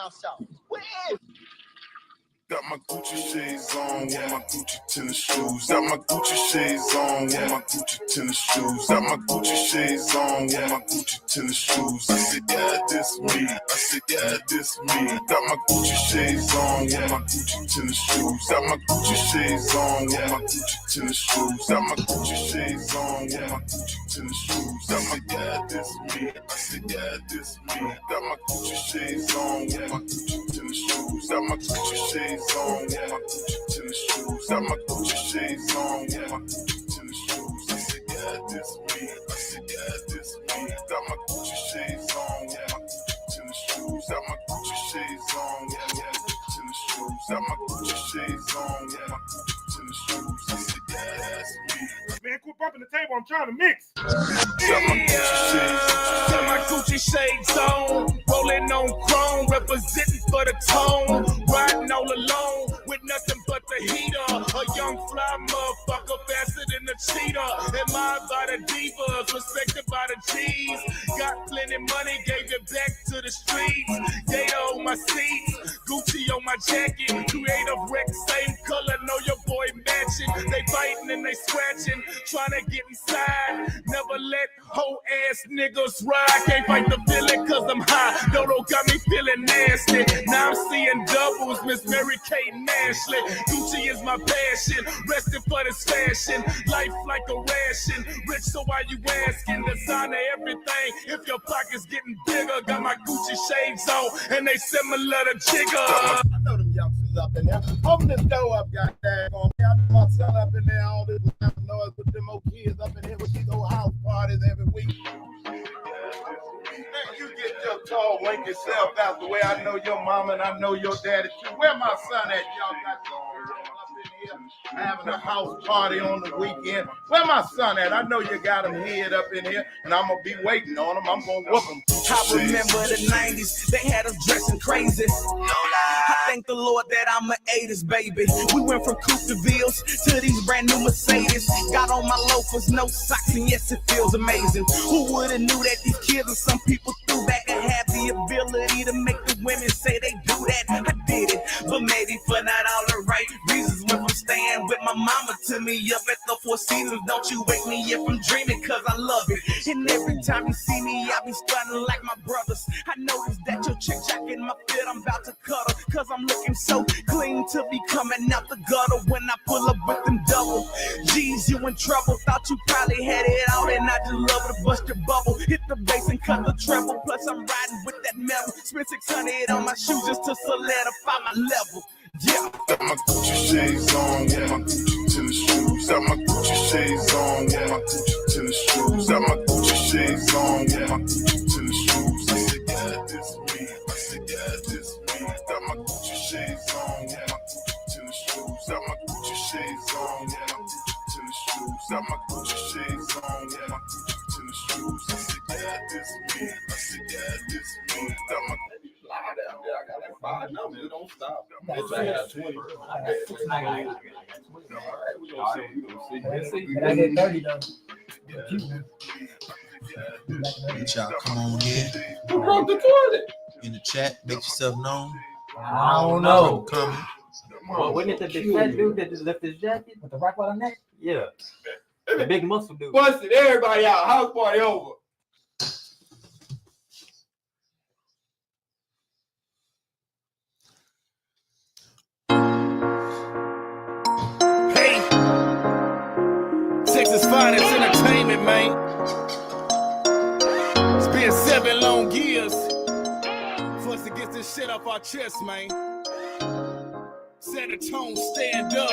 down south. Where is he? Got my Gucci shades on with my Gucci tennis shoes. Got my Gucci shades on with my Gucci tennis shoes. Got my Gucci shades on with my Gucci tennis shoes. I said, yeah, this me. I said, yeah, this me. Got my Gucci shades on with my Gucci tennis shoes. Got my Gucci shades on with my Gucci tennis shoes. Got my Gucci shades on with my Gucci tennis shoes. Got my yeah, this me. I said, yeah, this me. Got my Gucci shades on with my Gucci tennis shoes. Got my Gucci shades on with my Gucci tennis shoes. Got my Gucci shades on with my Gucci tennis shoes. I said, yeah, this me. I said, yeah, this me. Got my Gucci shades on with my Gucci tennis shoes. Got my Gucci shades on with my Gucci tennis shoes. Got my Gucci shades on with my Gucci tennis shoes. I said, yeah, that's me. Man, quit bumping the table. I'm trying to mix. Got my Gucci shades on, rolling on chrome, representing for the tone, riding all alone with nothing but the heater. A young fly motherfucker faster than a cheetah. Admired by the divas, respected by the G's. Got plenty money, gave it back to the streets. Gator on my seats, Gucci on my jacket. Creative wreck, same color, know your boy matching. They fighting and they scratching, trying to get inside. Never let whole ass niggas ride. Can't fight the feeling cause I'm high. Dodo got me feeling nasty. Now I'm seeing doubles, Miss Mary Kate and Ashley. Gucci is my passion, resting for this fashion. Life like a ration, rich so why you asking? Designer everything, if your pocket's getting bigger. Got my Gucci shades on, and they similar to Jigger. I know them youngsters up in there. Open this door up, goddamn on me. I know my son up in there, all this loud noise with them old kids up in here with these old house parties every week. Man, you get your tall, link yourself out the way. I know your mama and I know your daddy too. Where my son at? Y'all got your girl up in here having a house party on the weekend. Where my son at? I know you got him head up in here, and I'm gonna be waiting on him. I'm gonna whoop him. I remember the 90s, they had us dressing crazy. No lie. I thank the Lord that I'm an 80s baby. We went from Coupe-de-Villes to these brand new Mercedes. Got on my loafers, no socks, and yes, it feels amazing. Who would've knew that these kids and some people threw back and had the ability to make the women say they do that? I did it, but maybe for not all the right reasons. Went from staying with my mama to me up at the Four Seasons. Don't you wake me if I'm dreaming, cause I love it. And every time you see me, I be stunning like my brothers. I noticed that your chick jacking my fit, I'm about to cut her, cause I'm looking so clean to be coming out the gutter. When I pull up with them double G's, you in trouble. Thought you probably had it out, and I just love to bust your bubble. Hit the bass and cut the treble, plus I'm riding with that metal. Spent 600 on my shoes just to solidify my level. Yeah. Got my Gucci shades on with my Gucci tennis shoes. Got my Gucci shades on with my Gucci tennis shoes. Got my Gucci shades on with my Gucci tennis shoes. I said, yeah, this me. I said, yeah, this me. Got my Gucci shades on with my Gucci tennis shoes. Got my Gucci shades on with my Gucci tennis shoes. Got my Gucci shades on with my Gucci tennis shoes. I said, yeah, this me. I said, yeah, this me. Got my I got like 5 numbers. You don't stop. I got 20. I got 20. I get 30 though. Y'all come on in. Who broke the toilet? In the chat, make yourself known. I don't know. Comment. Well, wasn't it the big fat dude that just left his jacket? With the rock on neck? Yeah. The big muscle dude. Busted everybody out. House party over. Texas Finance Entertainment, man. It's been 7 long years for us to get this shit off our chest, man. Set a tone, stand up.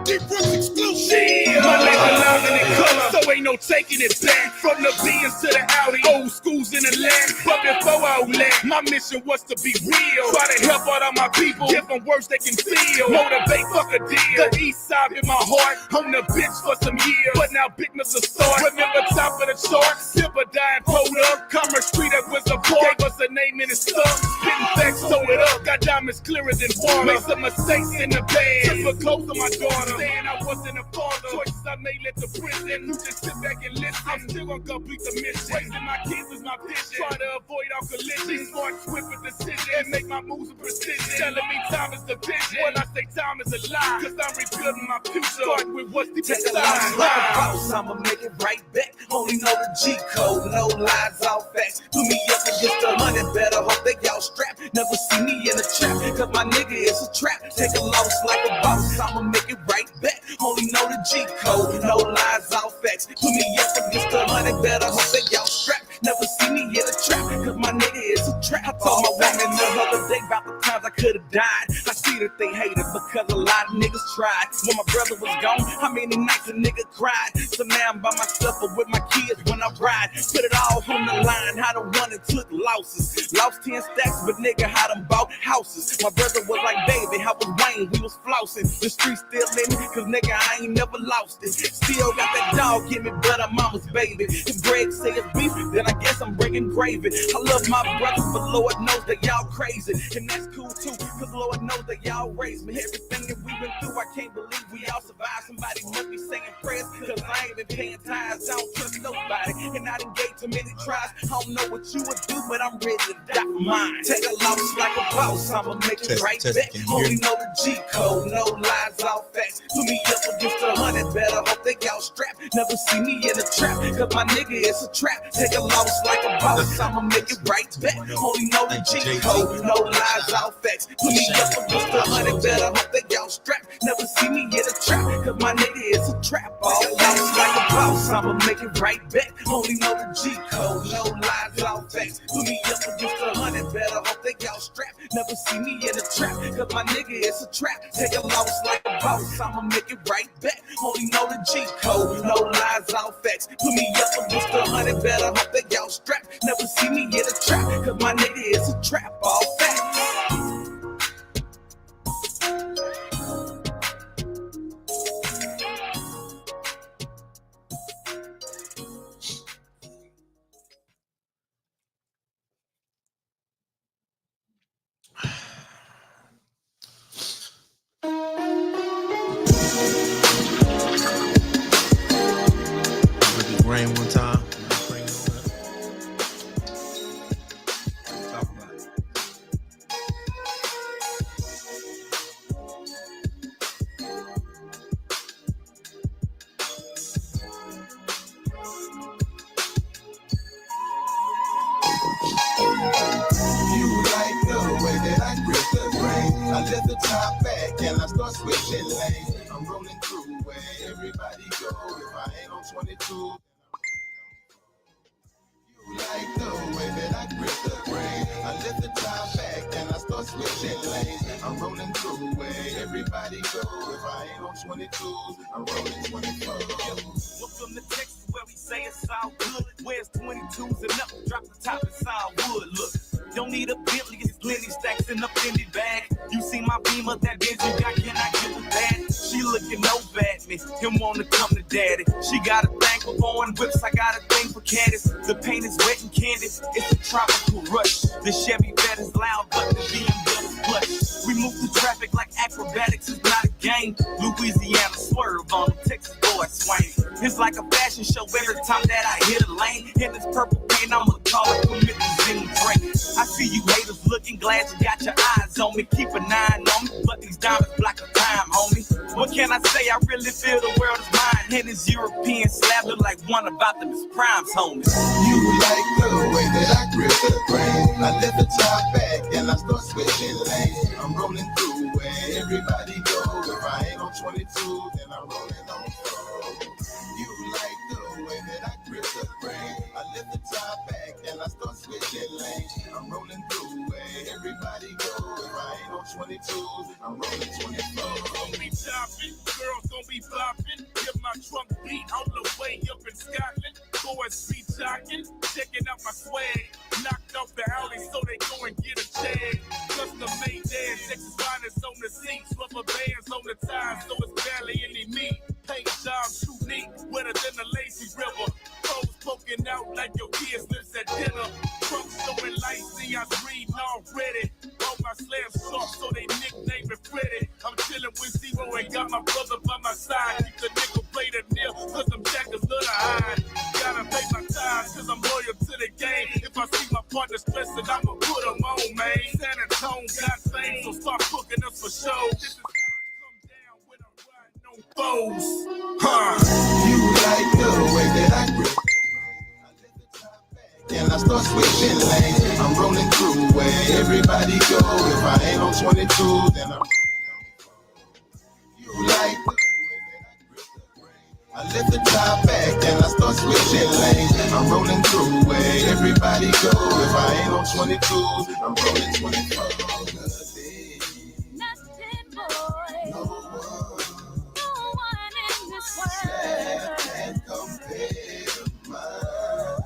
Deep Roots exclusive. My nigga loud in the color, so ain't no taking it back. From the Benz to the Audi, old schools in the land. But before all that, my mission was to be real. Try to help out all my people, give them words they can feel. Motivate, fuck a deal. The east side in my heart, on the bitch for some years. But now bigness a start. Remember top of the chart, silver dying, pulled up. Commerce Street at Wizard Park, gave us a name in his stuff. Spitting facts, sew it up. Got diamonds clearer than water. Made some mistakes in the bed. Took clothes on my daughter. Saying I wasn't a father. Choices I made led to prison. You just sit back and listen. I'm still gonna complete the mission. Raising my kids is my vision. Try to avoid all collisions. Smart, swift with decision. And make my moves with precision. Telling me time is the vision. When I say time is a lie. Cause I'm rebuilding my future. Start with what's the Take a loss like a boss, I'ma make it right back. Only know the G code, no lies, all facts. Put me up against 100, better hope they y'all strapped. Never see me in a trap, cause my nigga is a trap. Take a loss like a boss, I'ma make it right back. Only know the G code, no lies, all facts. Put me up against 100, better hope they y'all strapped. Never see me in a trap, cause my nigga is a trap. I told my woman the other day about the times I could've died. I see that they hate it because a lot of niggas tried. When my brother was gone, how many nights a nigga cried? So now I'm by myself or with my kids when I ride. Put it all on the line, how the one that took losses. Lost 10 stacks, but nigga, how them bought houses. My brother was like, baby, how was Wayne? We was flossing. The streets still in me, cause nigga, I ain't never lost it. Still got that dog in me, but I'm mama's baby. If Greg say it's beef, then I guess I'm bringing gravy. I love my brothers, but Lord knows that y'all crazy. And that's cool too, cause Lord knows that y'all raised me. Everything that we've been through, I can't believe we all survived. Somebody must be saying prayers, cause I ain't been paying tithes. I don't trust nobody, and I done gave too many tries. I don't know what you would do, but I'm ready to die for mine. Take a loss like a boss, I'ma make it right back. Only know the G code, no lies, all facts. Put me up against 100, better hope they y'all strapped. Never see me in a trap, cause my nigga is a trap. Take a loss like a boss, I'ma make it right back. Only know the G code, no lies, all facts. Put me up against 100, better hope they y'all strapped. Never see me in a trap, cause my nigga is a trap. All lost like a boss, I'ma make it right back. Only know the G code, no lies, all facts. Put me up against 100, better hope they y'all strapped. Never see me in a trap, cause my nigga is a trap. Take a loss like a boss, I'ma make it right back. Only know the G code, no lies, all facts. Put me up against 100, better hope they y'all strapped. Never see me in a trap, cause my nigga is a trap. All facts. Rain one time. Talk about it. You like the way that I grip the brain. I let the top back and I start switching lanes. I'm rolling through where everybody go. If I ain't on 22, you like the way that I grip the brain. I let the top back and I start switching lanes. I'm rolling through where everybody go. If I ain't on 22, I'm rolling 24. Welcome to Texas where we say it's all good. Where's 22s and up, drop the top, it's all wood. Look, don't need a Bentley, it's plenty stacks in a Fendi bag. You see my Beamer, that bitch you got, can I get with that? She looking over at me, him wanna come to daddy. She got a thing for foreign whips, I got a thing for caddies. The paint is wet and candy, it's a tropical rush. The Chevy Vet is loud, but the BMW is plush. We move through traffic like acrobatics, it's not a game. Louisiana swerve on the Texas boy swing. It's like a fashion show every time that I hit a lane. In this purple paint, I'ma call it permitting drink. I see you haters looking, glad you got your eyes on me. Keep an eye on me, but these diamonds block the time, homie. What can I say? I really feel the world is mine. And this European slab look like one about them is primes, homies. You like the way that I grip the brain. I let the top back and I start switching lanes. I'm rolling through where everybody go. If I ain't on 22, then I'm rolling on 4. You like the way that I grip the brain. I let the top back and I start switching lanes. I'm rolling through where everybody go. If I ain't on 22, I'm rolling 24. Gonna be chopping, girls gonna be bopping. Get my trunk beat all the way up in Scotland. Boys be jocking, checking out my swag. Knocked off the Audi so they go and get a check. Custom made dance, Texas finest on the seats. Rubber bands on the tires, so it's barely any meat. Paint jobs too neat, wetter than the lazy river. Clothes poking out like your kids lips at dinner. Trunk showing lights, neon reading already. All my slabs soft, so they nickname me Freddy. I'm chilling with Zero and got my brother by my side. Keep the nigga played at nil, cause them jackers love to hide. Got a and I start switching lanes. I'm rolling through where everybody go. If I ain't on 22, then I'm you like. I lift the top back and I start switching lanes. I'm rolling through where everybody go. If I ain't on 22, I'm rolling 24. Nothing, boy. No one in this world can compare to mine.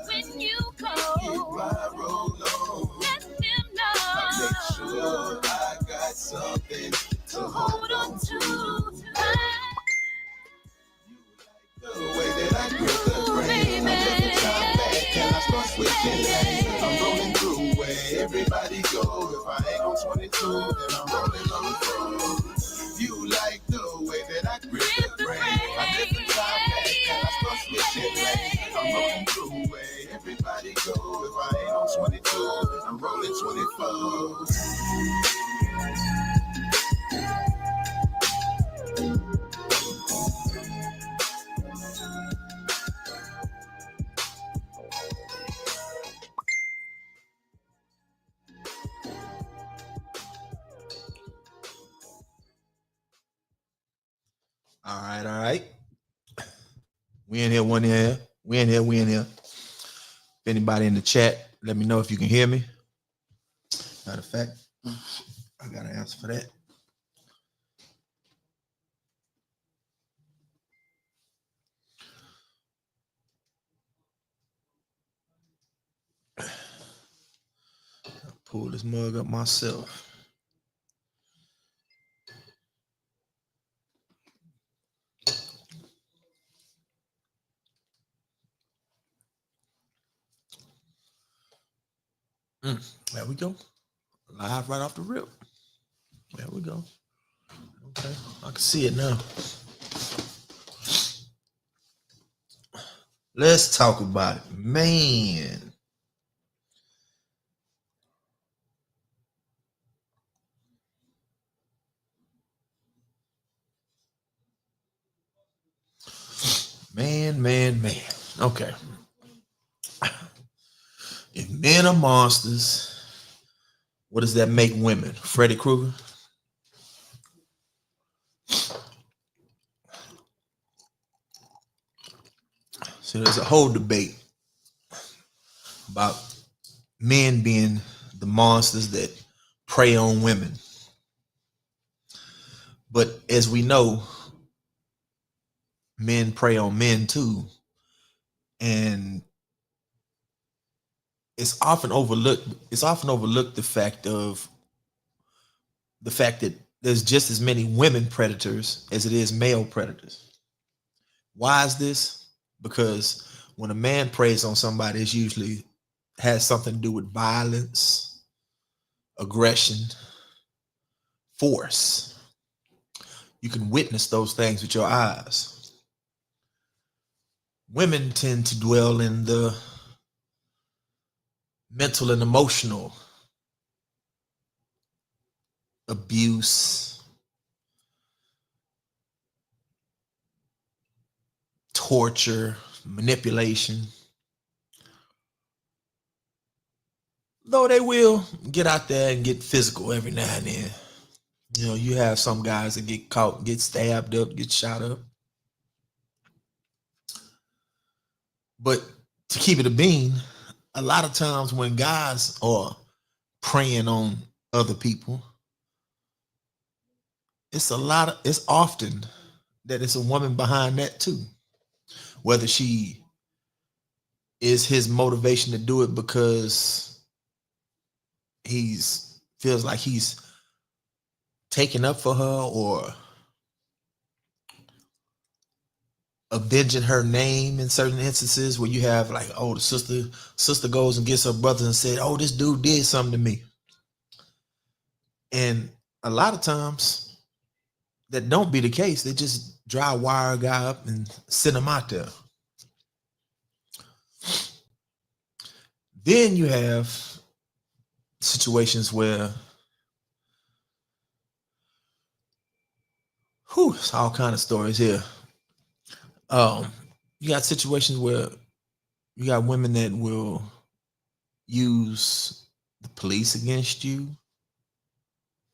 When you go, keep my roll on. let them know. I make sure I got something to hold on to. The way that I grip the brain, I lift the top back and I start switching lanes. I'm rolling through where everybody go. If I ain't on 22, then I'm rolling on the road. You like the way that I grip the brain. I lift the top back and I start switching lanes. I'm rolling through where everybody go. If I ain't on 22, I'm rolling 24. All right. We in here, one here. We in here. If anybody in the chat, let me know if you can hear me. Matter of fact, I got an answer for that. I'll pull this mug up myself. There we go. Live right off the rip. There we go. Okay, I can see it now. Let's talk about it, man. Man. Okay. If men are monsters, what does that make women? Freddy Kruger? So there's a whole debate about men being the monsters that prey on women. But as we know, men prey on men too. And it's often overlooked the fact that there's just as many women predators as it is male predators. Why is this? Because when a man preys on somebody, it usually has something to do with violence, aggression, force. You can witness those things with your eyes. Women tend to dwell in the mental and emotional abuse, torture, manipulation. Though they will get out there and get physical every now and then. You know, you have some guys that get caught, get stabbed up, get shot up. But to keep it a bean, a lot of times when guys are preying on other people, it's often that it's a woman behind that too. Whether she is his motivation to do it because feels like he's taking up for her or avenging her name in certain instances where you have like, oh, the sister goes and gets her brother and said, oh, this dude did something to me. And a lot of times that don't be the case. They just dry wire a guy up and send him out there. Then you have situations where it's all kind of stories here. You got situations where you got women that will use the police against you,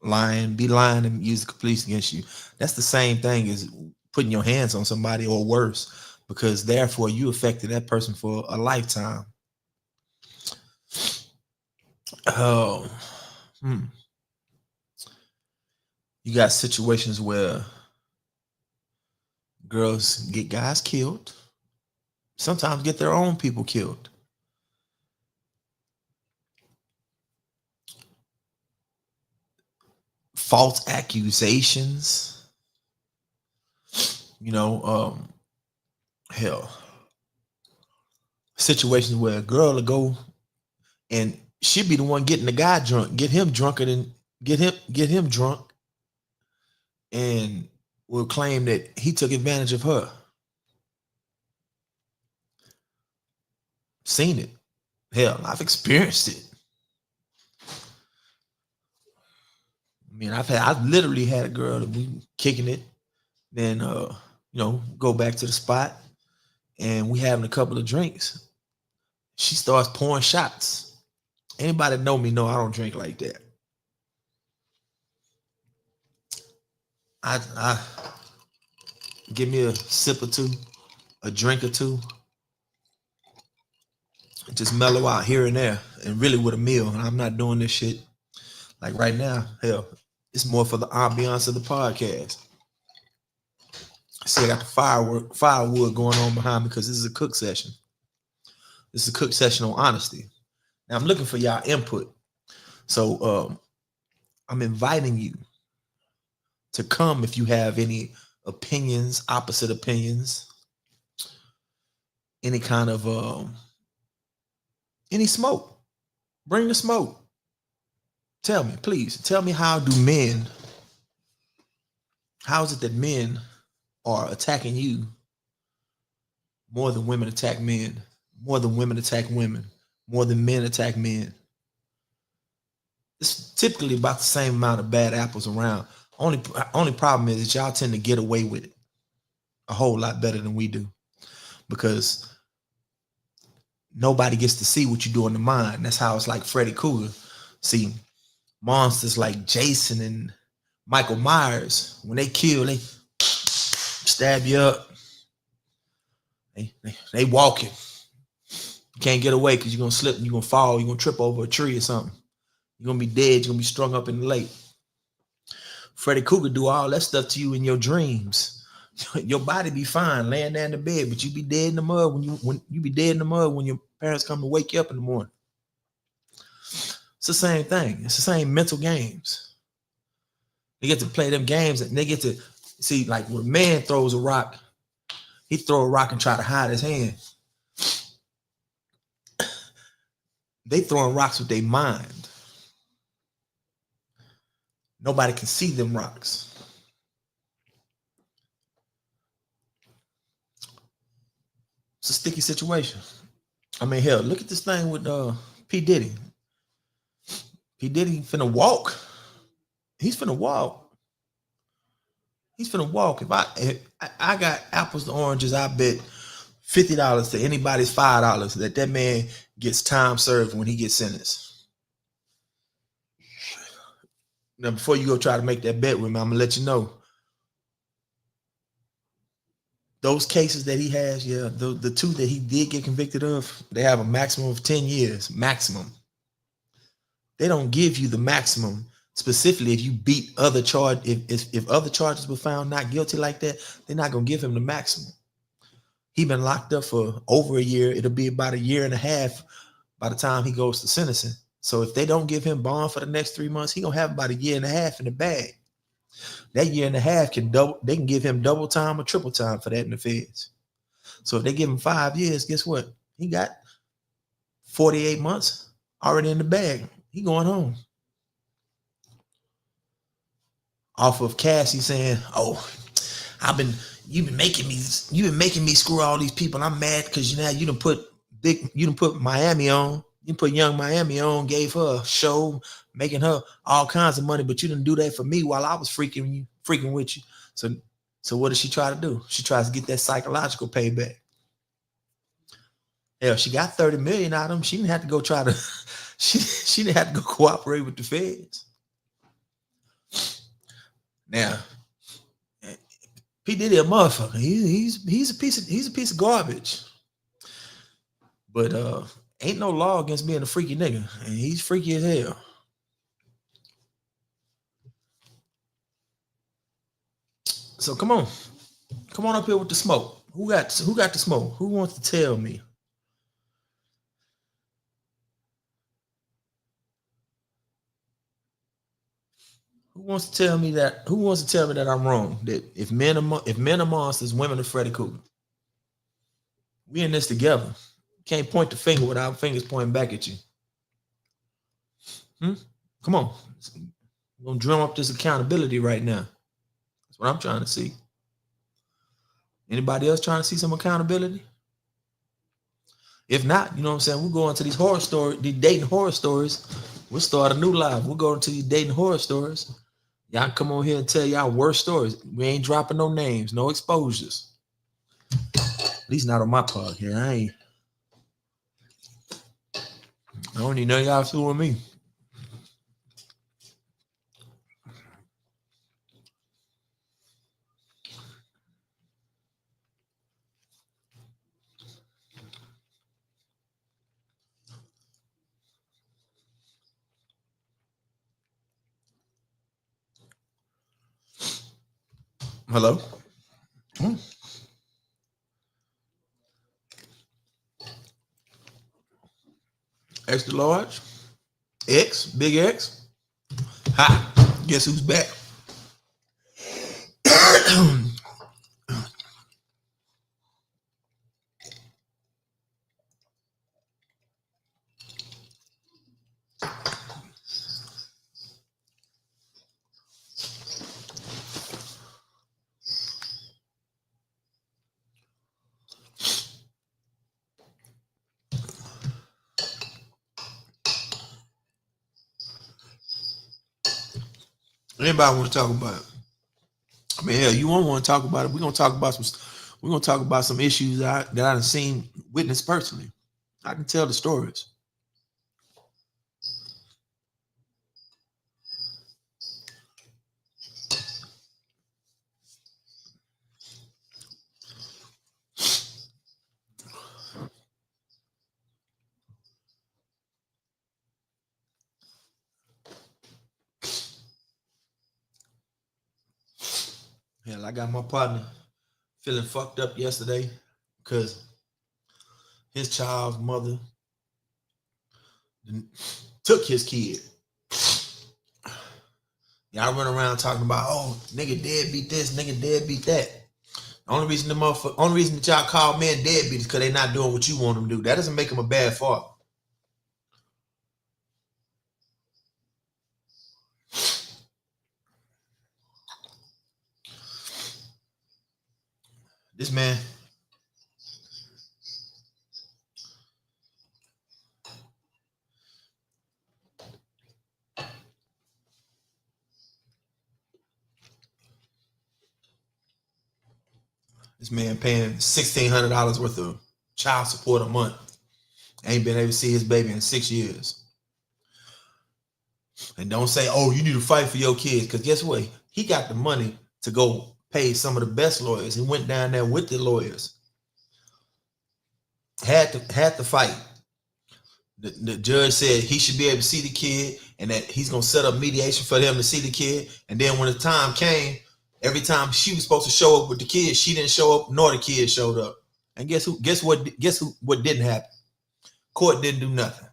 be lying and use the police against you. That's the same thing as putting your hands on somebody or worse, because therefore you affected that person for a lifetime. Oh, you got situations where girls get guys killed, sometimes get their own people killed. False accusations, hell, situations where a girl will go and she'd be the one getting the guy drunk, get him drunk, and will claim that he took advantage of her. Seen it. Hell, I've experienced it. I mean, I've literally had a girl that we kicking it, then go back to the spot, and we having a couple of drinks. She starts pouring shots. Anybody that know me know I don't drink like that. I give me a sip or two, a drink or two, just mellow out here and there, and really with a meal. And I'm not doing this shit like right now. Hell, it's more for the ambiance of the podcast. See, I got the firewood going on behind me because this is a cook session. This is a cook session on honesty. Now I'm looking for y'all input. So I'm inviting you to come if you have any opinions, opposite opinions, any kind of any smoke. Bring the smoke. Tell me, please. Tell me, how is it that men are attacking you more than women attack men, more than women attack women, more than men attack men? It's typically about the same amount of bad apples around. Only problem is that y'all tend to get away with it a whole lot better than we do, because nobody gets to see what you do in the mind. That's how it's like Freddy Kruger. See, monsters like Jason and Michael Myers, when they kill, they stab you up. They walking. You can't get away because you're gonna slip, you're gonna fall, you're gonna trip over a tree or something. You're gonna be dead, you're gonna be strung up in the lake. Freddy Kruger do all that stuff to you in your dreams. Your body be fine laying there in the bed, but you be dead in the mud when you be dead in the mud when your parents come to wake you up in the morning. It's the same thing. It's the same mental games. They get to play them games and they get to see, like when a man throws a rock, he throw a rock and try to hide his hand. They throwing rocks with their mind. Nobody can see them rocks. It's a sticky situation. I mean, hell, look at this thing with P. Diddy. P. Diddy finna walk. He's finna walk. He's finna walk. If I got apples to oranges, I bet $50 to anybody's $5 that man gets time served when he gets sentenced. Now, before you go try to make that bet with me, I'm gonna let you know. Those cases that he has, the two that he did get convicted of, they have a maximum of 10 years, maximum. They don't give you the maximum specifically if you beat other charges. If other charges were found not guilty like that, they're not gonna give him the maximum. He been locked up for over a year. It'll be about a year and a half by the time he goes to sentencing. So if they don't give him bond for the next 3 months, he gonna have about a year and a half in the bag. That year and a half they can give him double time or triple time for that in the feds. So if they give him 5 years, guess what? He got 48 months already in the bag. He going home. Off of Cassie saying, "Oh, you've been making me screw all these people. And I'm mad because you done put Miami on. You put Young Miami on, gave her a show, making her all kinds of money, but you didn't do that for me while I was freaking with you." So what does she try to do? She tries to get that psychological payback. Hell, she got 30 million out of them. She didn't have to go try to, she didn't have to go cooperate with the feds. Now, P. Diddy a motherfucker. He's a piece of garbage. But ain't no law against being a freaky nigga. And he's freaky as hell. So come on up here with the smoke. Who got the smoke? Who wants to tell me? Who wants to tell me that I'm wrong? That if men are monsters, women are Freddy Kruger. We in this together. Can't point the finger without fingers pointing back at you. Come on. We're gonna drum up this accountability right now. That's what I'm trying to see. Anybody else trying to see some accountability? If not, you know what I'm saying, we'll go into these horror stories, these dating horror stories. We'll start a new live. We'll go into these dating horror stories. Y'all come on here and tell y'all worst stories. We ain't dropping no names, no exposures. At least not on my part here. I don't even know y'all fooling me. Hello? Extra large? X? Big X? Ha! Guess who's back? Anybody want to talk about it? I mean, hell, you won't want to talk about it. We're gonna talk about some issues that I done seen, witnessed personally. I can tell the stories. Hell, I got my partner feeling fucked up yesterday because his child's mother took his kid. Y'all run around talking about, oh, nigga deadbeat this, nigga deadbeat that. The only reason that y'all call men deadbeat is because they're not doing what you want them to do. That doesn't make them a bad father. This man, paying $1,600 worth of child support a month. Ain't been able to see his baby in 6 years. And don't say, oh, you need to fight for your kids. Because guess what? He got the money to go pay some of the best lawyers. He went down there with the lawyers. Had to fight. The judge said he should be able to see the kid and that he's going to set up mediation for them to see the kid. And then when the time came, every time she was supposed to show up with the kid, she didn't show up, nor the kid showed up. And guess what didn't happen? Court didn't do nothing.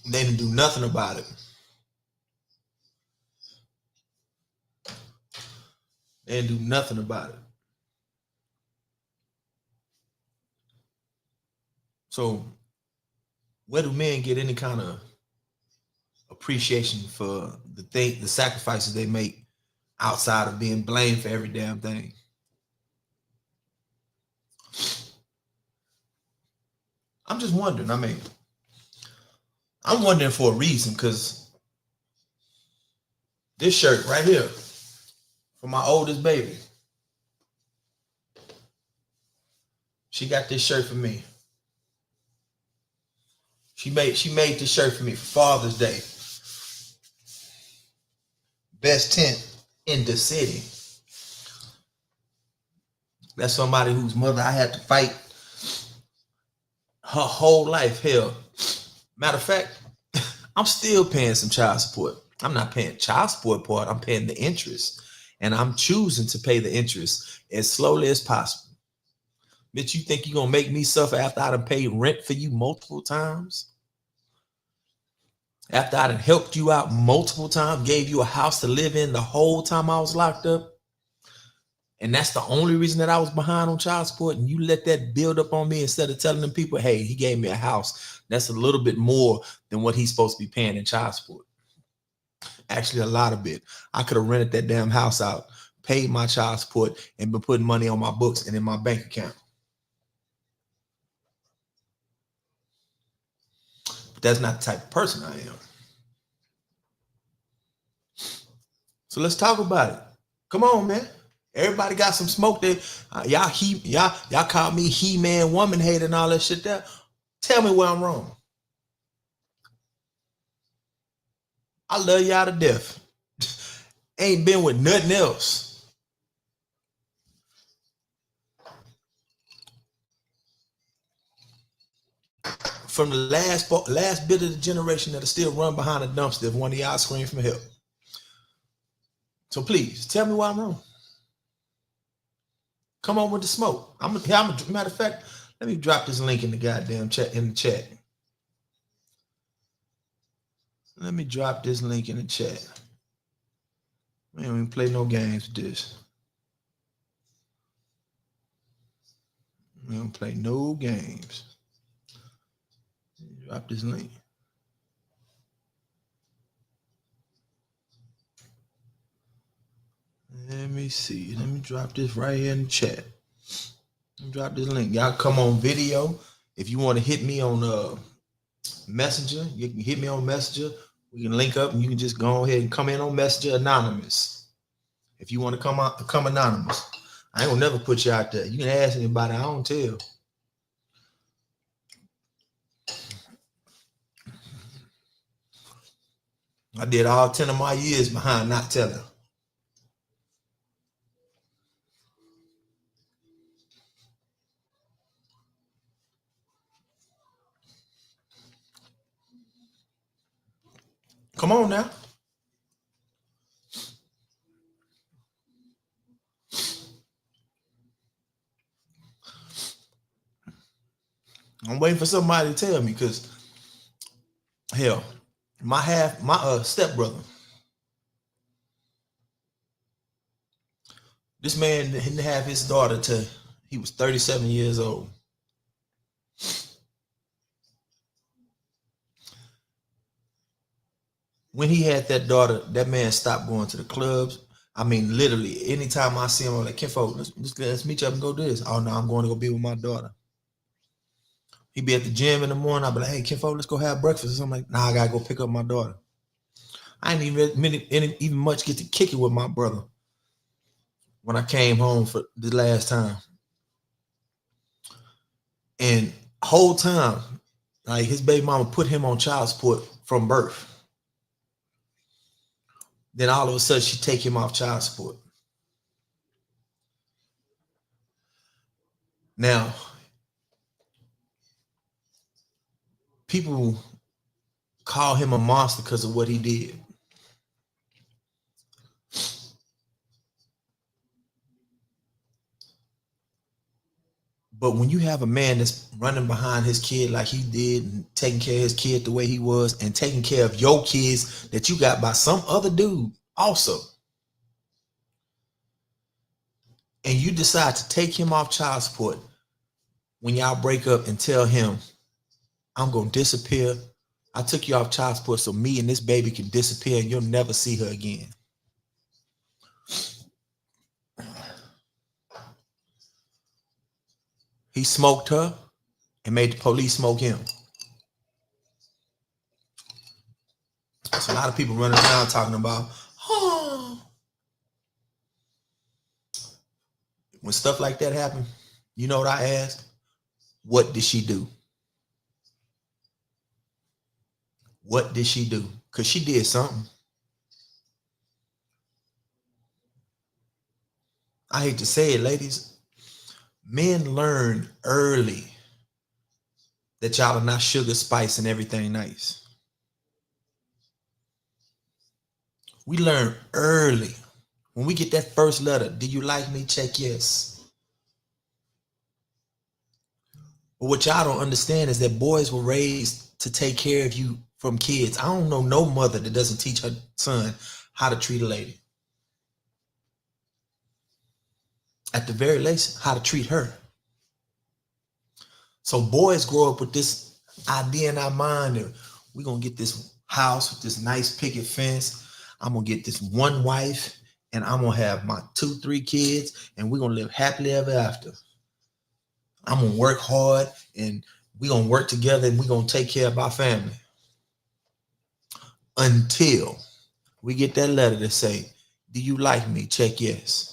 They didn't do nothing about it. They didn't do nothing about it. So where do men get any kind of appreciation for the sacrifices they make outside of being blamed for every damn thing? I'm just wondering. I mean, I'm wondering for a reason, because This shirt right here for my oldest baby. She got this shirt for me. She made this shirt for me for Father's Day. Best tent in the city. That's somebody whose mother I had to fight her whole life. Hell, matter of fact, I'm still paying some child support. I'm not paying child support part. I'm paying the interest, and I'm choosing to pay the interest as slowly as possible. Bitch, you think you're gonna make me suffer after I done paid rent for you multiple times? After I done helped you out multiple times, gave you a house to live in the whole time I was locked up? And that's the only reason that I was behind on child support, and you let that build up on me instead of telling them people, hey, he gave me a house. That's a little bit more than what he's supposed to be paying in child support. Actually, a lot of bit. I could have rented that damn house out, paid my child support, and been putting money on my books and in my bank account. But that's not the type of person I am. So let's talk about it. Come on, man. Everybody got some smoke there. Y'all call me he-man, woman hater, and all that shit there. Tell me where I'm wrong. I love y'all to death. Ain't been with nothing else. From the last bit of the generation that'll still run behind a dumpster if one of y'all scream from help. So please, tell me why I'm wrong. Come on with the smoke. Matter of fact, let me drop this link in the goddamn chat. Let me drop this link in the chat. We don't even play no games with this. We don't play no games. Drop this link. Let me see. Let me drop this right here in the chat. Let me drop this link. Y'all come on video. If you want to hit me on Messenger, you can hit me on Messenger. We can link up and you can just go ahead and come in on Messenger anonymous. If you want to come anonymous. I ain't gonna never put you out there. You can ask anybody, I don't tell. I did all 10 of my years behind not telling. Come on now. I'm waiting for somebody to tell me because, hell, my stepbrother, this man didn't have his daughter till he was 37 years old. When he had that daughter, that man stopped going to the clubs. I mean, literally, anytime I see him, I'm like, Kinfolk, let's meet you up and go do this. Oh, no, I'm going to go be with my daughter. He'd be at the gym in the morning. I'd be like, hey, Kinfolk, let's go have breakfast. I'm like, nah, I got to go pick up my daughter. I didn't even much get to kick it with my brother when I came home for the last time. And whole time, like his baby mama put him on child support from birth. Then all of a sudden, she take him off child support. Now, people call him a monster because of what he did. But when you have a man that's running behind his kid like he did and taking care of his kid the way he was and taking care of your kids that you got by some other dude also, and you decide to take him off child support when y'all break up and tell him, I'm going to disappear. I took you off child support so me and this baby can disappear and you'll never see her again. He smoked her and made the police smoke him. There's a lot of people running around talking about, When stuff like that happen, you know what I ask? What did she do? What did she do? Because she did something. I hate to say it, ladies. Men learn early that y'all are not sugar, spice, and everything nice. We learn early. When we get that first letter, do you like me? Check yes. But what y'all don't understand is that boys were raised to take care of you from kids. I don't know no mother that doesn't teach her son how to treat a lady. At the very least, how to treat her. So boys grow up with this idea in our mind that we're going to get this house with this nice picket fence. I'm going to get this one wife and I'm going to have my 2-3 kids and we're going to live happily ever after. I'm going to work hard and we're going to work together and we're going to take care of our family. Until we get that letter to say, do you like me? Check yes.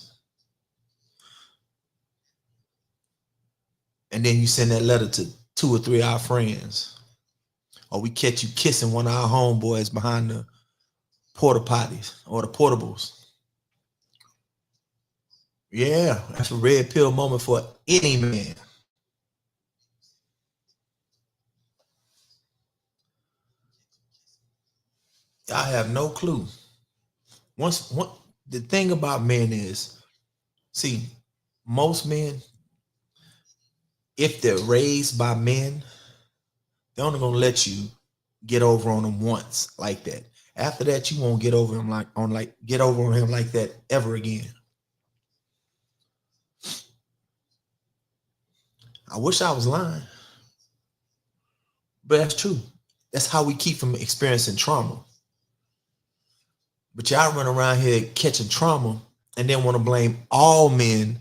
And then you send that letter to 2 or 3 of our friends. Or we catch you kissing one of our homeboys behind the porta potties or the portables. Yeah, that's a red pill moment for any man. I have no clue. The thing about men is, see, most men, if they're raised by men, they're only gonna let you get over on them once like that. After that, you won't get over him get over on him like that ever again. I wish I was lying, but that's true. That's how we keep from experiencing trauma. But y'all run around here catching trauma and then want to blame all men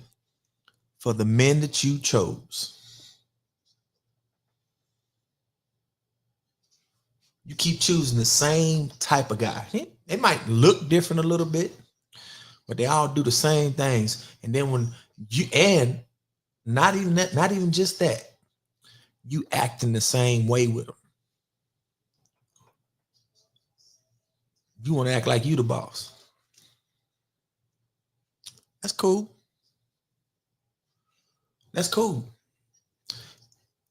for the men that you chose. You keep choosing the same type of guy. They might look different a little bit, but they all do the same things. And then when you, and not even that, not even just that, you act in the same way with them. You want to act like you the boss. That's cool. That's cool.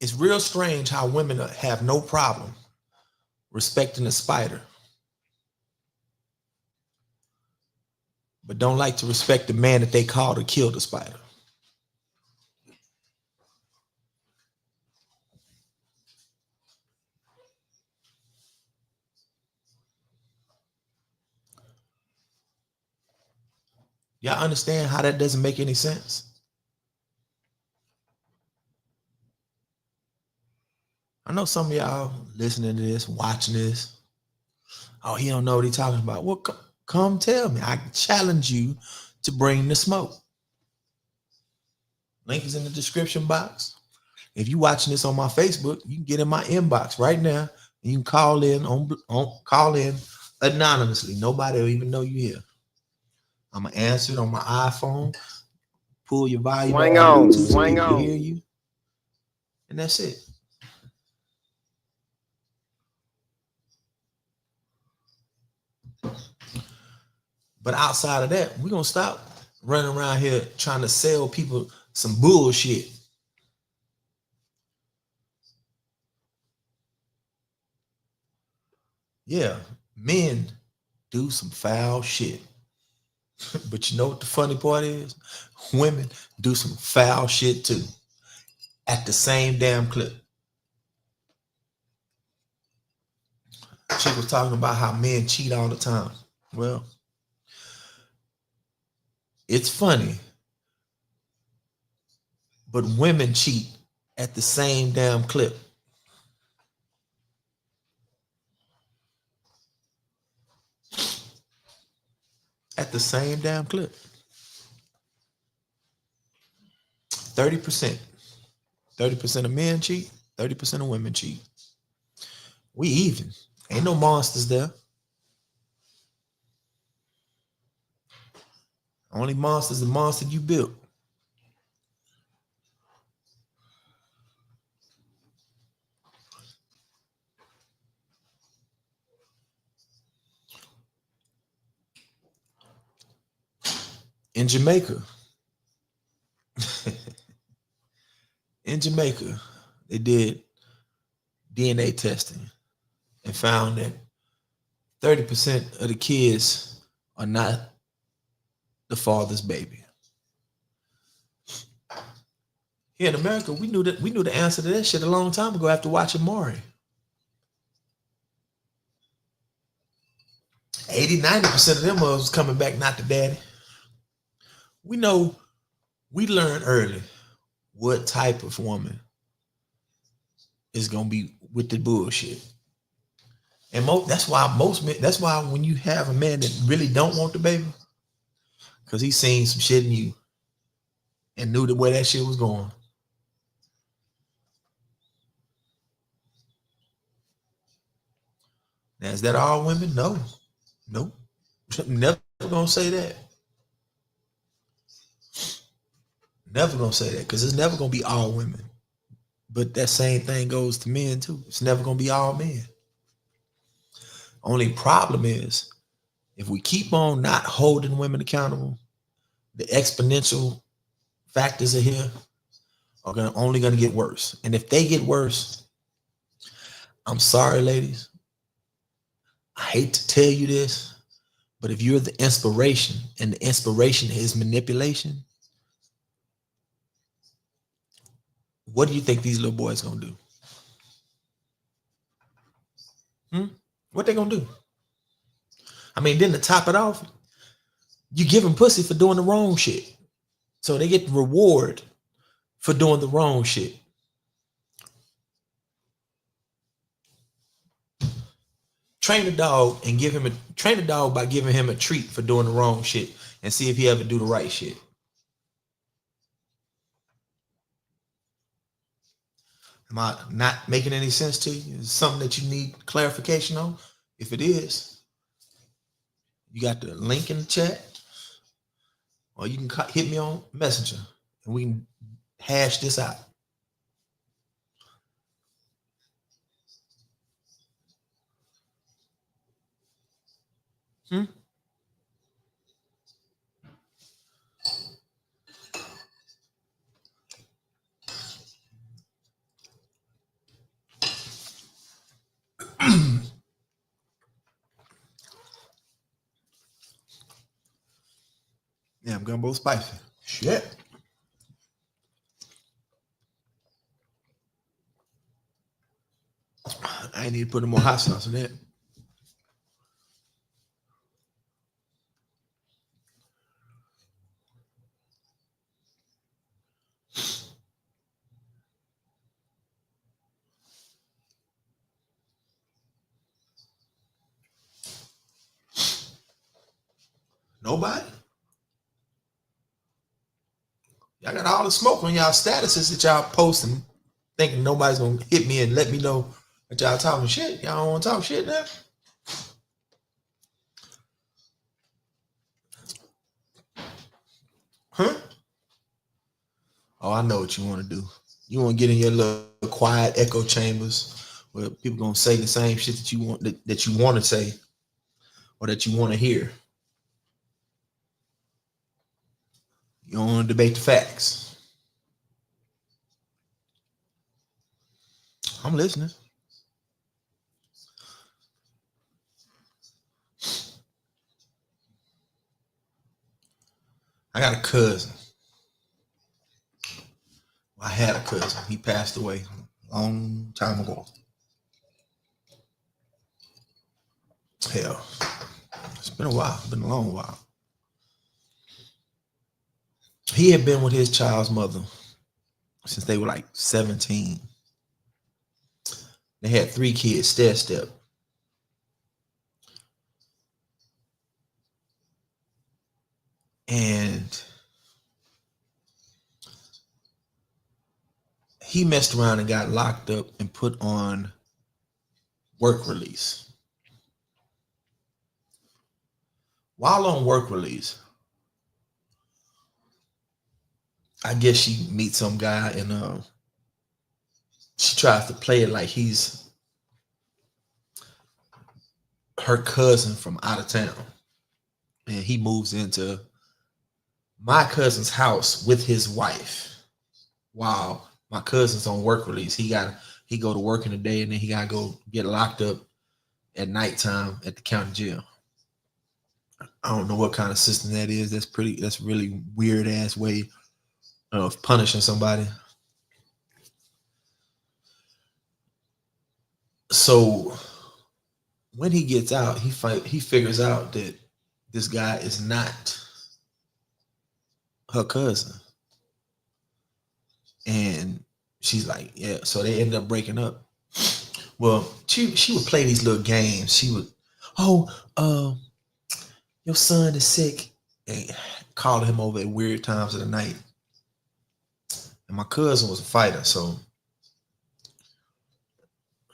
It's real strange how women have no problem respecting a spider, but don't like to respect the man that they call to kill the spider. Y'all understand how that doesn't make any sense? I know some of y'all listening to this, watching this. Oh, he don't know what he's talking about. Well, come tell me. I challenge you to bring the smoke. Link is in the description box. If you're watching this on my Facebook, you can get in my inbox right now and you can call in call in anonymously. Nobody will even know you're here. I'm gonna answer it on my iPhone. Pull your volume Swing up on, so swing people can on. hear you, and that's it. But outside of that, we're gonna stop running around here trying to sell people some bullshit. Yeah, men do some foul shit. But you know what the funny part is? Women do some foul shit too. At the same damn clip. She was talking about how men cheat all the time. Well, it's funny, but women cheat at the same damn clip. At the same damn clip. 30%. 30% of men cheat, 30% of women cheat. We even. Ain't no monsters there. Only monster is the monster you built. In Jamaica, they did DNA testing and found that 30% of the kids are not the father's baby. Here in America, we knew the answer to that shit a long time ago after watching Maury. 80-90% of them was coming back not the daddy. We know, we learned early what type of woman is gonna be with the bullshit. And that's why when you have a man that really don't want the baby, because he's seen some shit in you and knew the way that shit was going. Now, is that all women? No. Nope. Never gonna say that. Never gonna say that, because it's never gonna be all women. But that same thing goes to men too. It's never gonna be all men. Only problem is, if we keep on not holding women accountable, the exponential factors are here are only gonna get worse. And if they get worse, I'm sorry, ladies. I hate to tell you this, but if you're the inspiration and the inspiration is manipulation, what do you think these little boys gonna do? What they gonna do? I mean, then to top it off, you give them pussy for doing the wrong shit. So they get the reward for doing the wrong shit. Train a dog by giving him a treat for doing the wrong shit and see if he ever do the right shit. Am I not making any sense to you? Is it something that you need clarification on? If it is, you got the link in the chat, or you can hit me on Messenger and we can hash this out. Damn, gumbo spicy. Shit. I need to put more hot sauce in that. Nobody? Y'all got all the smoke on y'all statuses that y'all posting, thinking nobody's gonna hit me and let me know that y'all talking shit. Y'all don't want to talk shit now? Huh? Oh, I know what you want to do. You want to get in your little quiet echo chambers where people gonna say the same shit that you want to say or that you want to hear. You don't want to debate the facts. I'm listening. I got a cousin. I had a cousin. He passed away a long time ago. Hell, it's been a while. Been a long while. He had been with his child's mother since they were like 17. They had 3 kids, step. And he messed around and got locked up and put on work release. While on work release, I guess she meets some guy and she tries to play it like he's her cousin from out of town. And he moves into my cousin's house with his wife. While my cousin's on work release. He go to work in the day and then he gotta go get locked up at nighttime at the county jail. I don't know what kind of system that is. That's really weird ass way of punishing somebody. So when he gets out, he figures out that this guy is not her cousin. And she's like, yeah. So they ended up breaking up. Well, she would play these little games. She would, your son is sick, and call him over at weird times of the night. And my cousin was a fighter, so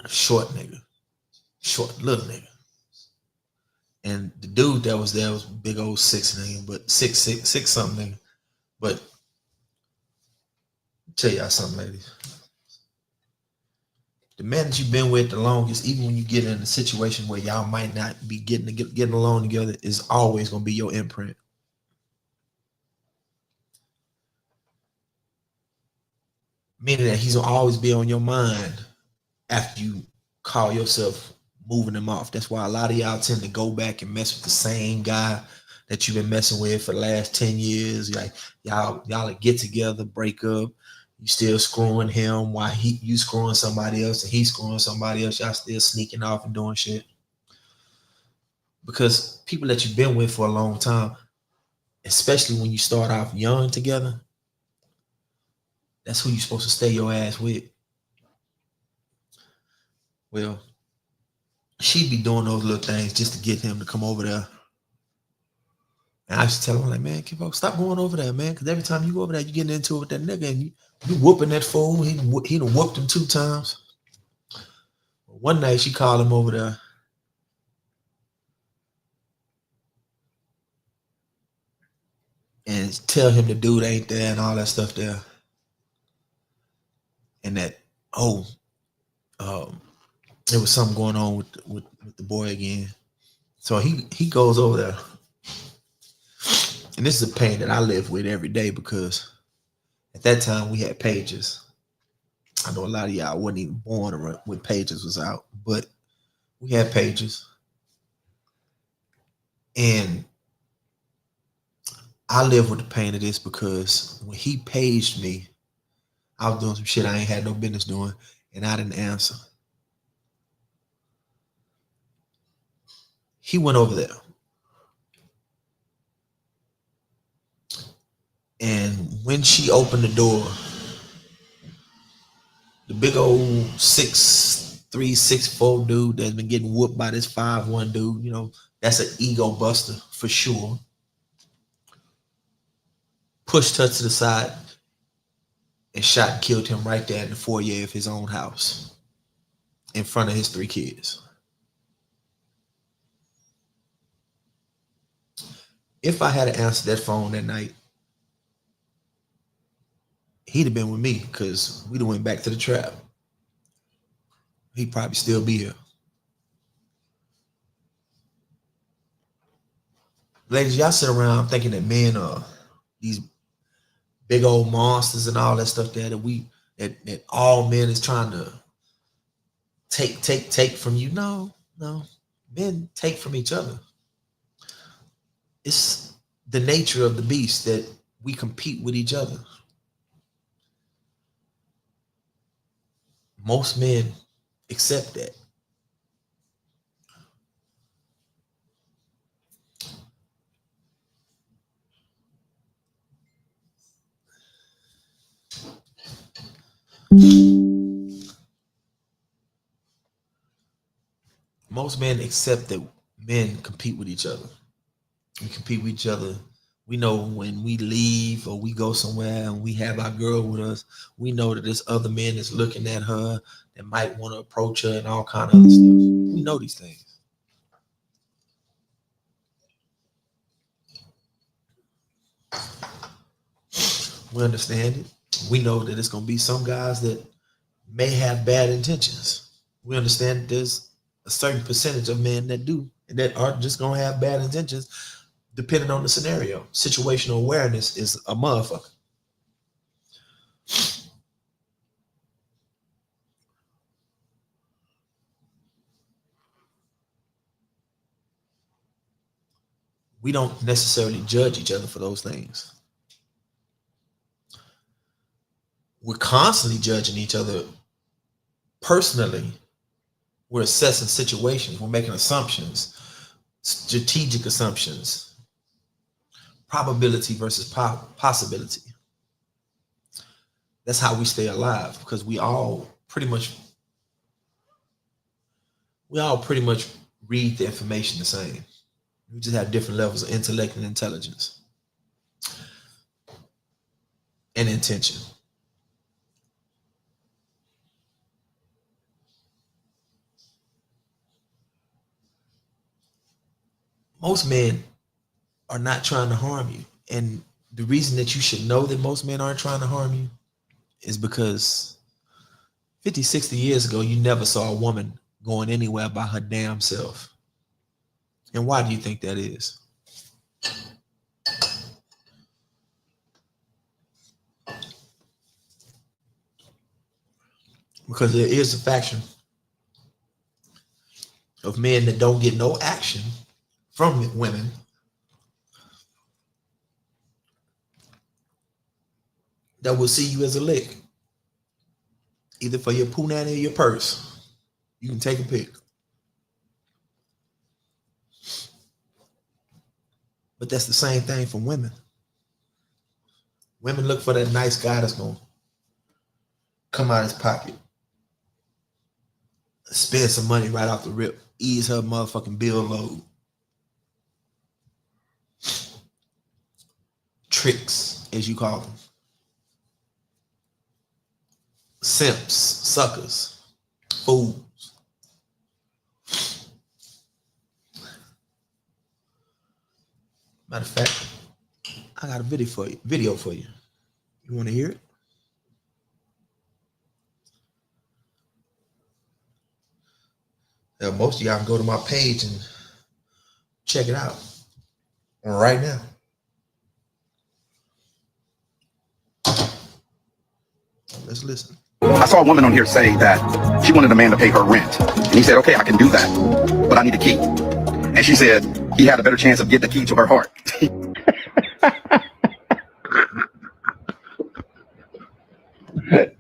short little nigga. And the dude that was there was big old 6'9", but six something nigga. But tell y'all something, ladies. The man that you've been with the longest, even when you get in a situation where y'all might not be getting along together, is always gonna be your imprint. Meaning that he's gonna always be on your mind after you call yourself moving him off. That's why a lot of y'all tend to go back and mess with the same guy that you've been messing with for the last 10 years. Like y'all get together, break up. You still screwing him while you screwing somebody else and he's screwing somebody else. Y'all still sneaking off and doing shit. Because people that you've been with for a long time, especially when you start off young together, that's who you're supposed to stay your ass with. Well, she'd be doing those little things just to get him to come over there. And I used to tell him, like, man, stop going over there, man. Because every time you go over there, you getting into it with that nigga and you whooping that fool. He done whooped him 2 times. One night she called him over there. And tell him the dude ain't there and all that stuff there. And that, there was something going on with the boy again. So he goes over there. And this is a pain that I live with every day because at that time we had pages. I know a lot of y'all wasn't even born when pages was out, but we had pages. And I live with the pain of this because when he paged me, I was doing some shit I ain't had no business doing, and I didn't answer. He went over there. And when she opened the door, the big old 6'3", 6'4" dude that's been getting whooped by this 5'1" dude, you know, that's an ego buster for sure. Pushed her to the side and shot and killed him right there in the foyer of his own house in front of his 3 kids. If I had to answer that phone that night, he'd have been with me because we'd have went back to the trap. He'd probably still be here. Ladies, y'all sit around thinking that men are these big old monsters and all that stuff there that all men is trying to take from you. No. Men take from each other. It's the nature of the beast that we compete with each other. Most men accept that. Most men accept that men compete with each other. We compete with each other. We know when we leave or we go somewhere and we have our girl with us, we know that this other man is looking at her that might want to approach her and all kind of other stuff. We know these things. We understand it. We know that it's going to be some guys that may have bad intentions. We understand that there's a certain percentage of men that do, and that are just going to have bad intentions depending on the scenario. Situational awareness is a motherfucker. We don't necessarily judge each other for those things. We're constantly judging each other personally. We're assessing situations. We're making assumptions, strategic assumptions, probability versus possibility. That's how we stay alive, because we all pretty much read the information the same. We just have different levels of intellect and intelligence and intention. Most men are not trying to harm you. And the reason that you should know that most men aren't trying to harm you is because 50, 60 years ago, you never saw a woman going anywhere by her damn self. And why do you think that is? Because there is a faction of men that don't get no action from women that will see you as a lick, either for your punani or your purse. You can take a pick. But that's the same thing for women. Women look for that nice guy that's going to come out of his pocket, spend some money right off the rip, ease her motherfucking bill load. Tricks, as you call them. Simps, suckers, fools. Matter of fact, I got a video for you. You want to hear it? Now, most of y'all can go to my page and check it out right now. Let's listen. I saw a woman on here say that she wanted a man to pay her rent. And he said, okay, I can do that, but I need a key. And she said he had a better chance of getting the key to her heart.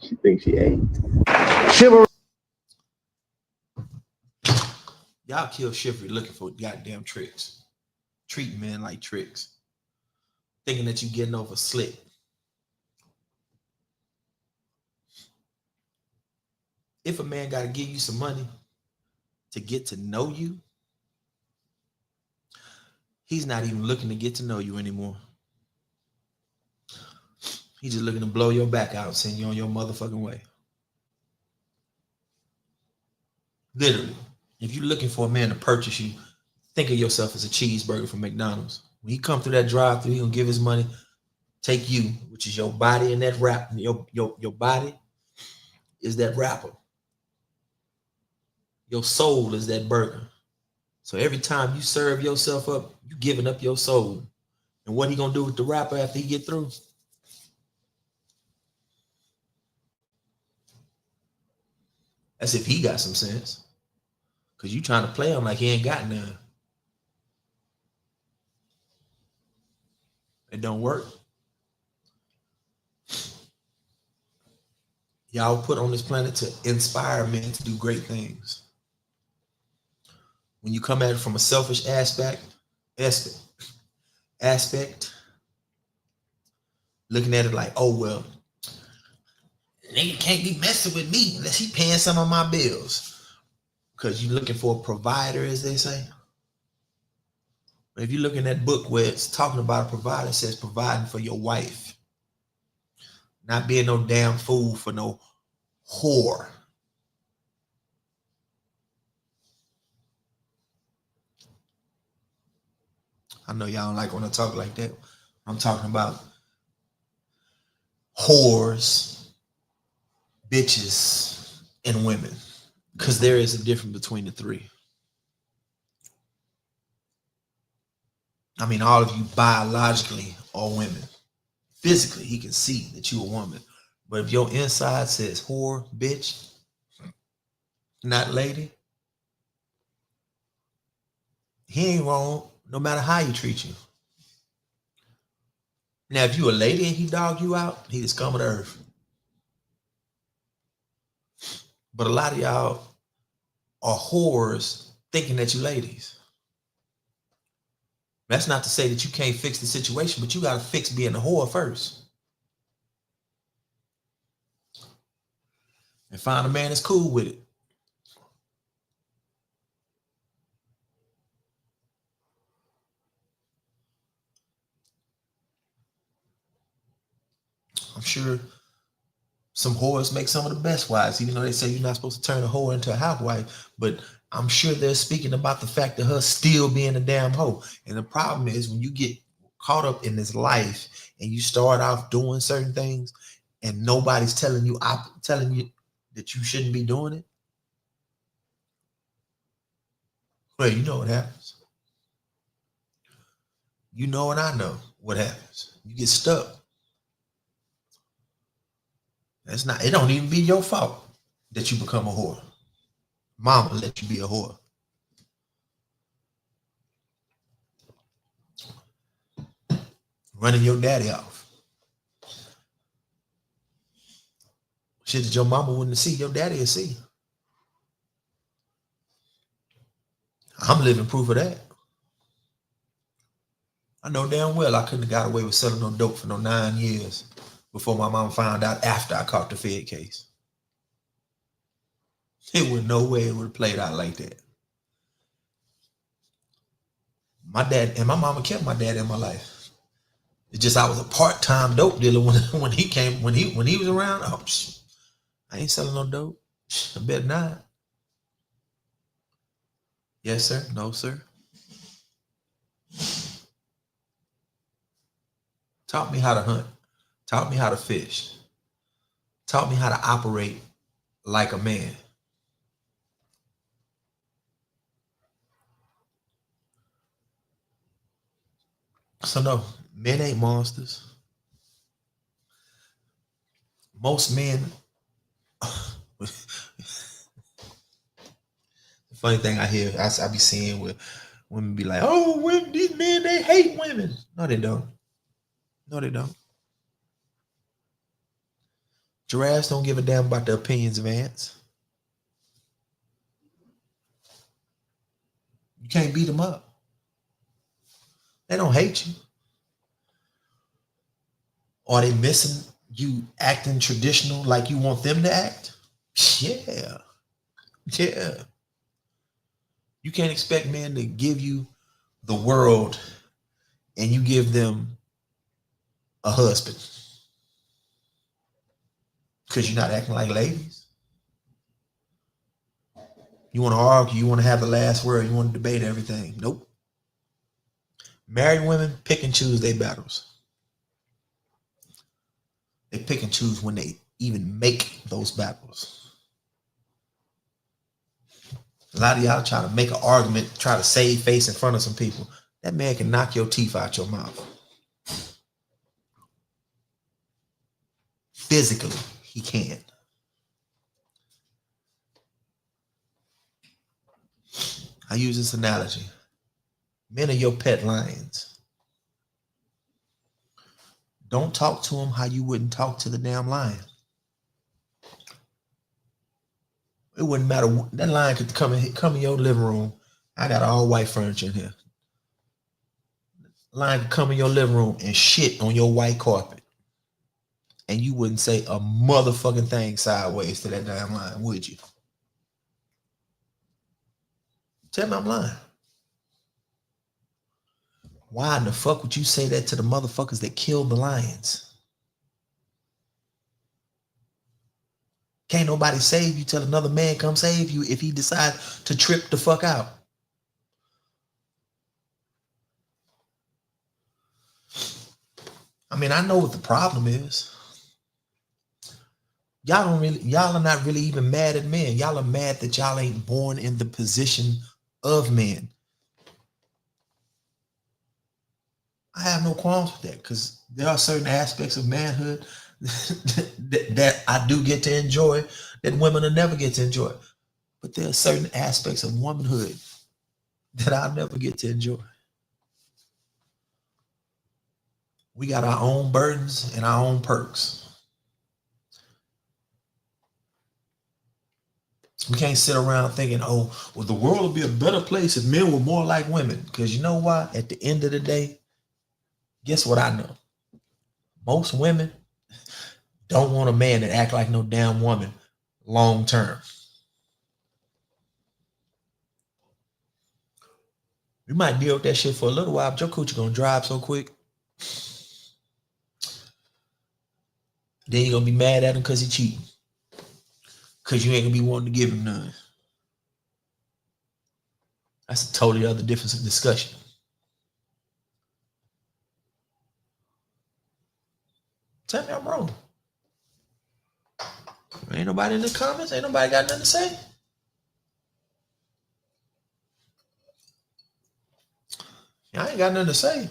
She thinks she ate. Y'all kill chivalry looking for goddamn tricks. Treat men like tricks. Thinking that you getting over slick. If a man got to give you some money to get to know you, he's not even looking to get to know you anymore. He's just looking to blow your back out and send you on your motherfucking way. Literally. If you're looking for a man to purchase you, think of yourself as a cheeseburger from McDonald's. When he come through that drive-thru, he gonna give his money, take you, which is your body and that wrap. Your body is that wrapper. Your soul is that burger. So every time you serve yourself up, you giving up your soul. And what he gonna do with the wrapper after he get through? That's if he got some sense. Because you trying to play him like he ain't got none. It don't work. Y'all put on this planet to inspire men to do great things. When you come at it from a selfish aspect, looking at it like, oh, well, nigga can't be messing with me unless he paying some of my bills. Because you're looking for a provider, as they say. But if you look in that book where it's talking about a provider, it says providing for your wife. Not being no damn fool for no whore. I know y'all don't like when I talk like that. I'm talking about whores, bitches, and women, because there is a difference between the three. I mean, all of you biologically are women. Physically, he can see that you're a woman. But if your inside says whore, bitch, not lady, he ain't wrong no matter how he treat you. Now, if you a lady and he dog you out, he the scum of the earth. But a lot of y'all are whores thinking that you ladies. That's not to say that you can't fix the situation, but you got to fix being a whore first. And find a man that's cool with it. I'm sure some whores make some of the best wives, even though they say you're not supposed to turn a whore into a housewife. But I'm sure they're speaking about the fact of her still being a damn hoe. And the problem is when you get caught up in this life and you start off doing certain things and nobody's telling you that you shouldn't be doing it, well, you know what happens. You know and I know what happens. You get stuck. It don't even be your fault that you become a whore. Mama let you be a whore. Running your daddy off. Shit that your mama wouldn't see, your daddy will see. I'm living proof of that. I know damn well I couldn't have got away with selling no dope for no 9 years before my mom found out after I caught the Fed case. It was no way it would have played out like that. My dad and my mama kept my dad in my life. It's just I was a part-time dope dealer when he was around. Oh, I ain't selling no dope. I bet not. Yes, sir. No, sir. Taught me how to hunt. Taught me how to fish. Taught me how to operate like a man. So no, men ain't monsters. Most men, the funny thing I hear, I be seeing where women be like, oh, these men, they hate women. No, they don't. No, they don't. Giraffes don't give a damn about the opinions of ants. You can't beat them up. They don't hate you. Are they missing you acting traditional like you want them to act? Yeah. Yeah. You can't expect men to give you the world and you give them a husband because you're not acting like ladies. You want to argue, you want to have the last word, you want to debate everything. Nope. Married women pick and choose their battles. They pick and choose when they even make those battles. A lot of y'all try to make an argument, try to save face in front of some people. That man can knock your teeth out your mouth. Physically, he can. I use this analogy. Men are your pet lions. Don't talk to him how you wouldn't talk to the damn lion. It wouldn't matter. That lion could come in your living room. I got all white furniture in here. Lion could come in your living room and shit on your white carpet. And you wouldn't say a motherfucking thing sideways to that damn lion, would you? Tell me I'm lying. Why in the fuck would you say that to the motherfuckers that killed the lions? Can't nobody save you till another man come save you if he decides to trip the fuck out. I mean, I know what the problem is. y'all are not really even mad at men. Y'all are mad that y'all ain't born in the position of men. I have no qualms with that because there are certain aspects of manhood that I do get to enjoy that women will never get to enjoy. But there are certain aspects of womanhood that I'll never get to enjoy. We got our own burdens and our own perks. We can't sit around thinking, oh, well, the world would be a better place if men were more like women. Because you know why? At the end of the day, guess what I know? Most women don't want a man that act like no damn woman long term. We might deal with that shit for a little while, but your coochie gonna dry up so quick. Then you're gonna be mad at him because he cheating. Because you ain't gonna be wanting to give him none. That's a totally other difference of discussion. Tell me I'm wrong. Ain't nobody in the comments. Ain't nobody got nothing to say. I ain't got nothing to say.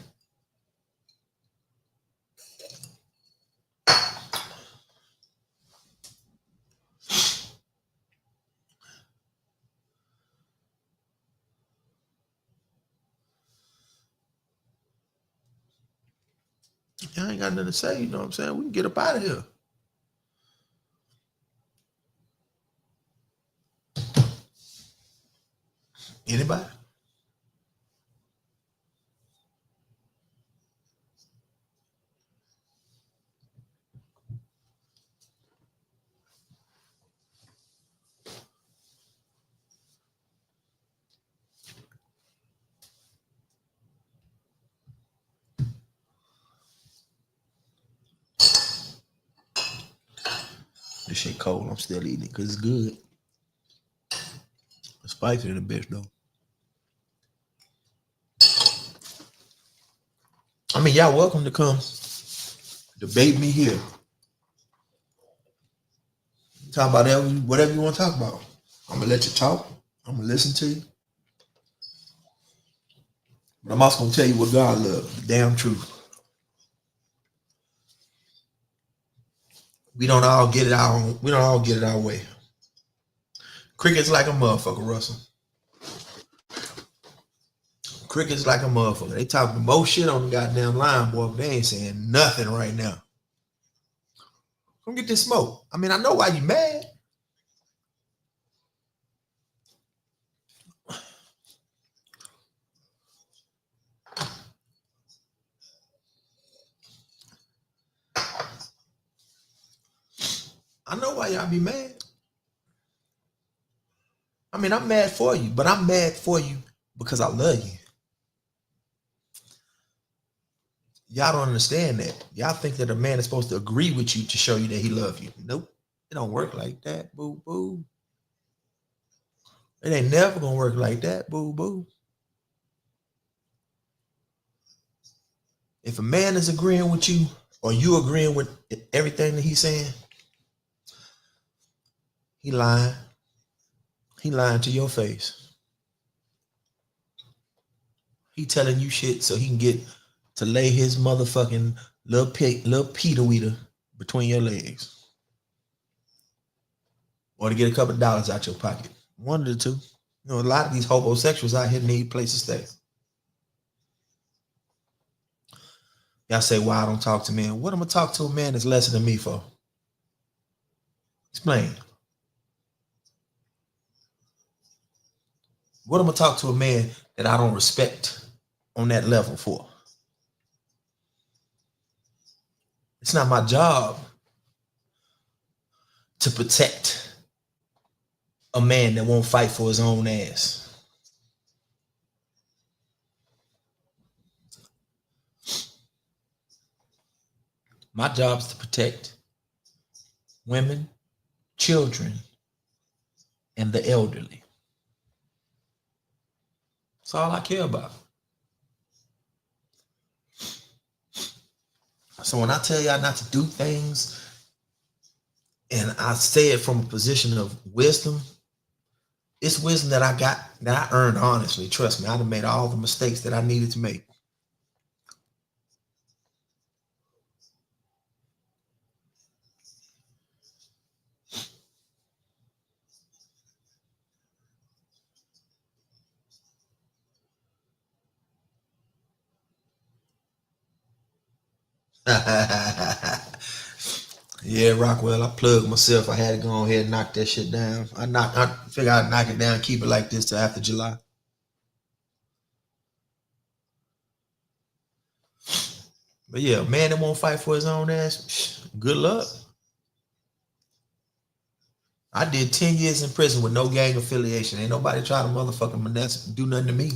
I ain't got nothing to say. You know what I'm saying? We can get up out of here. Anybody? This shit cold. I'm still eating it because it's good. It's spicy in the bitch though. I mean, y'all welcome to come debate me here. Talk about whatever you want to talk about. I'm gonna let you talk. I'm gonna listen to you. But I'm also gonna tell you what God loves. The damn truth. We don't all get it our way. Cricket's like a motherfucker, Russell. Cricket's like a motherfucker. They talking most shit on the goddamn line, boy, but they ain't saying nothing right now. Come get this smoke. I mean, I know why you mad. I know why y'all be mad. I mean, I'm mad for you, but I'm mad for you because I love you. Y'all don't understand that. Y'all think that a man is supposed to agree with you to show you that he loves you. Nope. It don't work like that, boo boo. It ain't never gonna work like that, boo boo. If a man is agreeing with you or you agreeing with everything that he's saying, he lying. He lying to your face. He telling you shit so he can get to lay his motherfucking little Peter Weeder between your legs. Or to get a couple of dollars out your pocket. One of the two. You know, a lot of these homosexuals out here need a place to stay. Y'all say, why I don't talk to men? What am I gonna talk to a man that's lesser than me for? Explain. What am I gonna talk to a man that I don't respect on that level for? It's not my job to protect a man that won't fight for his own ass. My job is to protect women, children, and the elderly. That's all I care about. So when I tell y'all not to do things And I say it from a position of wisdom. It's wisdom that I got, that I earned honestly. Trust me, I'd have made all the mistakes that I needed to make. Yeah, Rockwell, I plugged myself. I had to go ahead and knock that shit down. I figured I'd knock it down, keep it like this till after July. But yeah, man that won't fight for his own ass, good luck. I did 10 years in prison with no gang affiliation. Ain't nobody try to motherfucking do nothing to me.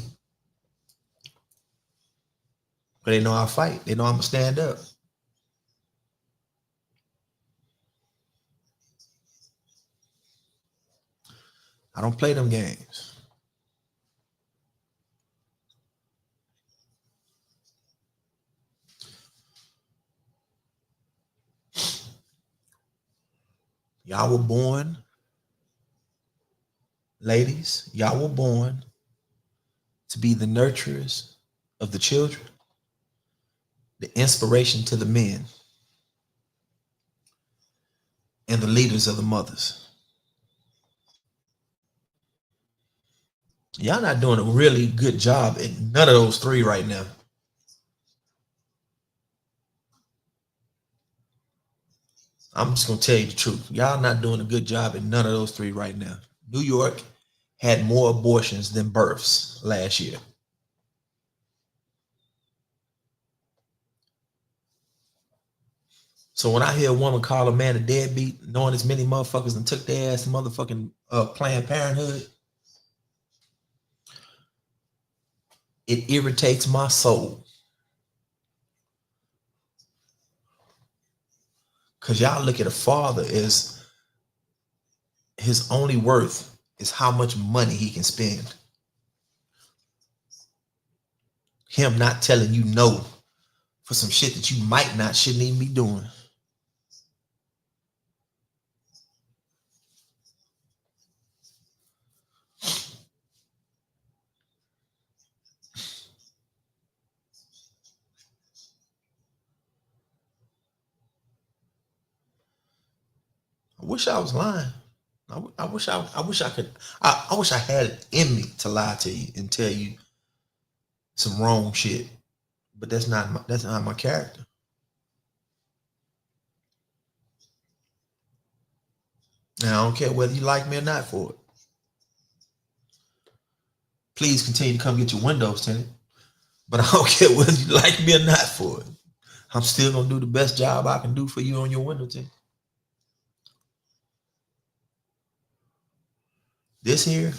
But they know I fight. They know I'm gonna stand up. I don't play them games. Y'all were born, ladies, y'all were born to be the nurturers of the children, the inspiration to the men, and the leaders of the mothers. Y'all not doing a really good job at none of those three right now. I'm just gonna tell you the truth. Y'all not doing a good job at none of those three right now. New York had more abortions than births last year. So when I hear a woman call a man a deadbeat, knowing as many motherfuckers and took their ass to motherfucking Planned Parenthood, it irritates my soul. Because y'all look at a father as his only worth is how much money he can spend. Him not telling you no for some shit that you might not, shouldn't even be doing. I wish I was lying. I wish I had it in me to lie to you and tell you some wrong shit. But that's not my character. Now I don't care whether you like me or not for it. Please continue to come get your windows tinted. But I don't care whether you like me or not for it. I'm still gonna do the best job I can do for you on your window tint. This here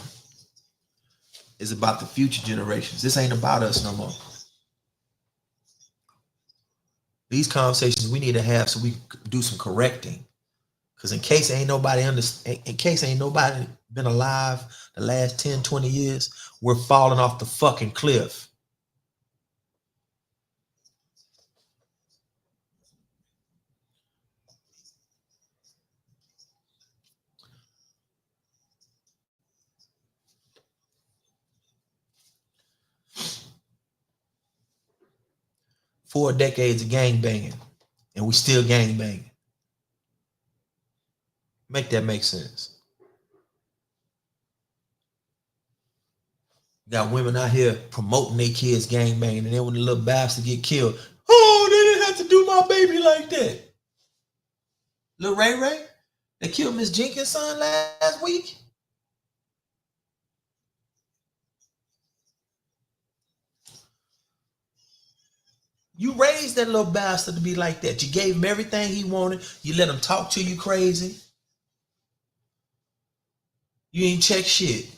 is about the future generations. This ain't about us no more. These conversations we need to have so we can do some correcting. Because in case ain't nobody been alive the last 10, 20 years, we're falling off the fucking cliff. Four decades of gang banging, and we still gang banging. Make that make sense. Got women out here promoting their kids gang banging, and then when the little bastard get killed, oh, they didn't have to do my baby like that. Lil Ray Ray, they killed Miss Jenkins' son last week. You raised that little bastard to be like that. You gave him everything he wanted. You let him talk to you crazy. You ain't check shit.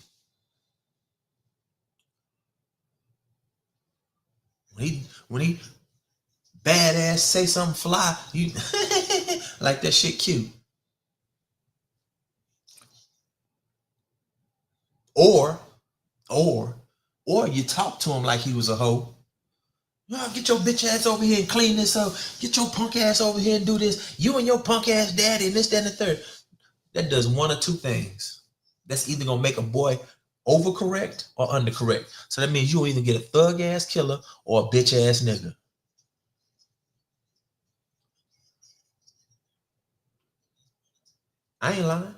When he badass say something fly, you like that shit cute. Or you talk to him like he was a hoe. No, get your bitch ass over here and clean this up. Get your punk ass over here and do this. You and your punk ass daddy and this, that, and the third. That does one or two things. That's either gonna make a boy overcorrect or undercorrect. So that means you'll either get a thug ass killer or a bitch ass nigga. I ain't lying.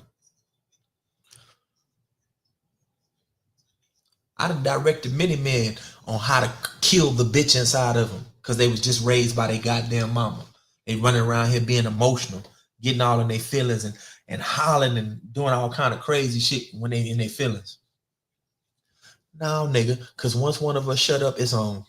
I done directed many men on how to kill the bitch inside of them because they was just raised by their goddamn mama. They running around here being emotional, getting all in their feelings and hollering and doing all kind of crazy shit when they in their feelings. No, nigga, because once one of us shut up, it's on.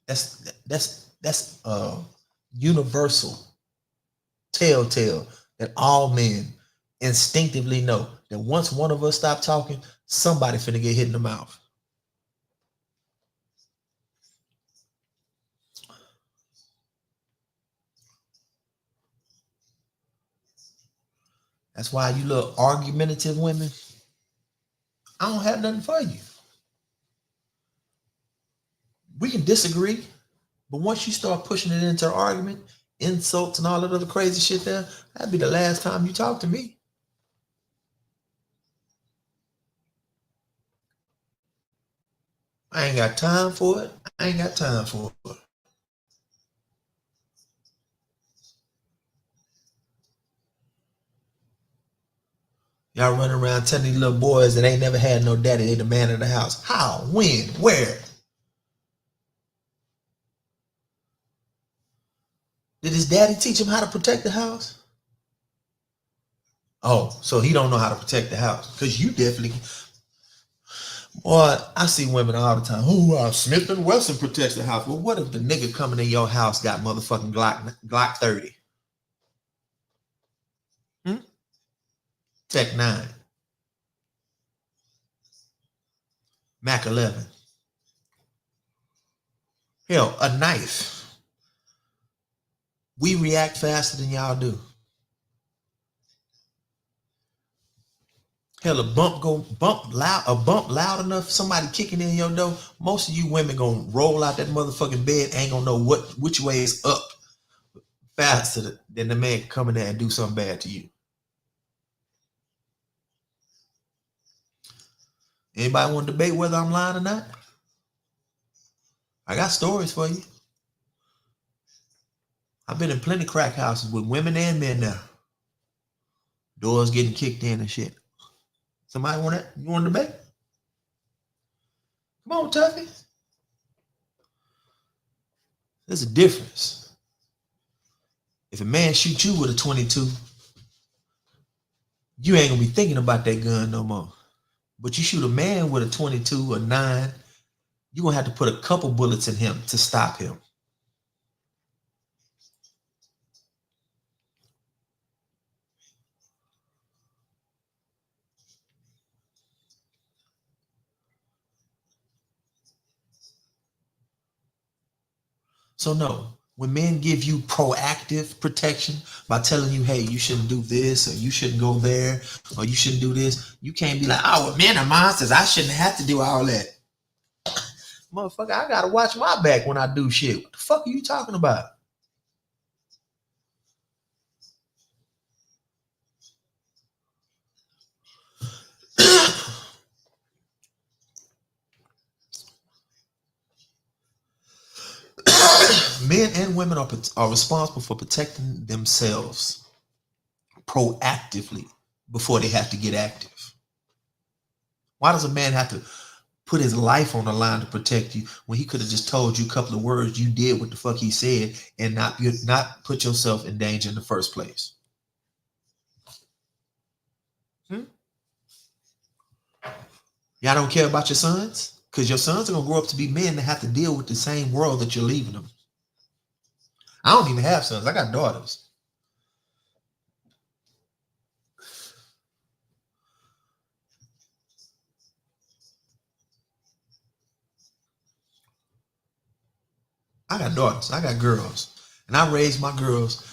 That's universal telltale that all men instinctively know that once one of us stop talking, somebody finna get hit in the mouth. That's why you little argumentative women, I don't have nothing for you. We can disagree, but once you start pushing it into an argument, insults and all that other crazy shit there, that'd be the last time you talk to me. I ain't got time for it. I ain't got time for it. Y'all running around telling these little boys that ain't never had no daddy, they the man of the house. How? When? Where? Did his daddy teach him how to protect the house? Oh, so he don't know how to protect the house. Because you definitely... Boy, I see women all the time. Oh, Smith & Wesson protects the house. Well, what if the nigga coming in your house got motherfucking Glock 30? Tech 9. Mac 11. Hell, a knife. We react faster than y'all do. Hell, a bump loud enough, somebody kicking in your door, most of you women gonna roll out that motherfucking bed, ain't gonna know which way is up faster than the man coming there and do something bad to you. Anybody want to debate whether I'm lying or not? I got stories for you. I've been in plenty crack houses with women and men now. Doors getting kicked in and shit. Somebody want that? You want to debate? Come on, Tuffy. There's a difference. If a man shoots you with a 22, you ain't gonna be thinking about that gun no more. But you shoot a man with a 22 or 9, you're gonna have to put a couple bullets in him to stop him. So no, when men give you proactive protection by telling you, hey, you shouldn't do this, or you shouldn't go there, or you shouldn't do this, you can't be like, oh, well, men are monsters, I shouldn't have to do all that. Motherfucker, I gotta watch my back when I do shit. What the fuck are you talking about? Men and women are responsible for protecting themselves proactively before they have to get active. Why does a man have to put his life on the line to protect you when he could have just told you a couple of words, you did what the fuck he said, and not put yourself in danger in the first place? Y'all don't care about your sons? Because your sons are going to grow up to be men that have to deal with the same world that you're leaving them. I don't even have sons. I got daughters. I got daughters. I got girls. And I raised my girls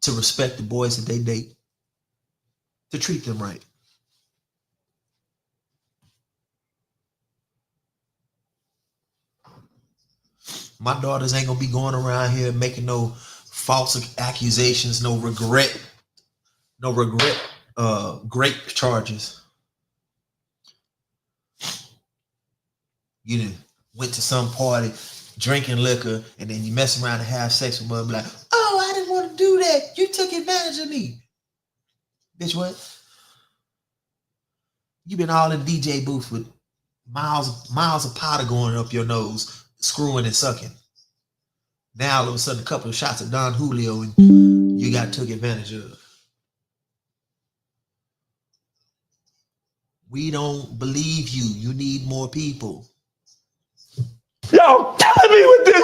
to respect the boys that they date, to treat them right. My daughters ain't gonna be going around here making no false accusations, no regret, grape charges. You done went to some party drinking liquor and then you mess around and have sex with mother, like, oh, I didn't want to do that. You took advantage of me. Bitch, what? You been all in DJ booth with miles of powder going up your nose, screwing and sucking. Now all of a sudden a couple of shots of Don Julio and you got took advantage of. We don't believe you. You need more people. Y'all killing me with this.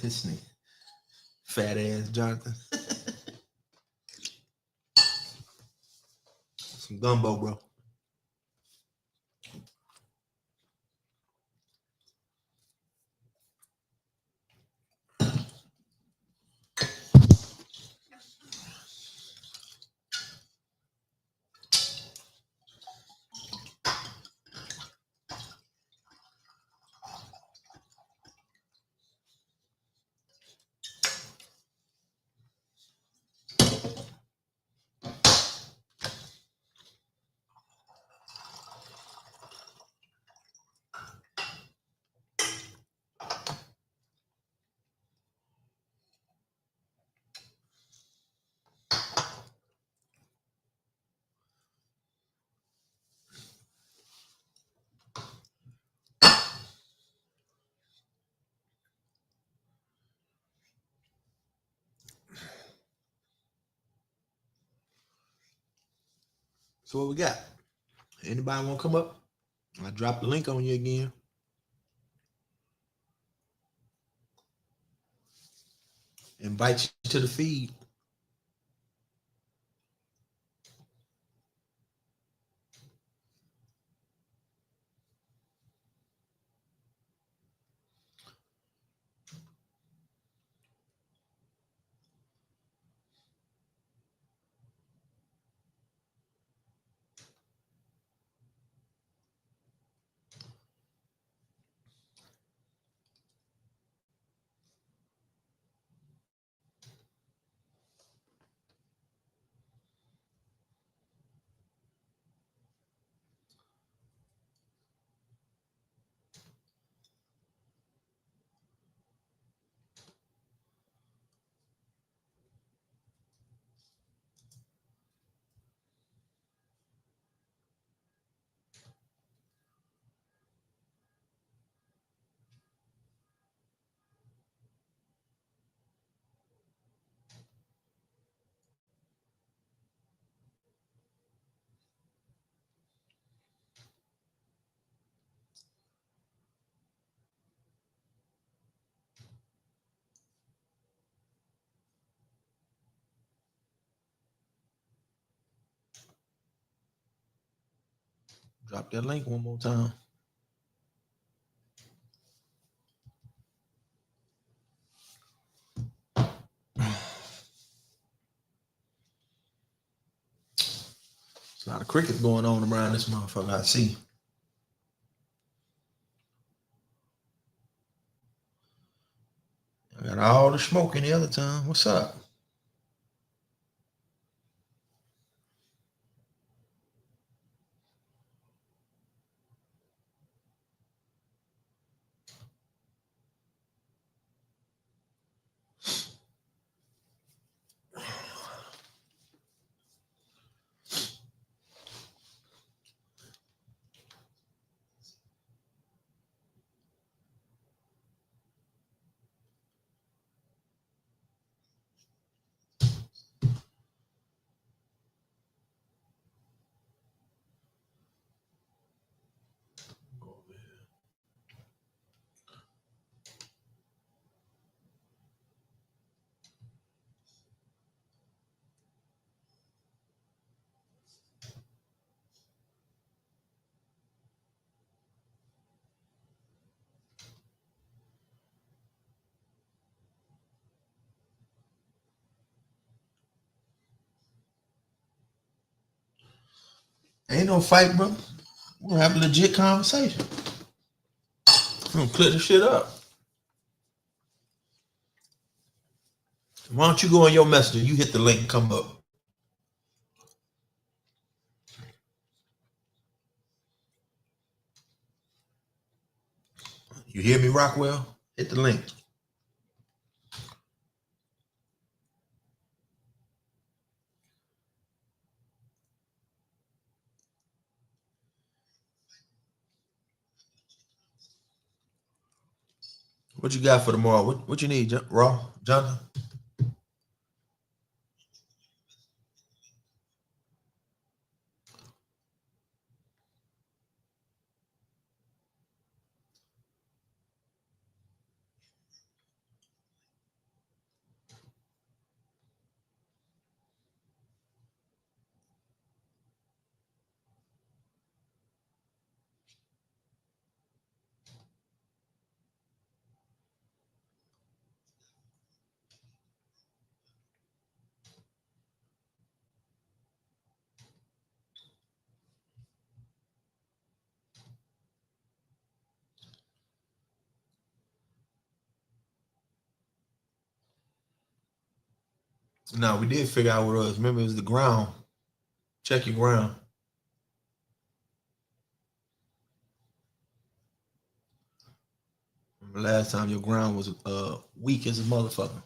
This nigga, fat ass Jonathan. Some gumbo, bro. So what we got? Anybody want to come up? I dropped the link on you again. Invite you to the feed. Drop that link one more time. There's a lot of cricket going on around this motherfucker, I see. I got all the smoke any other time. What's up? Ain't no fight, bro. We're gonna have a legit conversation. We're gonna clear this shit up. Why don't you go on your messenger? You hit the link and come up. You hear me, Rockwell? Hit the link. What you got for tomorrow? What you need, Raw? Jonathan? No, we did figure out what it was. Remember, it was the ground. Check your ground. Remember last time your ground was weak as a motherfucker.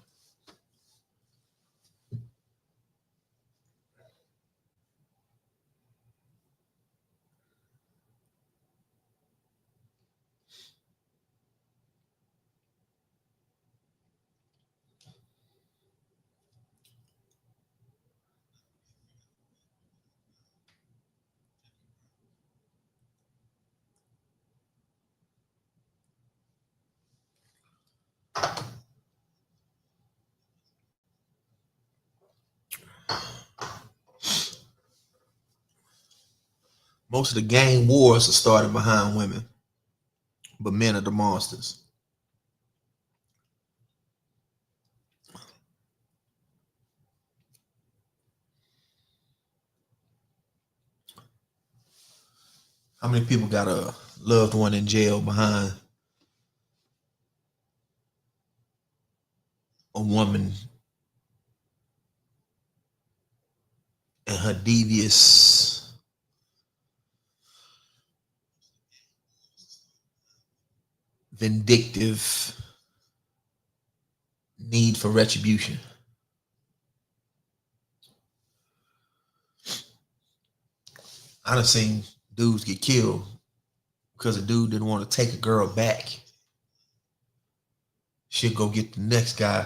Most of the gang wars are started behind women, but men are the monsters. How many people got a loved one in jail behind a woman and her devious, vindictive need for retribution? I done seen dudes get killed because a dude didn't want to take a girl back. She'll go get the next guy,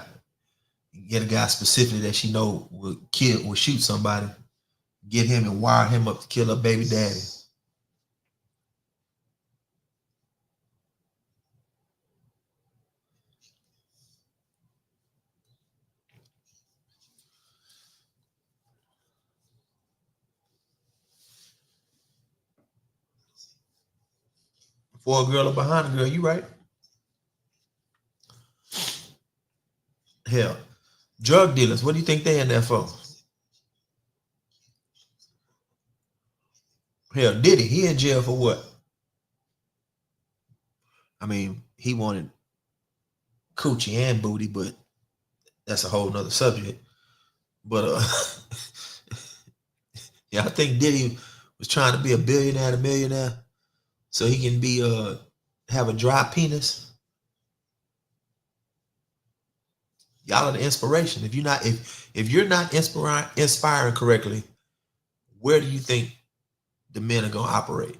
get a guy specifically that she know will shoot somebody, get him and wire him up to kill her baby daddy. Before a girl or behind a girl, you right. Hell, drug dealers, what do you think they in there for? Hell, Diddy, he in jail for what? I mean, he wanted coochie and booty, but that's a whole nother subject. But yeah, I think Diddy was trying to be a billionaire and a millionaire so he can be have a dry penis. Y'all are the inspiration. If you're not inspiring correctly, where do you think the men are gonna operate?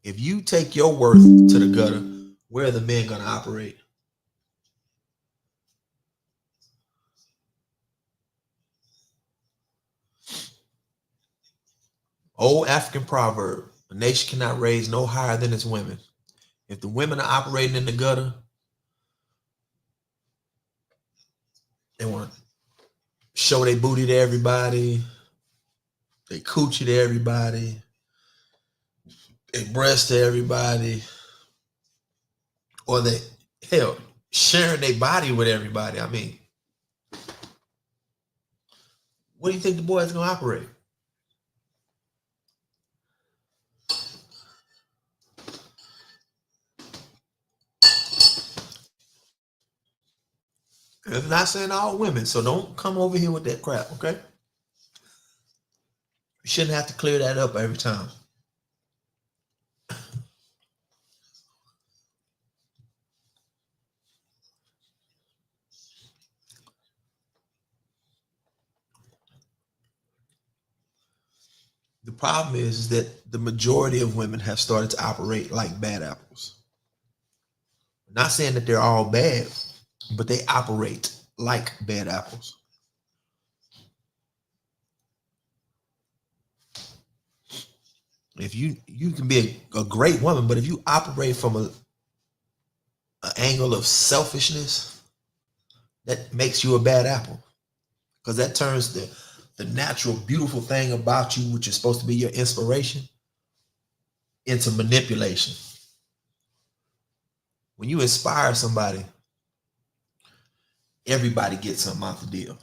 If you take your worth to the gutter, where are the men gonna operate? Old African proverb: a nation cannot raise no higher than its women. If the women are operating in the gutter, they want to show their booty to everybody, they coochie to everybody, they breast to everybody, or they, hell, sharing their body with everybody. I mean, what do you think the boys gonna operate? I'm not saying all women, so don't come over here with that crap, okay? You shouldn't have to clear that up every time. The problem is that the majority of women have started to operate like bad apples. I'm not saying that they're all bad, but they operate like bad apples. If you can be a great woman, but if you operate from an angle of selfishness, that makes you a bad apple, because that turns the natural, beautiful thing about you, which is supposed to be your inspiration, into manipulation. When you inspire somebody, everybody gets something out the deal.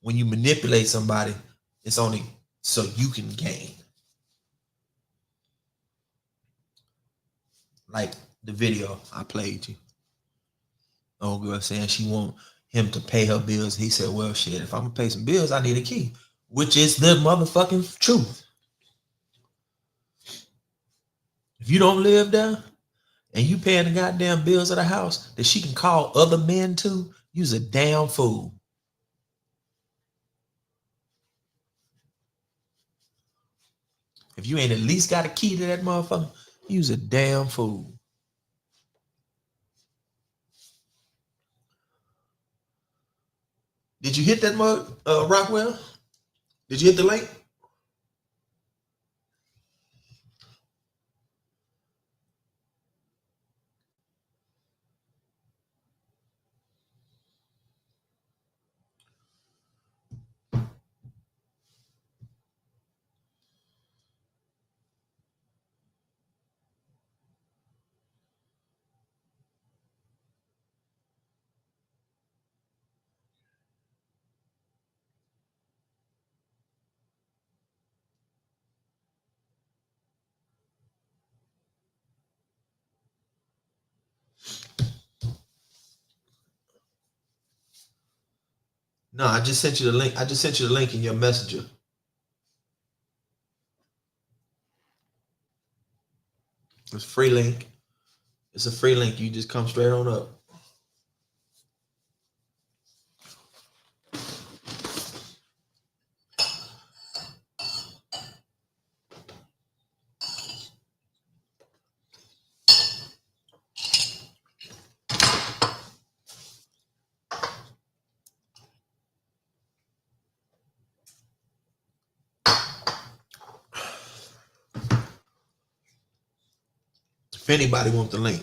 When you manipulate somebody, it's only so you can gain. Like the video I played you. Old girl saying she want him to pay her bills. He said, well, shit, if I'm gonna pay some bills, I need a key, which is the motherfucking truth. If you don't live there and you paying the goddamn bills of the house that she can call other men to, you's a damn fool. If you ain't at least got a key to that motherfucker, you's a damn fool. Did you hit that mug, Rockwell? Did you hit the link? No, I just sent you the link. I just sent you the link in your messenger. It's a free link. It's a free link. You just come straight on up. If anybody wants the link,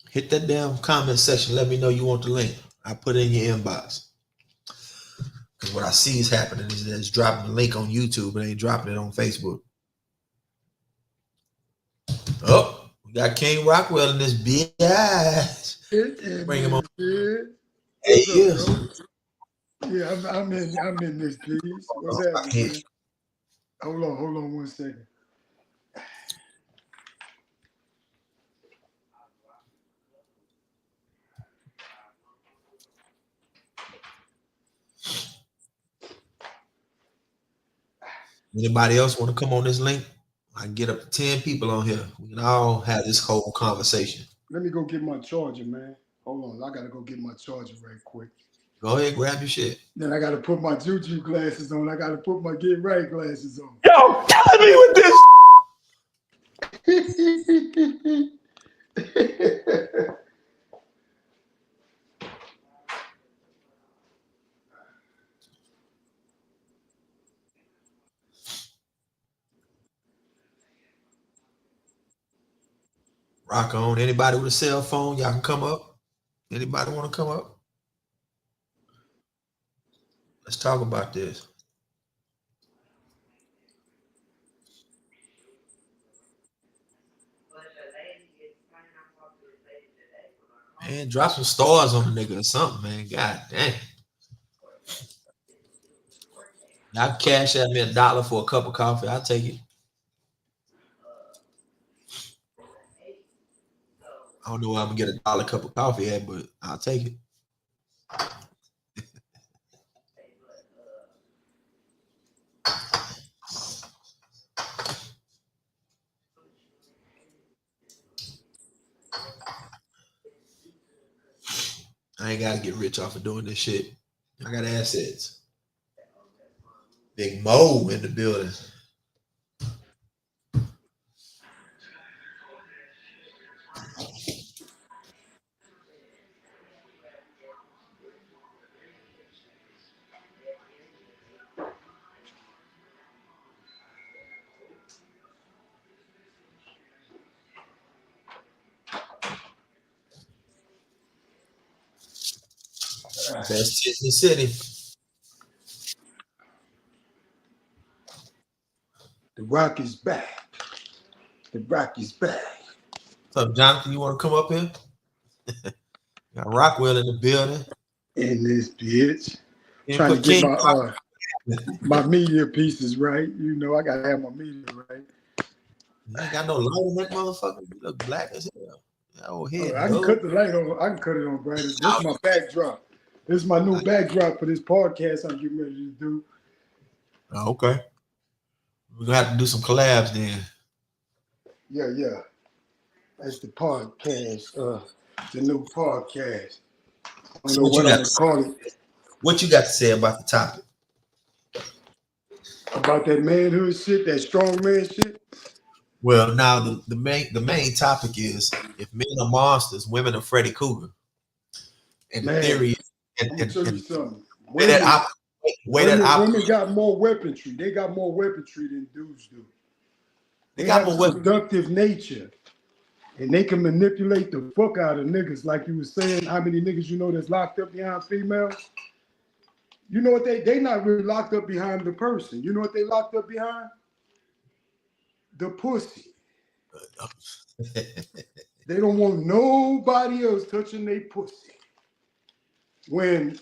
hit that damn comment section. Let me know you want the link. I put it in your inbox. Because what I see is happening is that it's dropping the link on YouTube and ain't dropping it on Facebook. Oh, we got King Rockwell in this bitch. Bring him on. Hey, What's he up, is. bro? Yeah, I'm in this piece. What's happening, man? Hold on 1 second. Anybody else want to come on this link? I can get up to 10 people on here. We can all have this whole conversation. Let me go get my charger, man. Hold on, I gotta go get my charger right quick. Go ahead, grab your shit. Then I gotta put my juju glasses on. I gotta put my get right glasses on. Yo, killing me with this. Rock on. Anybody with a cell phone, y'all can come up. Anybody want to come up? Let's talk about this. Man, drop some stars on the nigga or something, man. God damn. Y'all cash at me $1 for a cup of coffee. I'll take it. I don't know where I'm gonna get $1 cup of coffee at, but I'll take it. I ain't gotta get rich off of doing this shit. I got assets. Big Mo in the building. Best tit in the city. The Rock is back. The Rock is back. What's up, Jonathan? You want to come up here? Got Rockwell in the building. In this bitch. And Trying to put get King my media pieces right. You know, I gotta have my media right. You ain't got no light in that motherfucker. You look black as hell. Oh, head, I can cut the light on. I can cut it on brighter. This is my backdrop. This is my new backdrop for this podcast I'm getting ready to do. Oh, okay. We're gonna have to do some collabs then. Yeah. That's the podcast. The new podcast. I don't know what I'm gonna call it. What you got to say about the topic? About that manhood shit, that strong man shit. Well, now the main topic is if men are monsters, women are Freddy Kruger. And the theory I'm gonna tell you something. Women got more weaponry. They got more weaponry than dudes do. They got have more a seductive nature. And they can manipulate the fuck out of niggas. Like you were saying, how many niggas you know that's locked up behind females? You know what they not really locked up behind the person. You know what they locked up behind? The pussy. They don't want nobody else touching their pussy. When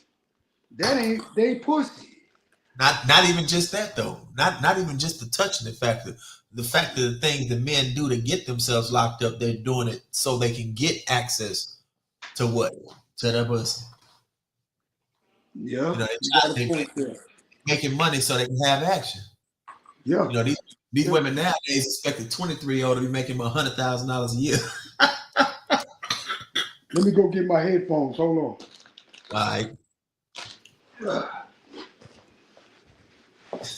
that ain't they pussy. Not even just that though. Not even just the touching the fact of the things that men do to get themselves locked up, they're doing it so they can get access to what? To their pussy. Yeah. You know, they making money so they can have action. Yeah. You know, these women nowadays expect a 23-year-old to be making $100,000 a year. Let me go get my headphones. Hold on. All right.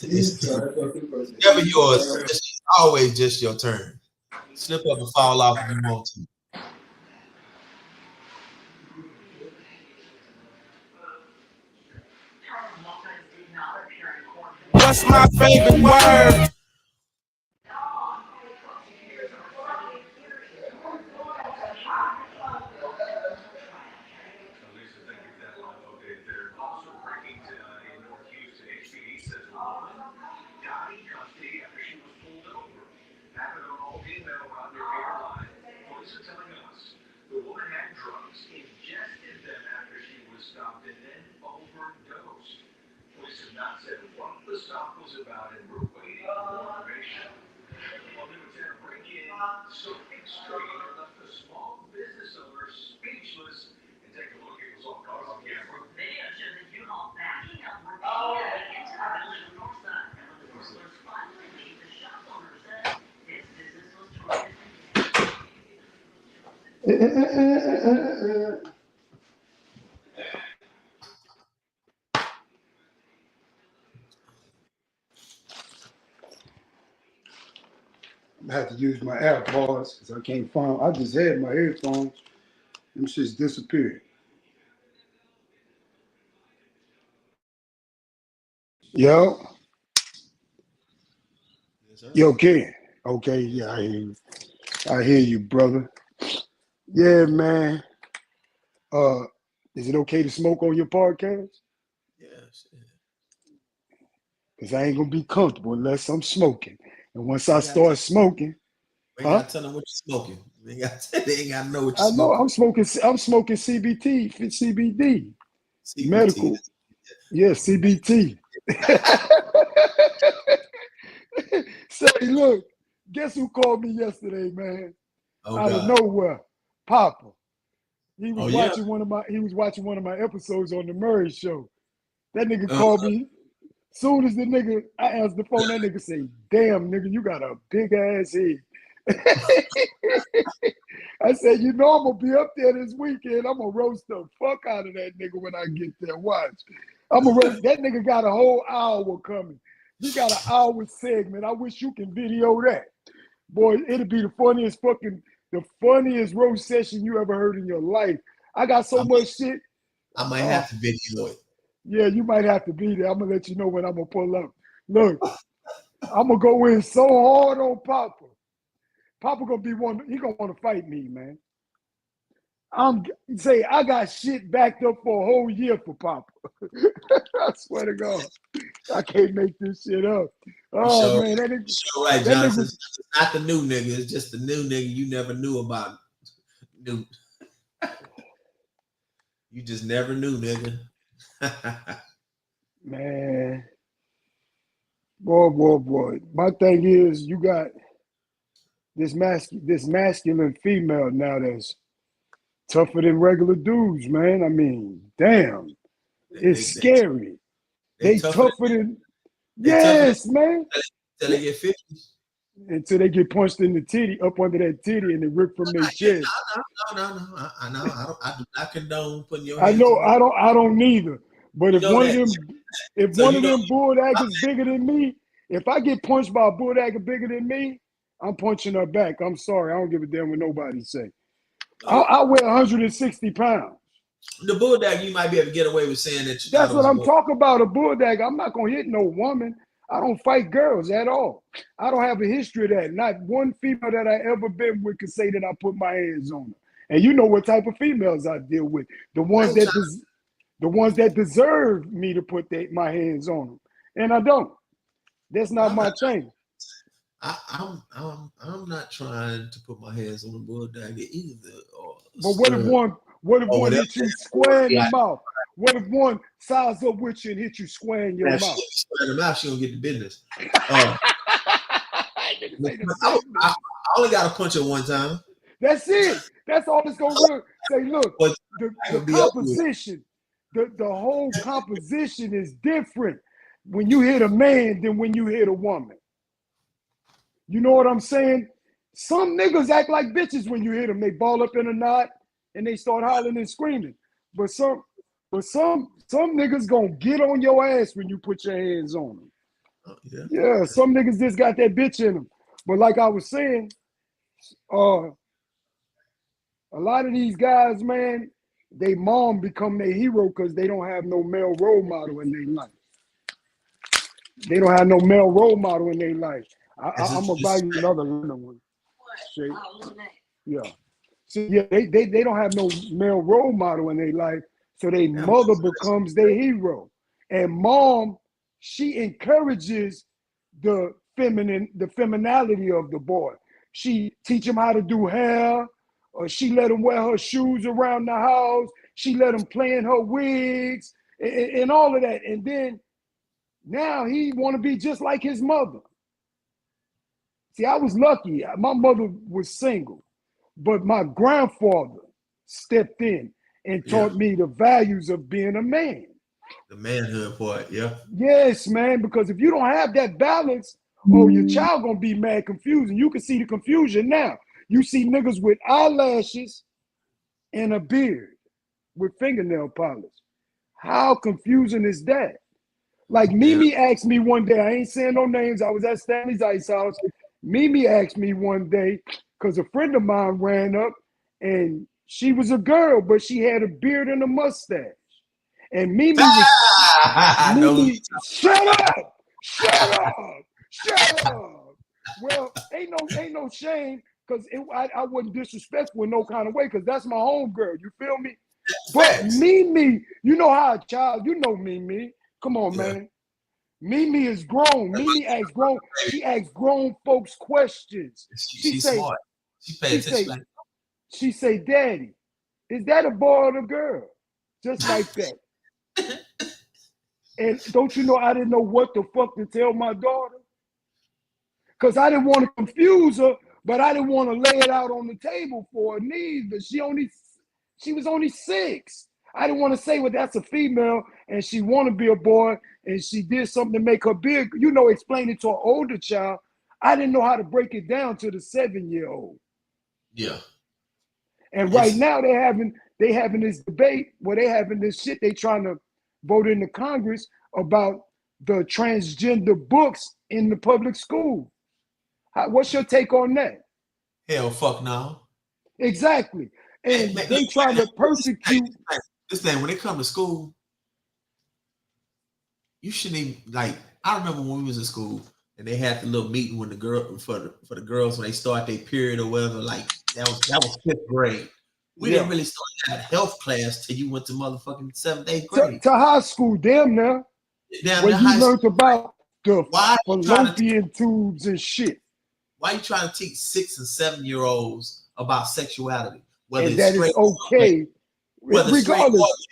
It's never yours. It's always just your turn. Slip up and fall off if you want to. What's my favorite word? police are telling us the woman had drugs, ingested them after she was stopped, and then overdosed. Police have not said what the stop was about, and we're waiting for more information. Well, Lieutenant break-in so extreme it left a small business owner speechless. And take a look, it was all caught on camera. Video shows a U-Haul backing up repeatedly into the village of Northside. And when the burglars finally leave, the shop owner says his business was targeted. I have to use my AirPods because I can't find. I just had my headphones. Them shits disappeared. Yo. Yo, Ken. Okay, yeah, I hear you. I hear you, brother. Yeah, man. Is it okay to smoke on your podcast? Yes. Because I ain't gonna be comfortable unless I'm smoking. And once I start smoking, we ain't gotta tell them what you're smoking. They ain't gotta know what you're I know smoking. I'm smoking CBT, CBD. CBT. Medical. Yeah, CBT. Say, look, guess who called me yesterday, man? Out of nowhere. Papa. He was watching one of my episodes on the Murray Show. That nigga called me. Soon as I answered the phone, that nigga say, "Damn, nigga, you got a big ass head." I said, you know, I'm gonna be up there this weekend. I'm gonna roast the fuck out of that nigga when I get there. Watch. I'm gonna roast that nigga. Got a whole hour coming. He got an hour segment. I wish you can video that. Boy, it'll be the funniest roast session you ever heard in your life. I got so much shit. I might have to video it. Yeah, you might have to be there. I'm gonna let you know when I'm gonna pull up. Look, I'm gonna go in so hard on Papa. Papa gonna be he gonna want to fight me, man. I got shit backed up for a whole year for Papa. I swear to God, I can't make this shit up. Oh man, that nigga. Right, Johnson. It's not the new nigga. It's just the new nigga you never knew about. New. You just never knew, nigga. Man, boy. My thing is, you got this masculine female now that's tougher than regular dudes, man. I mean, damn, it's scary. They tougher than yes, man. Until they get 50. Until they get punched in the titty, up under that titty, and they rip from their chest. No. I know. I do not condone putting your. I know. I don't neither. But if one of them bulldaggers bigger than me, if I get punched by a bulldagger bigger than me, I'm punching her back. I'm sorry. I don't give a damn what nobody say. I weigh 160 pounds. The bulldagger, you might be able to get away with saying that. That's what I'm talking about. A bulldagger. I'm not gonna hit no woman. I don't fight girls at all. I don't have a history of that. Not one female that I ever been with can say that I put my hands on her. And you know what type of females I deal with. The ones that deserve me to put my hands on them. And I don't. That's not my thing. I'm not trying to put my hands on the bulldagger either. But what if one hit you square in the mouth? What if one size up with you and hit you square in your mouth? Square in the mouth, she don't get the business. I only got to punch her one time. That's it. That's all it's gonna do. Say, look, the composition, the whole composition is different when you hit a man than when you hit a woman. You know what I'm saying? Some niggas act like bitches when you hit them. They ball up in a knot and they start hollering and screaming. But some niggas gonna get on your ass when you put your hands on them. Yeah, some niggas just got that bitch in them. But like I was saying, a lot of these guys, man, they mom become their hero because they don't have no male role model in their life. They don't have no male role model in their life. I'm gonna buy you another one. Shit. Yeah. So yeah, they don't have no male role model in their life, so their mother becomes their hero. And mom, she encourages the femininity of the boy. She teach him how to do hair, Or she let him wear her shoes around the house. She let him play in her wigs and all of that. And then now he want to be just like his mother. See, I was lucky. My mother was single, but my grandfather stepped in and taught me the values of being a man. The manhood part, yeah. Yes, man, because if you don't have that balance, oh, your child gonna be mad confused. And you can see the confusion now. You see niggas with eyelashes and a beard with fingernail polish. How confusing is that? Like Mimi asked me one day, I ain't saying no names, I was at Stanley's Ice House. Mimi asked me one day, because a friend of mine ran up and she was a girl, but she had a beard and a mustache. And Mimi was, Mimi, shut up, shut up, shut up. Well, ain't no shame, because I wasn't disrespectful in no kind of way, because that's my homegirl, you feel me? But Mimi, you know how a child, you know Mimi. Come on, man. Mimi is grown. Mimi asks grown. She asks grown folks questions. She's smart. She pays attention. She say, "Daddy, is that a boy or a girl?" Just like that. And don't you know, I didn't know what the fuck to tell my daughter, because I didn't want to confuse her, but I didn't want to lay it out on the table for her neither. She was only 6. I didn't want to say, well, that's a female and she want to be a boy and she did something to make her big. You know, explain it to an older child. I didn't know how to break it down to the 7-year-old. Yeah. And right now they having this debate where they having this shit. They trying to vote in the Congress about the transgender books in the public school. What's your take on that? Hell, fuck no. Exactly. And they trying to persecute. This thing, when it comes to school, you shouldn't even, like, I remember when we was in school and they had the little meeting when the girl for the girls when they start their period or whatever, like that was 5th grade. We didn't really start having health class till you went to motherfucking 7th, 8th grade. To high school, damn now. When you learned about the fallopian tubes and shit. Why you trying to teach 6 and 7-year-olds about sexuality? Whether and it's that straight is okay, regardless.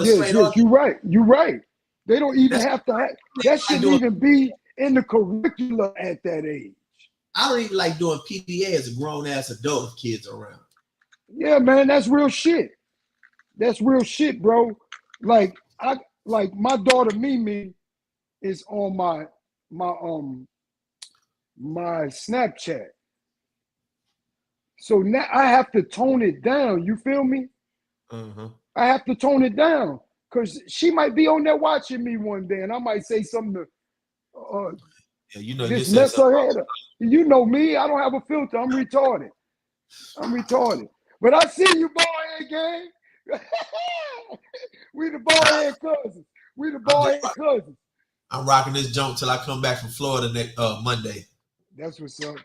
Yes, you're right. You're right. They don't even have to have, that shouldn't even be in the curriculum at that age. I don't even like doing PDA as a grown-ass adult with kids around. Yeah, man, that's real shit. That's real shit, bro. Like my daughter Mimi is on my Snapchat. So now I have to tone it down. You feel me? I have to tone it down because she might be on there watching me one day, and I might say something to just mess her head up. You know me, I don't have a filter. I'm retarded. But I see you, bald-head gang. We the bald-head cousins. I'm rocking this junk till I come back from Florida next Monday. That's what's up.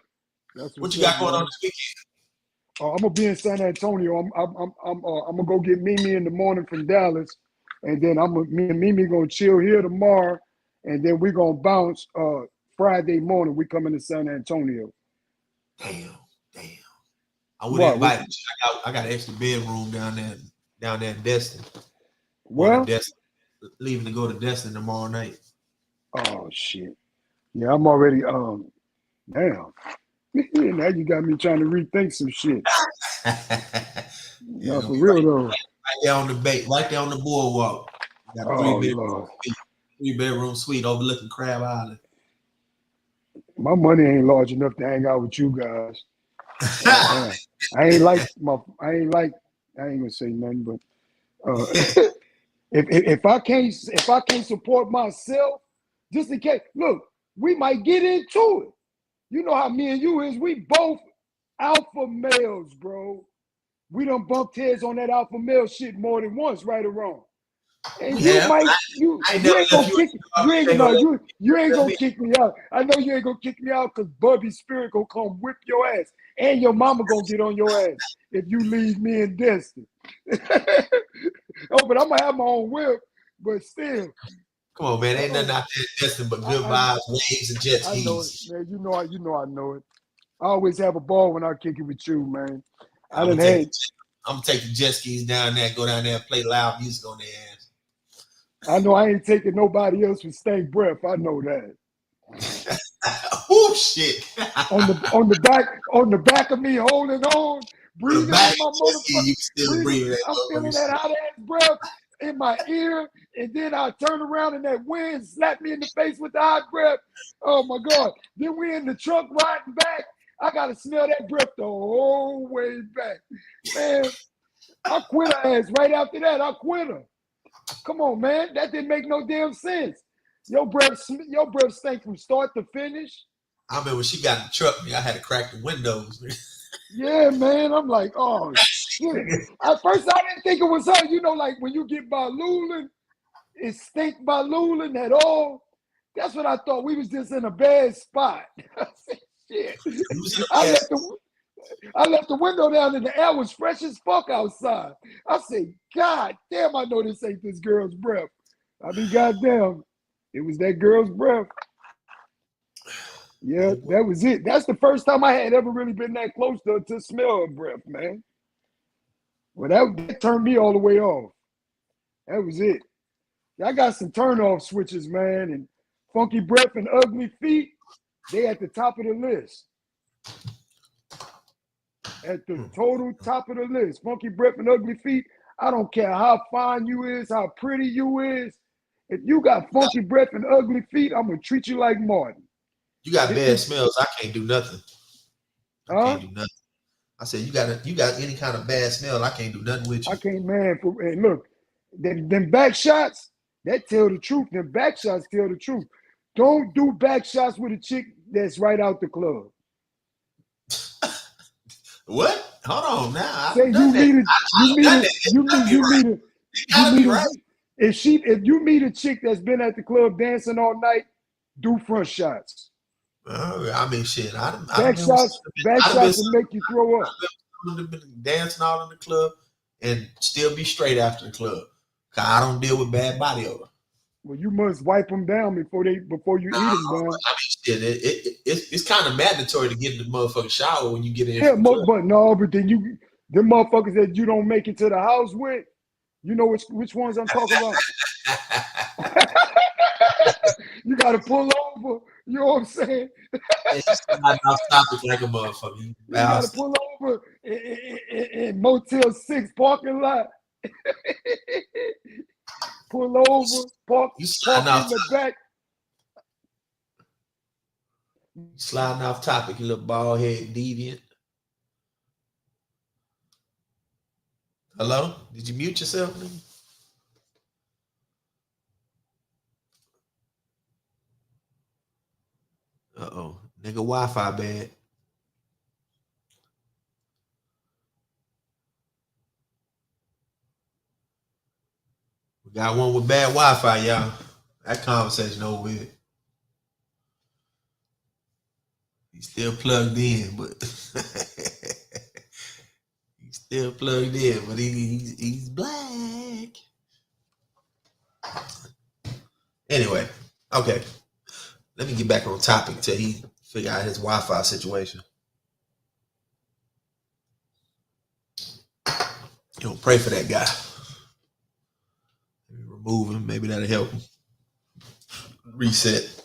What you got going on this weekend? I'm gonna be in San Antonio. I'm gonna go get Mimi in the morning from Dallas, and then me and Mimi gonna chill here tomorrow, and then we're gonna bounce Friday morning. We coming to San Antonio. Damn. I would invite you. I got an extra bedroom down there in Destin. Well, leaving to go to Destin tomorrow night. Oh shit. Yeah, I'm already damn. Now you got me trying to rethink some shit. No, for real though. Right there on the bay, right there on the boardwalk. Got a 3-bedroom suite overlooking Crab Island. My money ain't large enough to hang out with you guys. I ain't gonna say nothing, but if I can't support myself, just in case, look, we might get into it. You know how me and you is. We both alpha males, bro. We done bumped heads on that alpha male shit more than once, right or wrong. And you ain't gonna kick me out. I know you ain't gonna kick me out because Bubby's spirit gonna come whip your ass. And your mama gonna get on your ass if you leave me in Destin. Oh, but I'm gonna have my own whip, but still. Come on, man. Ain't nothing out there in Destin but good vibes, waves, and jet skis. I know it, man. You know I know it. I always have a ball when I kick it with you, man. I done had. I'm gonna take the jet skis down there, go down there, and play loud music on their ass. I know I ain't taking nobody else with stank breath. I know that. Oh shit! on the back of me, holding on, breathing in my motherfucker. I'm feeling that hot ass breath in my ear, and then I turn around and that wind slap me in the face with the hot breath. Oh my God! Then we in the truck riding back. I gotta smell that breath the whole way back, man. I quit her ass right after that. I quit her. Come on, man. That didn't make no damn sense. Your breath stank from start to finish. I remember when she got in the truck, I had to crack the windows. Yeah, man. I'm like, oh shit. At first, I didn't think it was her. You know, like when you get by Lulin, it stink by Lulin at all. That's what I thought. We was just in a bad spot. I said, shit. I left the window down and the air was fresh as fuck outside. I said, God damn, I know this ain't this girl's breath. I mean, goddamn, it was that girl's breath. Yeah, that was it. That's the first time I had ever really been that close to smell her breath, man. Well, that turned me all the way off. That was it. I got some turn off switches, man, and funky breath and ugly feet, they at the top of the list. At the total top of the list. Funky breath and ugly feet. I don't care how fine you is, how pretty you is. If you got funky breath and ugly feet, I'm gonna treat you like Martin. You got bad smells. I can't do nothing. I can't do nothing. I said you got any kind of bad smell. I can't do nothing with you. I can't, man. And look, them back shots that tell the truth. Them back shots tell the truth. Don't do back shots with a chick that's right out the club. What? Hold on now. Say you meet if you meet a chick that's been at the club dancing all night, do front shots. I mean, shit. Back shots will make you throw up. I've been dancing out in the club and still be straight after the club. Cause I don't deal with bad body odor. Well, you must wipe them down before you eat them down. I mean, shit. It's kind of mandatory to get in the motherfucking shower when you get in. Yeah, but then them motherfuckers that you don't make it to the house with, you know which ones I'm talking about. You got to pull over. You know what I'm saying? Like a motherfucker. You got to pull over in Motel 6 parking lot. Pull over, park in the back. Sliding off topic, you little bald head deviant. Hello? Did you mute yourself, nigga? Uh-oh. Nigga Wi-Fi bad. We got one with bad Wi-Fi, y'all. That conversation over with. He's still plugged in, but he's still plugged in, but he's black. Anyway, okay. Let me get back on topic till he figure out his Wi-Fi situation. You know, pray for that guy. Maybe remove him. Maybe that'll help him. Reset.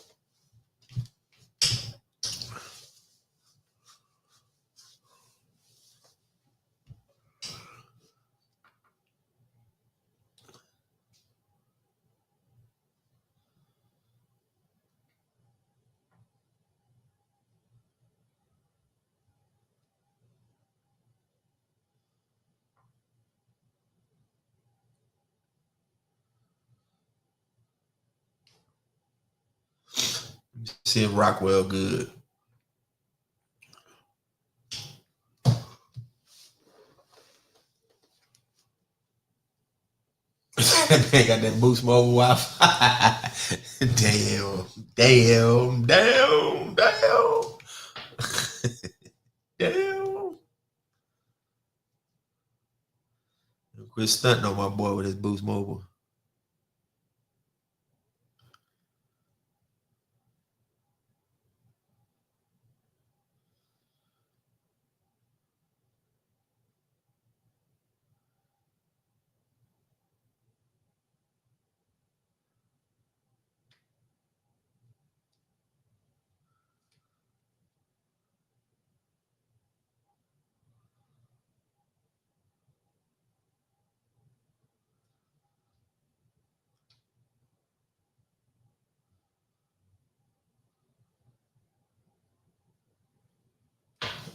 See if Rockwell good. That man got that Boost Mobile Wi-Fi. Damn. Quit stunting on my boy with his Boost Mobile.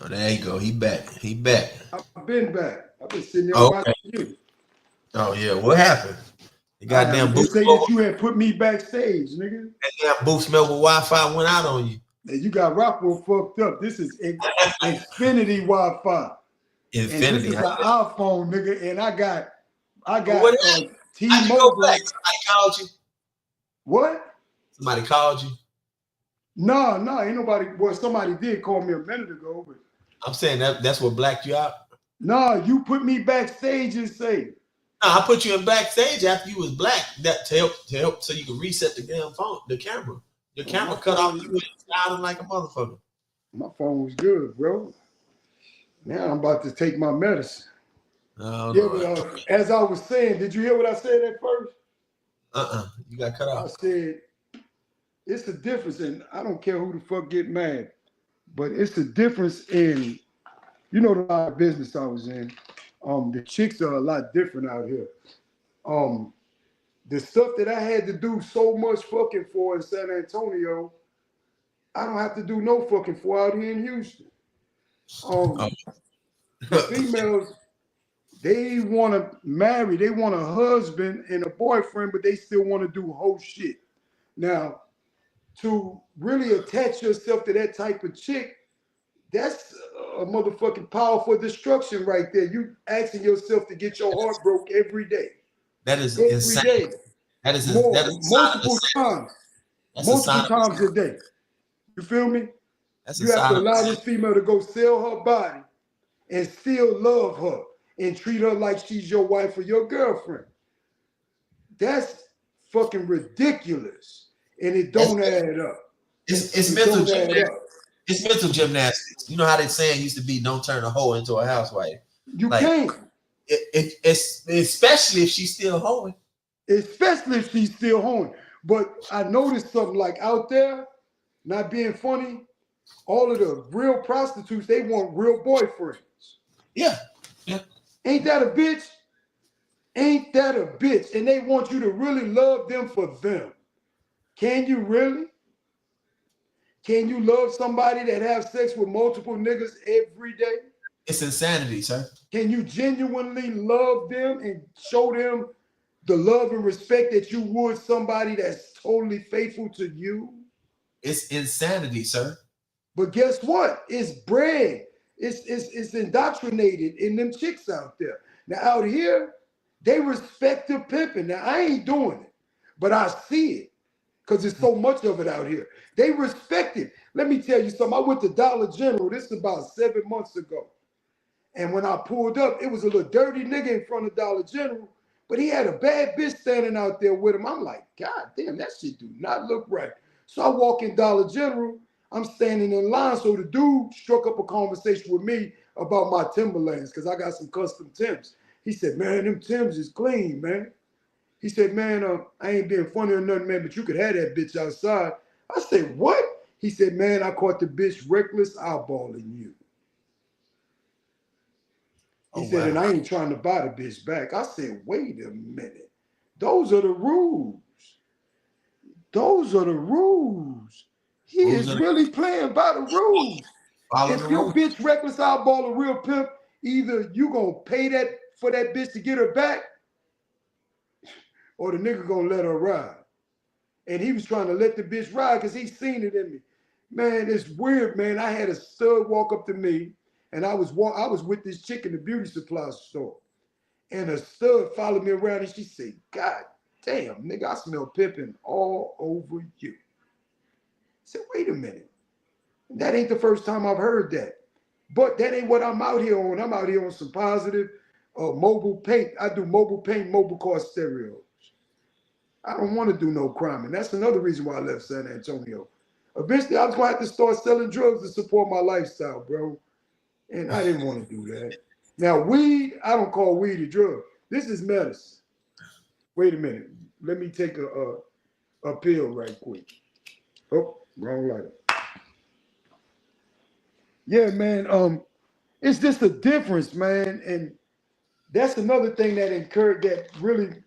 Oh, there you go. He back. He back. I've been back. I've been sitting there Oh, watching okay. you. Oh yeah. What happened? The goddamn They booth say smoke. that you had put me backstage, nigga. That damn booth smell with Wi-Fi went out on you. And you got Rockwell fucked up. This is Xfinity Wi-Fi. And this Infinity. is an iPhone, nigga. And I got How'd you go T-Mobile. back? Somebody called you. What? Somebody called you. No, ain't nobody. Well, somebody did call me a minute ago, but I'm saying that's what blacked you out. no, you put me backstage and say. No, I put you in backstage after you was black. That to help so you can reset the damn phone, the camera. Your camera cut off. You went sliding like a motherfucker. My phone was good, bro. Now I'm about to take my medicine. Oh, yeah, no. but as I was saying, did you hear what I said at first? You got cut off. I said it's a difference, and I don't care who the fuck get mad, but it's a difference in, you know, the line of business I was in. The chicks are a lot different out here. The stuff that I had to do so much fucking for in San Antonio, I don't have to do no fucking for out here in Houston. The females, they want to marry, they want a husband and a boyfriend, but they still want to do whole shit. Now, to really attach yourself to that type of chick, that's a motherfucking powerful destruction right there. You asking yourself to get your heart broke every day. That is every insane. day. That is multiple times. Multiple times a day. You feel me? You have to allow this female to go sell her body and still love her and treat her like she's your wife or your girlfriend. That's fucking ridiculous. And it don't add up. It's mental gymnastics. It's mental gymnastics. You know how they saying used to be, don't turn a hoe into a housewife. You can't. It's especially if she's still hoeing. Especially if she's still hoeing. But I noticed something like out there, not being funny, all of the real prostitutes, they want real boyfriends. Yeah. Ain't that a bitch? Ain't that a bitch? And they want you to really love them for them. Can you really? Can you love somebody that have sex with multiple niggas every day? It's insanity, sir. Can you genuinely love them and show them the love and respect that you would somebody that's totally faithful to you? It's insanity, sir. But guess what? It's bred. It's indoctrinated in them chicks out there. Now out here, they respect the pimping. Now I ain't doing it, but I see it because there's so much of it out here. They respect it. Let me tell you something. I went to Dollar General. This is about 7 months ago. And when I pulled up, it was a little dirty nigga in front of Dollar General, but he had a bad bitch standing out there with him. I'm like, God damn, that shit do not look right. So I walk in Dollar General. I'm standing in line. So the dude struck up a conversation with me about my Timberlands because I got some custom Timbs. He said, man, them Timbs is clean, man. He said, man, I ain't being funny or nothing, man, but you could have that bitch outside. I said, what? He said, man, I caught the bitch reckless eyeballing you. He said, and I ain't trying to buy the bitch back. I said, wait a minute. Those are the rules. Those are the rules. He is really playing by the rules. If your bitch reckless eyeball a real pimp, either you gonna pay that for that bitch to get her back, or the nigga gonna let her ride. And he was trying to let the bitch ride because he seen it in me. Man, it's weird, man. I had a stud walk up to me, and I was with this chick in the beauty supply store. And a stud followed me around, and she said, God damn, nigga, I smell pimping all over you. I said, wait a minute. That ain't the first time I've heard that. But that ain't what I'm out here on. I'm out here on some positive mobile paint. I do mobile paint, mobile car stereos. I don't want to do no crime. And that's another reason why I left San Antonio. Eventually, I was going to have to start selling drugs to support my lifestyle, bro. And I didn't want to do that. Now, weed, I don't call weed a drug. This is medicine. Wait a minute. Let me take a pill right quick. Oh, wrong lighter. Yeah, man. It's just a difference, man. And that's another thing that really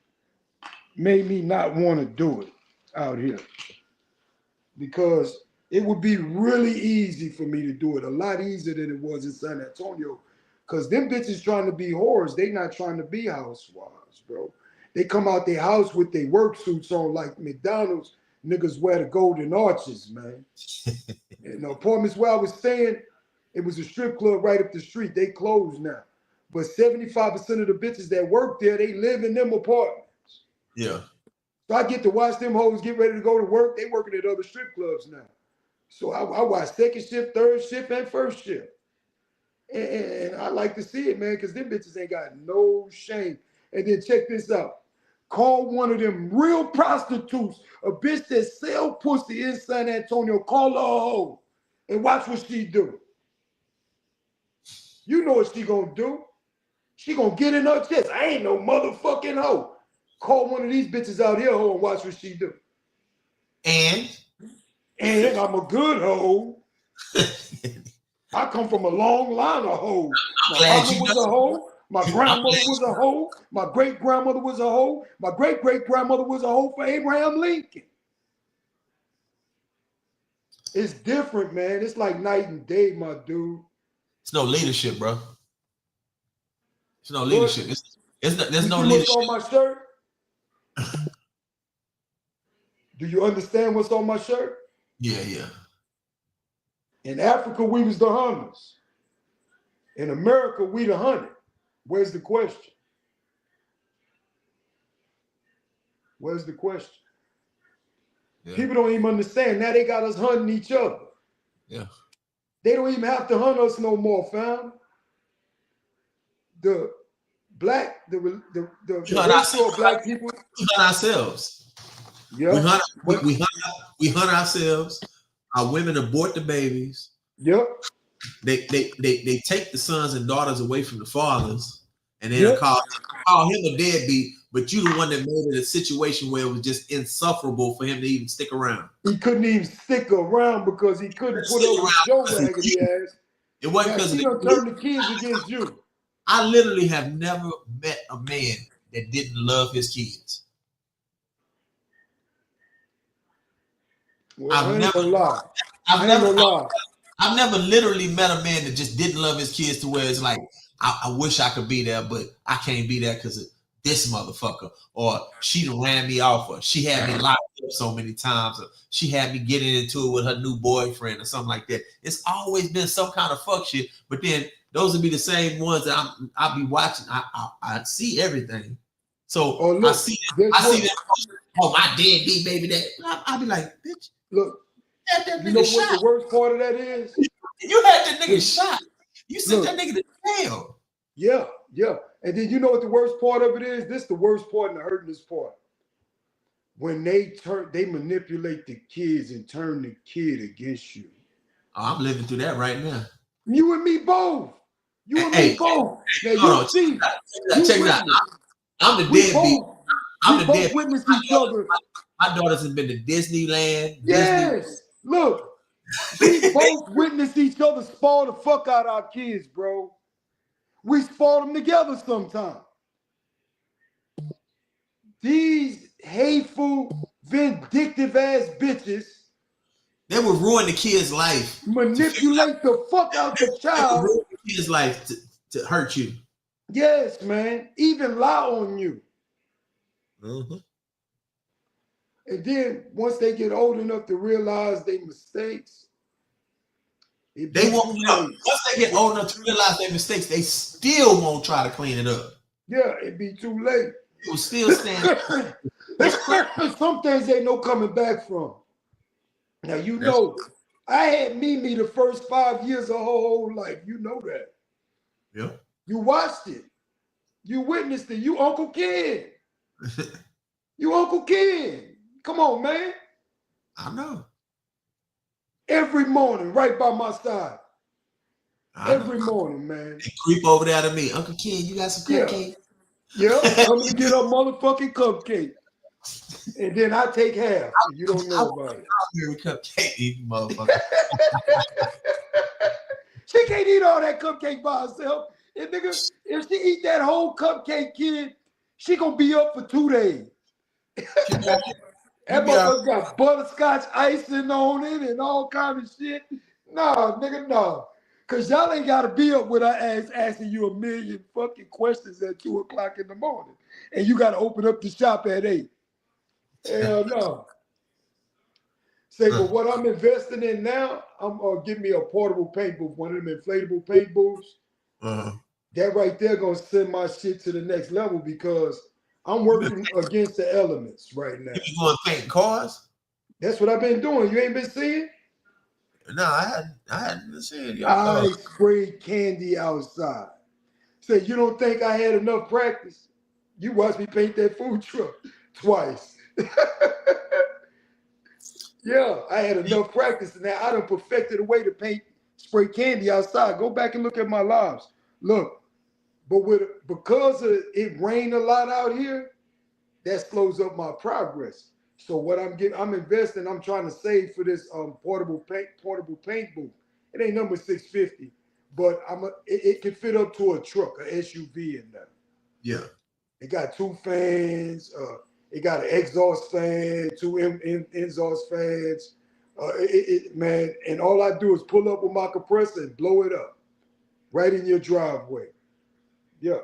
made me not want to do it out here. Because It would be really easy for me to do it, a lot easier than it was in San Antonio. Because them bitches trying to be whores, they not trying to be housewives, bro. They come out their house with their work suits on like McDonald's niggas wear the golden arches, man. And the apartments where I was staying, it was a strip club right up the street. They closed now. But 75% of the bitches that work there, they live in them apartments. Yeah. So I get to watch them hoes get ready to go to work. They working at other strip clubs now. So I watch second shift, third shift, and first shift. And I like to see it, man, because them bitches ain't got no shame. And then check this out. Call one of them real prostitutes, a bitch that sell pussy in San Antonio. Call her a hoe and watch what she do. You know what she gonna do. She gonna get in her chest. I ain't no motherfucking hoe. Call one of these bitches out here, hoe, and watch what she do. And I'm a good hoe. I come from a long line of hoes. My mama was a hoe. My grandmother was a hoe. My great-grandmother was a hoe. My great-great-grandmother was a hoe for Abraham Lincoln. It's different, man. It's like night and day, my dude. It's no leadership, bro. It's no leadership. There's no leadership. leadership. What's on my shirt? Do you understand what's on my shirt? Yeah, yeah. In Africa, we was the hunters. In America, we the hunted. Where's the question? Where's the question? Yeah. People don't even understand. Now they got us hunting each other. Yeah. They don't even have to hunt us no more, fam. The racial black people. We hunt ourselves. Yeah. We hunt ourselves. Our women abort the babies. Yep. They take the sons and daughters away from the fathers, and then call him a deadbeat. But you the one that made it a situation where it was just insufferable for him to even stick around. He couldn't even stick around because he couldn't put up with Joe raggedy ass. It wasn't because he done turned the kids against you. I literally have never met a man that didn't love his kids. Well, I've never literally met a man that just didn't love his kids to where it's like, I wish I could be there, but I can't be there because of this motherfucker, or she done ran me off, or she had me locked up so many times, or she had me getting into it with her new boyfriend or something like that. It's always been some kind of fuck shit, but then those would be the same ones that I'll be watching. I see everything. So I see that. Oh, my deadbeat baby that. I'll be like, bitch. Look, that you know shot. What the worst part of that is? You had that nigga shot. You sent that nigga to jail. Yeah, yeah. And then you know what the worst part of it is? This is the worst part and the hurtingest part. When they manipulate the kids and turn the kid against you. Oh, I'm living through that right now. You and me both. You and me both. Now you see. Check it out. I'm the deadbeat. I'm the deadbeat. Witness each other. My daughters have been to Disneyland. Yes. Look, we both witnessed each other spoil the fuck out of our kids, bro. We spoil them together sometimes. These hateful, vindictive ass bitches. They would ruin the kid's life. Manipulate the fuck out the child. Ruin the kid's life to hurt you. Yes, man. Even lie on you. Mm-hmm. And then once they get old enough to realize their mistakes, they won't. Once they get old enough to realize their mistakes, they still won't try to clean it up. Yeah, it'd be too late. It will still stand. Some things ain't no coming back from. Now you know, I had Mimi the first 5 years of her whole life. You know that. Yeah. You watched it. You witnessed it. You Uncle Ken. You Uncle Ken. Come on, man. I know. Every morning, right by my side. Every morning, man. They creep over there to me. Uncle Ken, you got some cupcake? Yeah, coming to get a motherfucking cupcake. And then I take half. You don't know about it. I'll be a cupcake eating motherfucker. She can't eat all that cupcake by herself. If she eat that whole cupcake, kid, she gonna be up for 2 days. That motherfucker got butterscotch icing on it and all kind of shit. Nah, nigga, no. Cause y'all ain't gotta be up with our ass asking you a million fucking questions at 2 o'clock in the morning. And you gotta open up the shop at 8. Hell no. Say, but what I'm investing in now, I'm gonna give me a portable paint booth, one of them inflatable paint booths. That right there gonna send my shit to the next level because I'm working against the elements right now. You going to paint cars? That's what I've been doing. You ain't been seeing? No, I hadn't been seeing you. I sprayed candy outside. Say, you don't think I had enough practice? You watched me paint that food truck twice. Yeah, I had enough practice, and now I done perfected a way to paint, spray candy outside. Go back and look at my lives. Look, but because it rained a lot out here, that slows up my progress. So what I'm investing, I'm trying to save for this portable paint booth. It ain't number 650, but it can fit up to a truck, an SUV in there. Yeah. It got 2 fans. It got an exhaust fan, 2 exhaust fans. Man, and all I do is pull up with my compressor and blow it up right in your driveway. Yeah.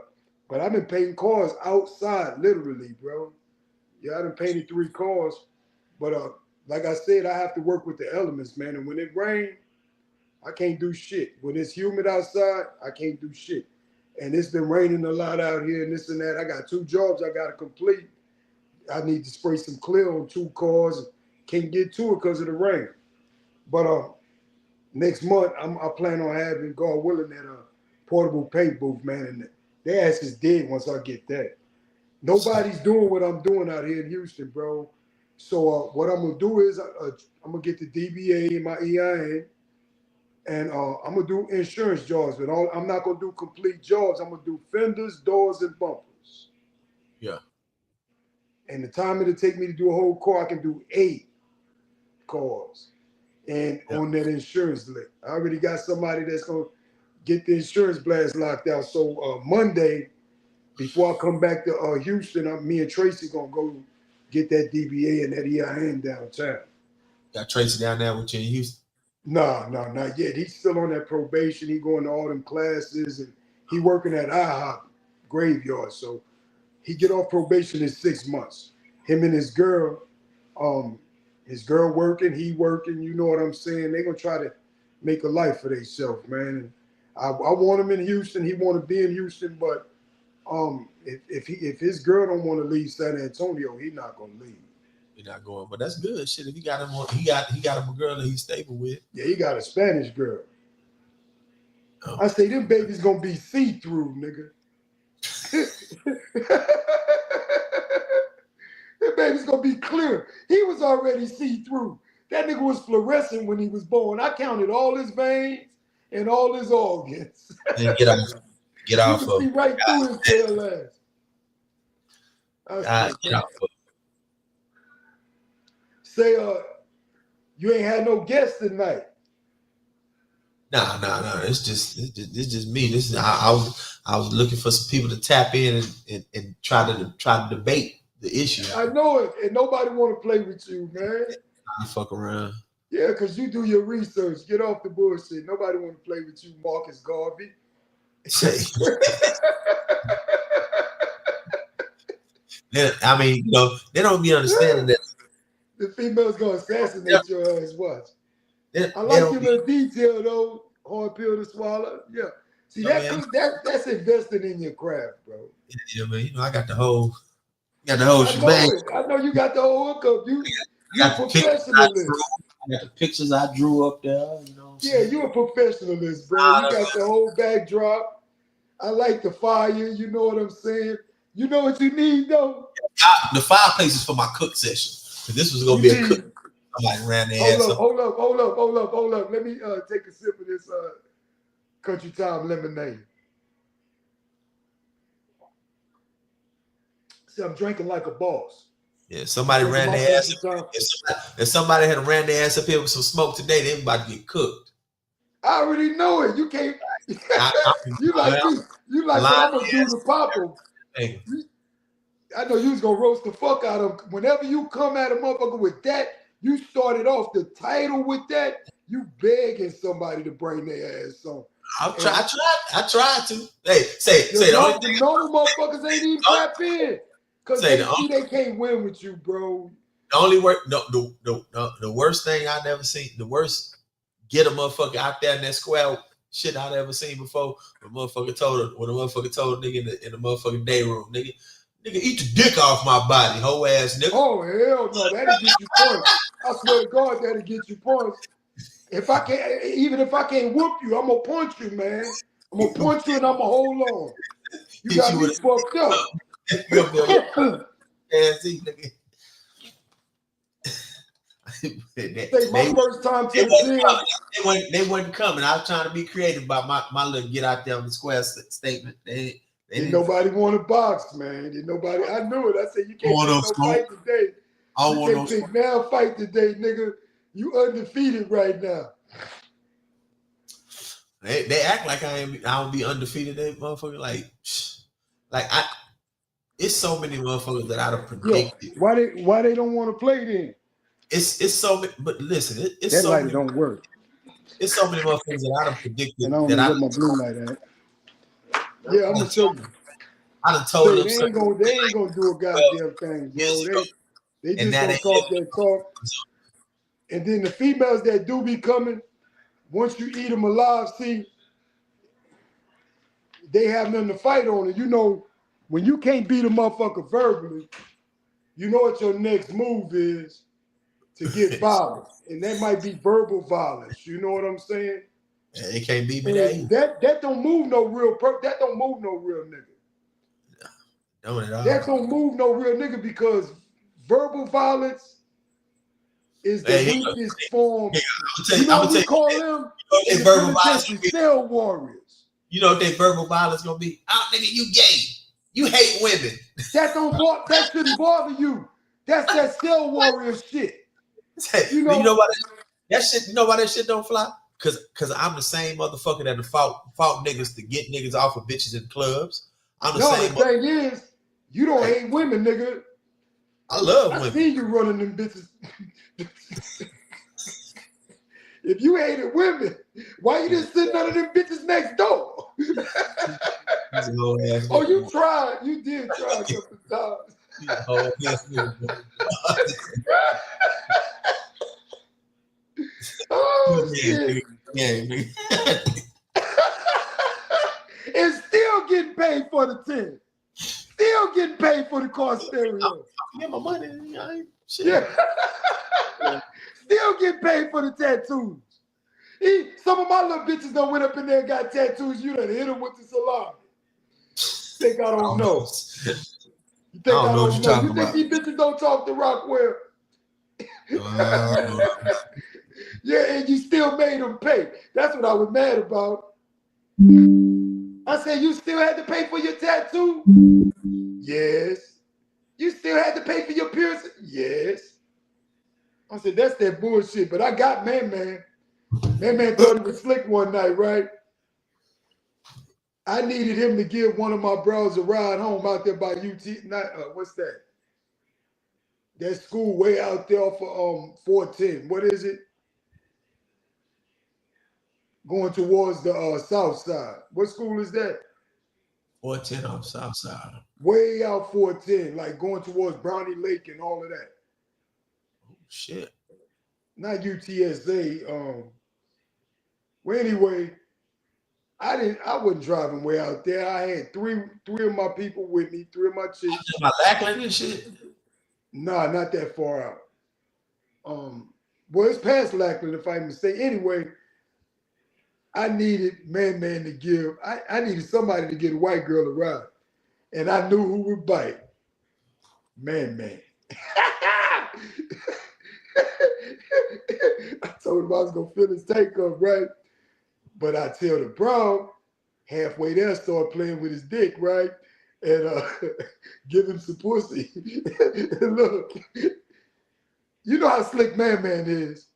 But I've been painting cars outside, literally, bro. Yeah, I done painted 3 cars. But like I said, I have to work with the elements, man. And when it rains, I can't do shit. When it's humid outside, I can't do shit. And it's been raining a lot out here and this and that. I got 2 jobs I got to complete. I need to spray some clear on 2 cars. Can't get to it because of the rain. But next month, I plan on having, God willing, that portable paint booth, man. And their ass is dead once I get that. Nobody's doing what I'm doing out here in Houston, bro. So what I'm going to do is I'm going to get the DBA and my EIN. And I'm going to do insurance jobs. But I'm not going to do complete jobs. I'm going to do fenders, doors, and bumpers. Yeah. And the time it'll take me to do a whole car, I can do 8 cars. And on that insurance list. I already got somebody that's going to get the insurance blast locked out. So Monday, before I come back to Houston, me and Tracy going to go get that DBA and that EIN downtown. Got Tracy down there with you in Houston? No, not yet. He's still on that probation. He going to all them classes. And he working at IHOP graveyard. So he get off probation in 6 months. Him and his girl working, he working, you know what I'm saying? They're going to try to make a life for themselves, man. And I want him in Houston. He want to be in Houston, but if his girl don't want to leave San Antonio, he's not going to leave. He's not going, but that's good. Shit, if he got him, he got him a girl that he's stable with. Yeah, he got a Spanish girl. Oh. I say, them babies going to be see-through, nigga. That baby's gonna be clear. He was already see-through. That nigga was fluorescent when he was born. I counted all his veins and all his organs. And get off you can see right through his tail ass. Get off of. Say, you ain't had no guests tonight. No. It's just me. I was looking for some people to tap in and try to debate the issue. I know it, and nobody want to play with you, man. You fuck around. Yeah, because you do your research. Get off the bullshit. Nobody want to play with you, Marcus Garvey. I mean, they don't be understanding that. The female's gonna assassinate your ass. Watch. I like your little detail though. Hard pill to swallow. Yeah. See, that's investing in your craft, bro. Yeah, man. I got the whole shebang. I know you got the whole hookup. You're a professionalist. I got the pictures I drew up there. Yeah, you're a professionalist, bro. You got the whole backdrop. I like the fire. You know what I'm saying? You know what you need, though? The fireplace is for my cook session. This was going to be a cook. Somebody ran their ass up. Hold up. Let me take a sip of this Country Time lemonade. See, I'm drinking like a boss. Yeah, somebody ran their ass up. If somebody had ran their ass up here with some smoke today, they about to get cooked. I already know it. You can't. You like I'm gonna do the pop 'em. I know you was gonna roast the fuck out of him. Whenever you come at a motherfucker with that, you started off the title with that. You begging somebody to bring their ass on. I tried to. Hey, say the only thing. Normal motherfuckers ain't even tap in because they see they can't win with you, bro. The only the worst thing I never seen. The worst get a motherfucker out there in that square shit I ever seen before. When a motherfucker told a nigga in the motherfucking day room, nigga, eat the dick off my body, hoe ass nigga. Oh hell no, that'll get you points. I swear to God, that'll get you points. If I can't whoop you, I'm gonna punch you, man. I'm gonna punch you and I'm gonna hold on. You got me fucked up. My first time to the gym. They wasn't coming. I was trying to be creative about my little get out there on the square statement. Didn't nobody want to box, man. Didn't nobody. I knew it. I said you can't pick no fight today. You can't pick now fight today, nigga. You undefeated right now. They act like I'll be undefeated. They motherfucker like it's so many motherfuckers that I'd have predicted. Why they don't want to play then? It's so many, but listen, it's that so light many, don't work. It's so many motherfuckers that I'd have predicted. And I don't know what my blue light at. Yeah, I'm gonna show you. I done told them they ain't gonna do a goddamn thing, bro. They just gonna talk that talk. And then the females that do be coming, once you eat them alive, see, they have nothing to fight on. And you know, when you can't beat a motherfucker verbally, you know what your next move is to get violent. And that might be verbal violence. You know what I'm saying? Yeah, they can't beat me there. That don't move no real that don't move no real nigga. That don't move no real nigga because verbal violence is the weakest form. You know what we call them? Verbal violence cell warriors. You know what they verbal violence gonna be? Oh, nigga, you gay. You hate women. That shouldn't bother you. That's that cell warrior shit. You know why that shit? You know why that shit don't fly? Cause I'm the same motherfucker that fought niggas to get niggas off of bitches in clubs. I'm the same. The thing is, you don't hate women, nigga. I love women. I see you running them bitches. If you hated women, why you just sitting under them bitches next door? Oh, you tried. You did try a couple times. Oh, shit. And still getting paid for the 10. Still getting paid for the car stereo. Get my money. Yeah. Still getting paid for the tattoos. Some of my little bitches done went up in there and got tattoos. You done hit them with the salami. Think I don't know. You think I don't know what you're talking about. You think these bitches don't talk to Rockwell? Yeah, and you still made them pay. That's what I was mad about. I said, you still had to pay for your tattoo? Yes. You still had to pay for your piercing? Yes. I said, that's that bullshit. But I got Man. Man thought he was slick one night, right? I needed him to give one of my bros a ride home out there by UT. What's that? That school way out there for 410. What is it? Going towards the south side. What school is that? 410 on south side. Way out 410, like going towards Brownie Lake and all of that. Oh shit. Not UTSA. Well, anyway, I wasn't driving way out there. I had three of my people with me, 3 of my chicks. My Lackland and shit. Nah, not that far out. Well, it's past Lackland, if I'm mistaken. Anyway, I needed Man to give. I needed somebody to get a white girl a ride, and I knew who would bite. Man. I told him I was gonna fill his tank up, right? But I tell the bro, halfway there, start playing with his dick, right? And give him some pussy. Look, you know how slick Man is.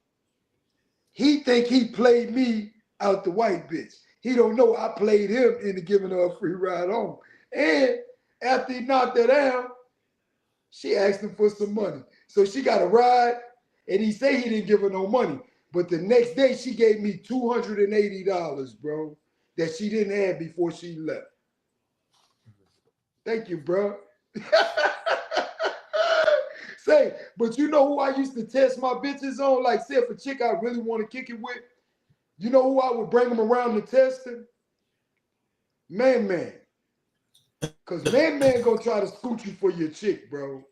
He think he played me out the white bitch. He don't know I played him into giving her a free ride home. And after he knocked her down, She asked him for some money. So she got a ride, and he say he didn't give her no money. But the next day, she gave me $280, bro, that she didn't have before she left. Thank you, bro. Say, but you know who I used to test my bitches on? Like, say if a chick I really want to kick it with, you know who I would bring them around to test him? Man. Because man gonna try to scoot you for your chick, bro.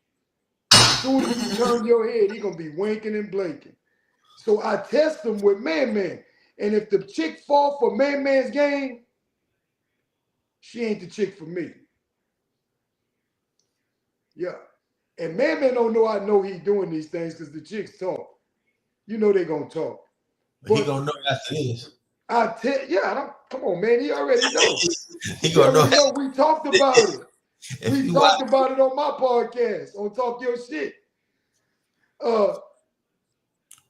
As soon as you turn your head, he gonna be winking and blinking. So I test him with man. And if the chick fall for man's game, she ain't the chick for me. Yeah. And man don't know I know he doing these things because the chicks talk. You know they gonna talk. But he gonna know after this. Come on, man. He already know. He already know. We talked about it. We talked about it on my podcast on Talk Your Shit.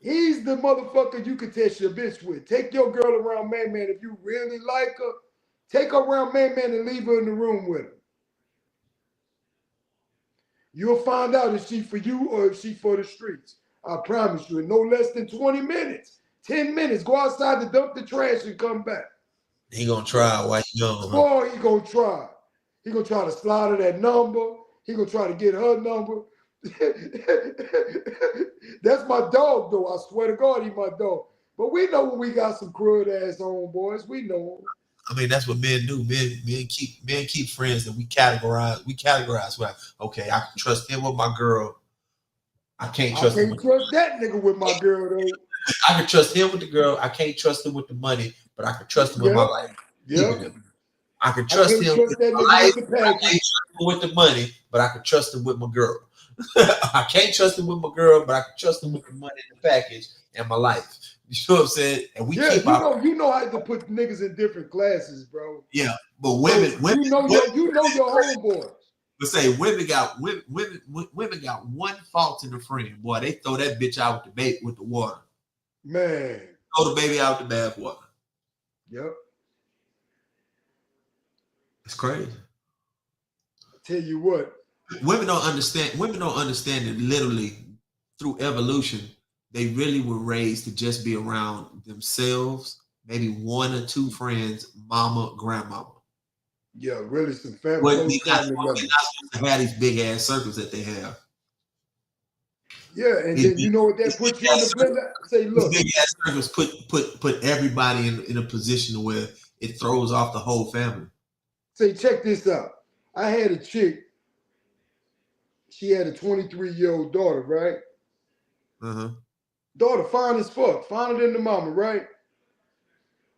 He's the motherfucker you can test your bitch with. Take your girl around man if you really like her. Take her around man and leave her in the room with him. You'll find out if she for you or if she for the streets. I promise you, in no less than 20 minutes, 10 minutes, go outside to dump the trash and come back. He gonna try while you young. Boy, he gonna try. He gonna try to slide her that number. He gonna try to get her number. That's my dog, though. I swear to God, he my dog. But we know when we got some crud ass homeboys. We know. I mean, that's what men do. Men keep friends that we categorize. We categorize. Like, okay, I can trust him with my girl. I can't trust that nigga with my girl, though. I can trust him with the girl. I can't trust him with the money, but I can trust him with my life. Yeah. I can trust him with my life. I can't trust him with the money, but I can trust him with my girl. I can't trust him with my girl, but I can trust him with the money in the package and my life. You know what I'm saying? And we keep you know how to put niggas in different classes, bro. Yeah, but women, you know your homeboys. But say women got one fault in a friend. Boy, they throw that bitch out with the water. Man. Throw the baby out the bath water. Yep. It's crazy. I tell you what. Women don't understand that literally through evolution, they really were raised to just be around themselves, maybe one or two friends, mama, grandmama. Yeah, really some family. We're not supposed to have these big ass circles that they have. Yeah, and then you know what that puts you in the blender? Say, look. These big ass circles put everybody in a position where it throws off the whole family. Say, check this out. I had a chick. She had a 23-year-old daughter, right? Daughter, fine as fuck. Finer than the mama, right?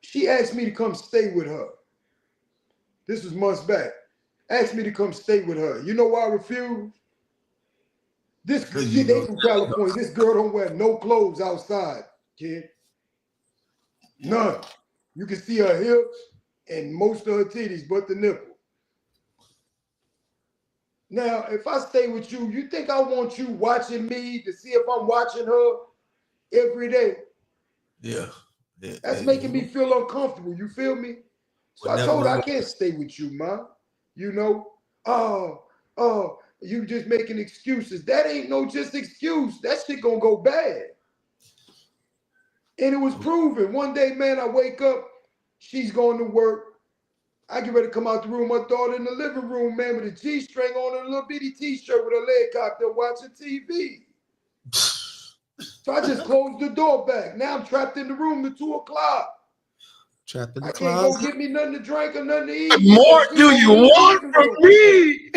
She asked me to come stay with her. This was months back. Asked me to come stay with her. You know why I refused? They from California. This girl don't wear no clothes outside, kid. None. You can see her hips and most of her titties, but the nipple. Now, if I stay with you, you think I want you watching me to see if I'm watching her every day? Yeah. That's making me feel uncomfortable. You feel me? So I told her I can't stay with you, ma. You know? You just making excuses. That ain't no just excuse. That shit gonna go bad. And it was proven. One day, man, I wake up, she's going to work. I get ready to come out the room. My daughter in the living room, man, with a G-string on and a little bitty T-shirt with her leg cocked up watching TV. So I just closed the door back. Now I'm trapped in the room till 2 o'clock. Trapped in the I can't go get me nothing to drink or nothing to eat. What more do you want from me?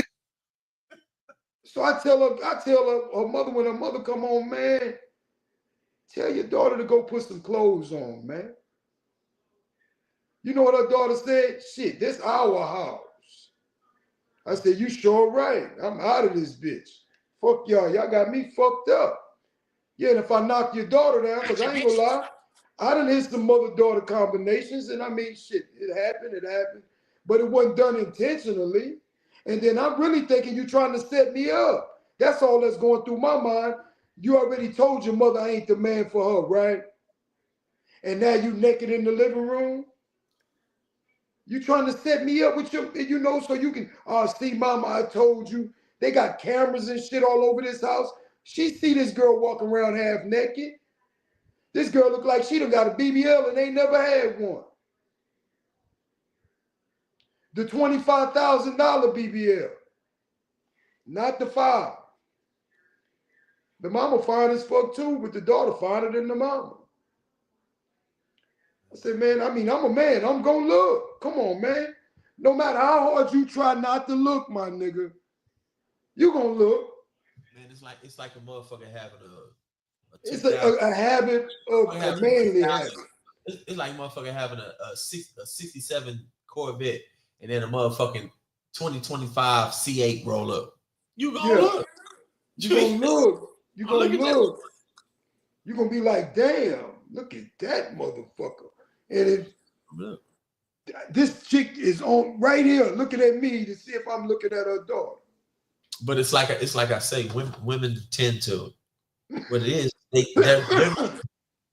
So I tell her mother, when her mother come home, man, tell your daughter to go put some clothes on, man. You know what her daughter said? Shit, this our house. I said, you sure right. I'm out of this bitch. Fuck y'all. Y'all got me fucked up. Yeah, and if I knock your daughter down, because I ain't gonna lie, I done hit some mother-daughter combinations, and I mean, shit, it happened. But it wasn't done intentionally. And then I'm really thinking you trying to set me up. That's all that's going through my mind. You already told your mother I ain't the man for her, right? And now you naked in the living room? You trying to set me up with your, so you can, see, mama, I told you. They got cameras and shit all over this house. She see this girl walking around half naked. This girl look like she done got a BBL and ain't never had one. The $25,000 BBL, not the 5. The mama fine as fuck too, but the daughter finer than the mama. I said, man, I mean, I'm a man. I'm gonna look. Come on, man. No matter how hard you try not to look, my nigga, you gonna look. Man, it's like a motherfucker having It's a habit of a manly habit. It's like motherfucker having a 67 Corvette and then a motherfucking 2025 C8 roll up. You gonna look. You gonna look. You gonna look. You gonna be like, damn, look at that motherfucker. And if this chick is on right here looking at me to see if I'm looking at her daughter. But it's like I say, women tend to. What it is,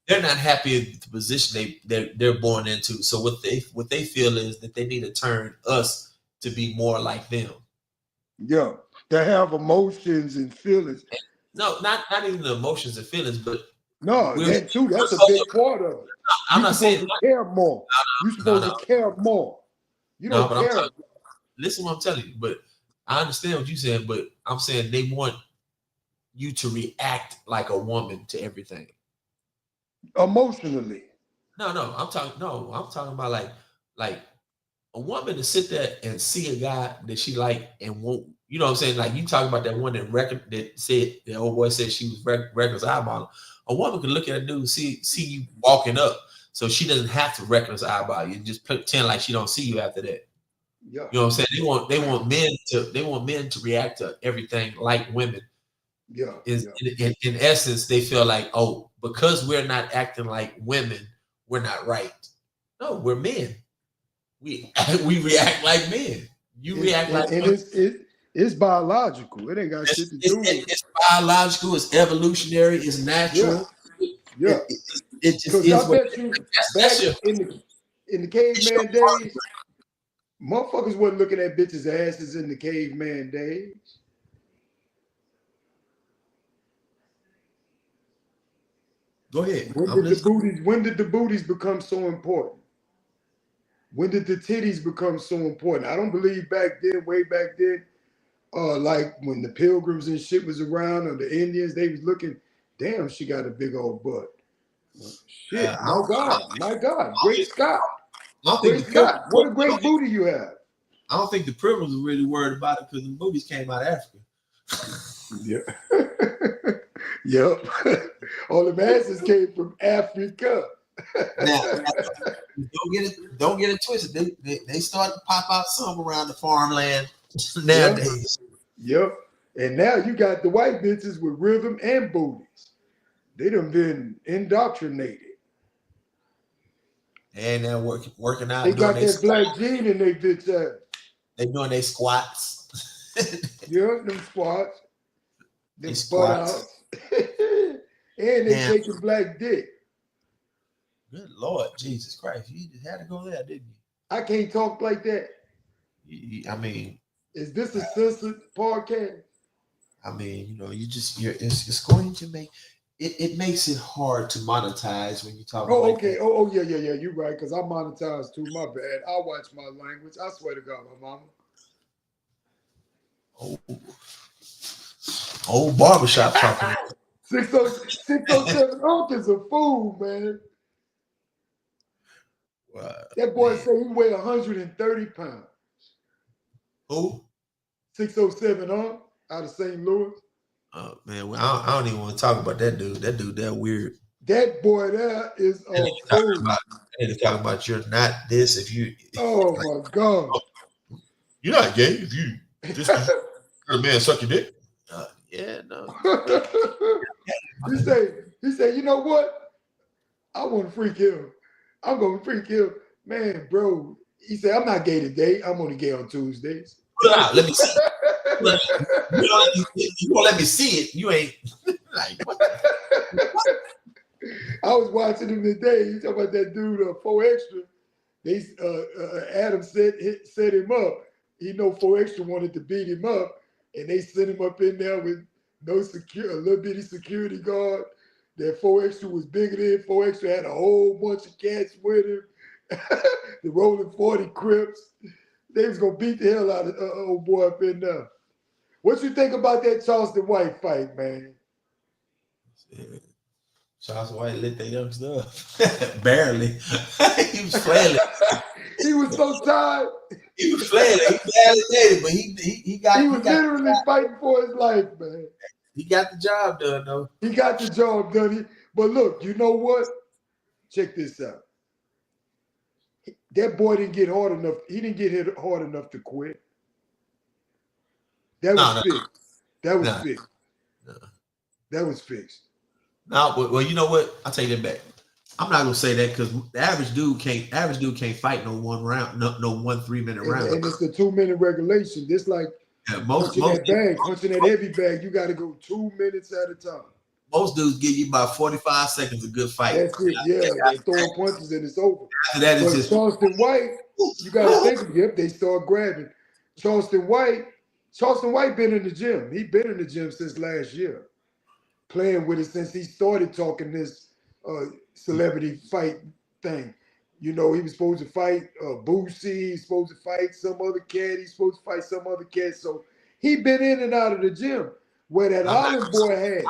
they're not happy with the position they're born into. So what they feel is that they need to turn us to be more like them. Yeah, they have emotions and feelings. No, not even the emotions and feelings, but no, that too. That's a big part of it. I'm not saying to care more. You're supposed to care more. You don't care. Listen, what I'm telling you. But I understand what you're saying. But I'm saying they want you to react like a woman to everything. Emotionally. No, I'm talking about like a woman to sit there and see a guy that she like and won't. You know what I'm saying? Like you talking about that one that said the old boy said she was reckless eyeball. A woman could look at a dude, see you walking up, so she doesn't have to reckless eyeball you. Just pretend like she don't see you after that. Yeah. You know what I'm saying? They want men to react to everything like women. Yeah. In essence, they feel like, oh, because we're not acting like women, we're not right. No, we're men. We react like men. You react like and it's biological. It ain't got shit to do with it. It's biological, it's evolutionary, it's natural. Yeah. It just is. I bet you back in the caveman days, motherfuckers wasn't looking at bitches' asses in the caveman days. Go ahead. When did the booties become so important? When did the titties become so important? I don't believe back then, way back then, like when the Pilgrims and shit was around or the Indians, they was looking, damn, she got a big old butt. Shit, my God, great Scott. Great Scott, what a great booty you have. I don't think the Pilgrims were really worried about it because the booties came out of Africa. Yeah. Yep. All the masses came from Africa. Now, don't get it twisted. They started to pop out some around the farmland nowadays. Yep. And now you got the white bitches with rhythm and booties. They done been indoctrinated. And they're working out. They got that black gene in their bitch ass. They doing their squats. Yeah, them squats. Them squats. And they taking black dick. Good Lord, Jesus Christ. You just had to go there, didn't you? I can't talk like that. I mean, is this a censored podcast? I mean, you know, it's going to make it makes it hard to monetize when you talk. Oh, okay. That. Oh, yeah. You're right, because I monetize too. My bad. I watch my language. I swear to God, my mama. Old barbershop talking. 607 Unc is a fool, man. Wow, that boy said he weighed 130 pounds. Who? 607 Unc out of St. Louis. Oh man, I don't even want to talk about that dude. That dude, that weird. That boy there is a fool. They talking about you're not this if you. Oh my God. You're not gay if you just a man suck your dick. Yeah, no. He said, you know what? I want to freak him. I'm gonna freak him, man, bro. He said, I'm not gay today. I'm only gay on Tuesdays. Let me see. You won't let me see it. You ain't like what? I was watching him today. He talking about that dude 4 Extra. They Adam set him up. He know 4 Extra wanted to beat him up, and they sent him up in there with no security, a little bitty security guard. That 4 Extra was bigger than 4 Extra, had a whole bunch of cats with him. The rolling 40 Crips. They was gonna beat the hell out of old boy up in there. What you think about that Charleston White fight, man? Yeah. Charles White lit that young stuff. Barely. He was flailing. He was so tired. He was flailing. He barely made it, but he was literally fighting for his life, man. He got the job done, though. He got the job done. But look, you know what? Check this out. That boy didn't get hard enough. He didn't get hit hard enough to quit. That was fixed. That was fixed. That was fixed. No, well, you know what? I'll take that back. I'm not gonna say that because the average dude can't fight no 1 round, no 1 3-minute round. And it's the 2-minute regulation. This like punching that heavy bag, you got to go 2 minutes at a time. Most dudes give you about 45 seconds a good fight. That's it. Yeah, they're throwing punches and it's over. After that, it's just Charleston White. You got to think. Yep, they start grabbing. Charleston White been in the gym. He been in the gym since last year, playing with it since he started talking this celebrity fight thing. You know, he was supposed to fight Boosie. He's supposed to fight some other cat. He's supposed to fight some other cat. So he been in and out of the gym where that Island boy had.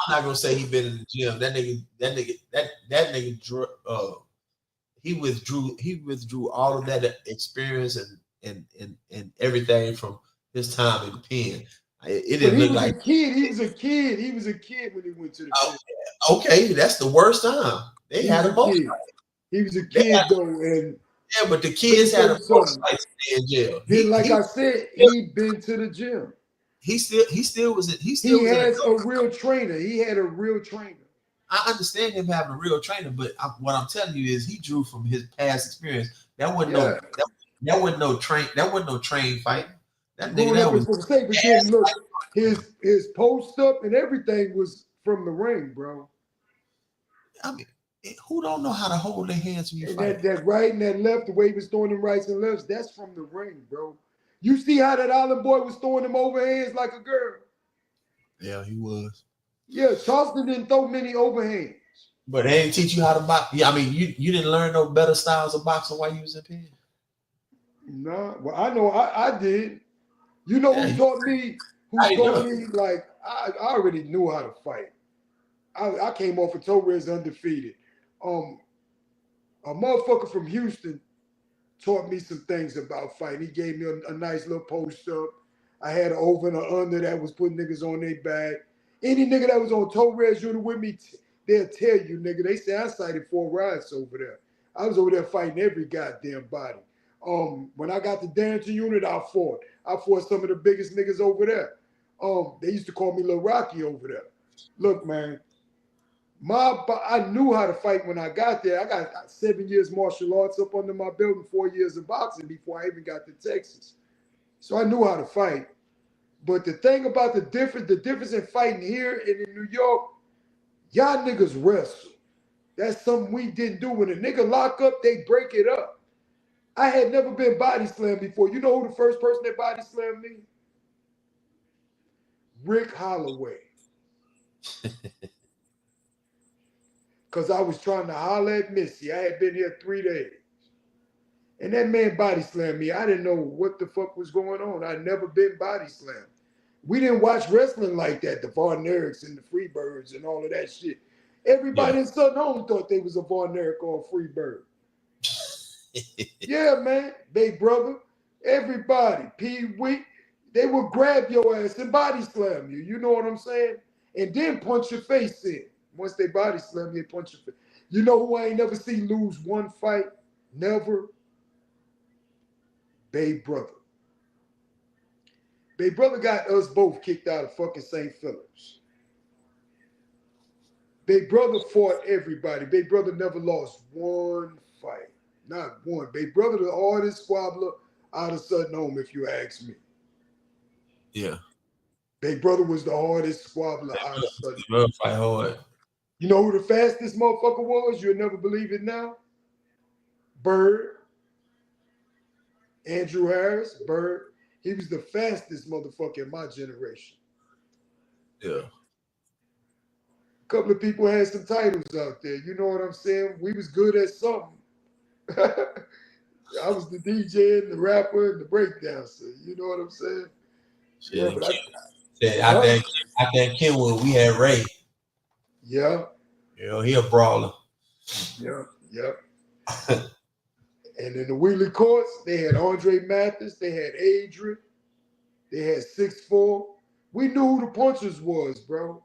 I'm not gonna say he been in the gym. That nigga he withdrew all of that experience and everything from his time in the pen. It didn't look like He was a kid. He was a kid when he went to the pen. Okay, that's the worst time. They had a most. He was a kid though, and yeah, but the kids had a most fights in jail. I said, he been to the gym. He still has a real trainer. He had a real trainer. I understand him having a real trainer, but what I'm telling you is he drew from his past experience. That wasn't no train fight. That nigga that was look, his post up and everything was from the ring, bro. I mean, who don't know how to hold their hands when you fight? That right and that left, the way he was throwing them rights and lefts, that's from the ring, bro. You see how that Island boy was throwing them overhands like a girl? Yeah, he was. Yeah, Charleston didn't throw many overhands. But they didn't teach you how to box. Yeah, I mean, you didn't learn no better styles of boxing while you was in pen. No, well, I know I did. You know who taught me? Like, I already knew how to fight. I came off of Torres undefeated. A motherfucker from Houston taught me some things about fighting. He gave me a nice little post up. I had an over and an under that was putting niggas on their back. Any nigga that was on Torres unit with me, they'll tell you, nigga. They say I cited 4 riots over there. I was over there fighting every goddamn body. When I got the Darrington unit, I fought some of the biggest niggas over there. They used to call me Lil Rocky over there. Look, man, I knew how to fight when I got there. I got 7 years martial arts up under my belt and 4 years of boxing before I even got to Texas. So I knew how to fight. But the thing about the difference in fighting here and in New York, y'all niggas wrestle. That's something we didn't do. When a nigga lock up, they break it up. I had never been body slammed before. You know who the first person that body slammed me? Rick Holloway. Because I was trying to holler at Missy. I had been here 3 days. And that man body slammed me. I didn't know what the fuck was going on. I'd never been body slammed. We didn't watch wrestling like that, the Von Erichs and the Freebirds and all of that shit. Everybody in Southern Home thought they was a Von Erich or a Freebird. Yeah, man. Big brother. Everybody. Pee-wee. They would grab your ass and body slam you. You know what I'm saying? And then punch your face in. Once they body slam you, they punch your face. You know who I ain't never seen lose one fight? Never. Babe Brother. Babe Brother got us both kicked out of fucking St. Philip's. Babe Brother fought everybody. Babe Brother never lost one fight. Not one. Babe Brother, the hardest squabbler out of Southern Home, if you ask me. Yeah. Babe Brother was the hardest squabbler out of Southern Home. Fight hard. You know who the fastest motherfucker was? You'll never believe it now. Bird. Andrew Harris, Bird. He was the fastest motherfucker in my generation. Yeah. A couple of people had some titles out there. You know what I'm saying? We was good at something. I was the DJ and the rapper and the breakdancer. You know what I'm saying? Yeah, but I think Kenwood, we had Ray. Yeah. You know, he a brawler. Yeah. And in the Wheelie Courts, they had Andre Mathis, they had Adrian, they had 6'4". We knew who the punchers was, bro.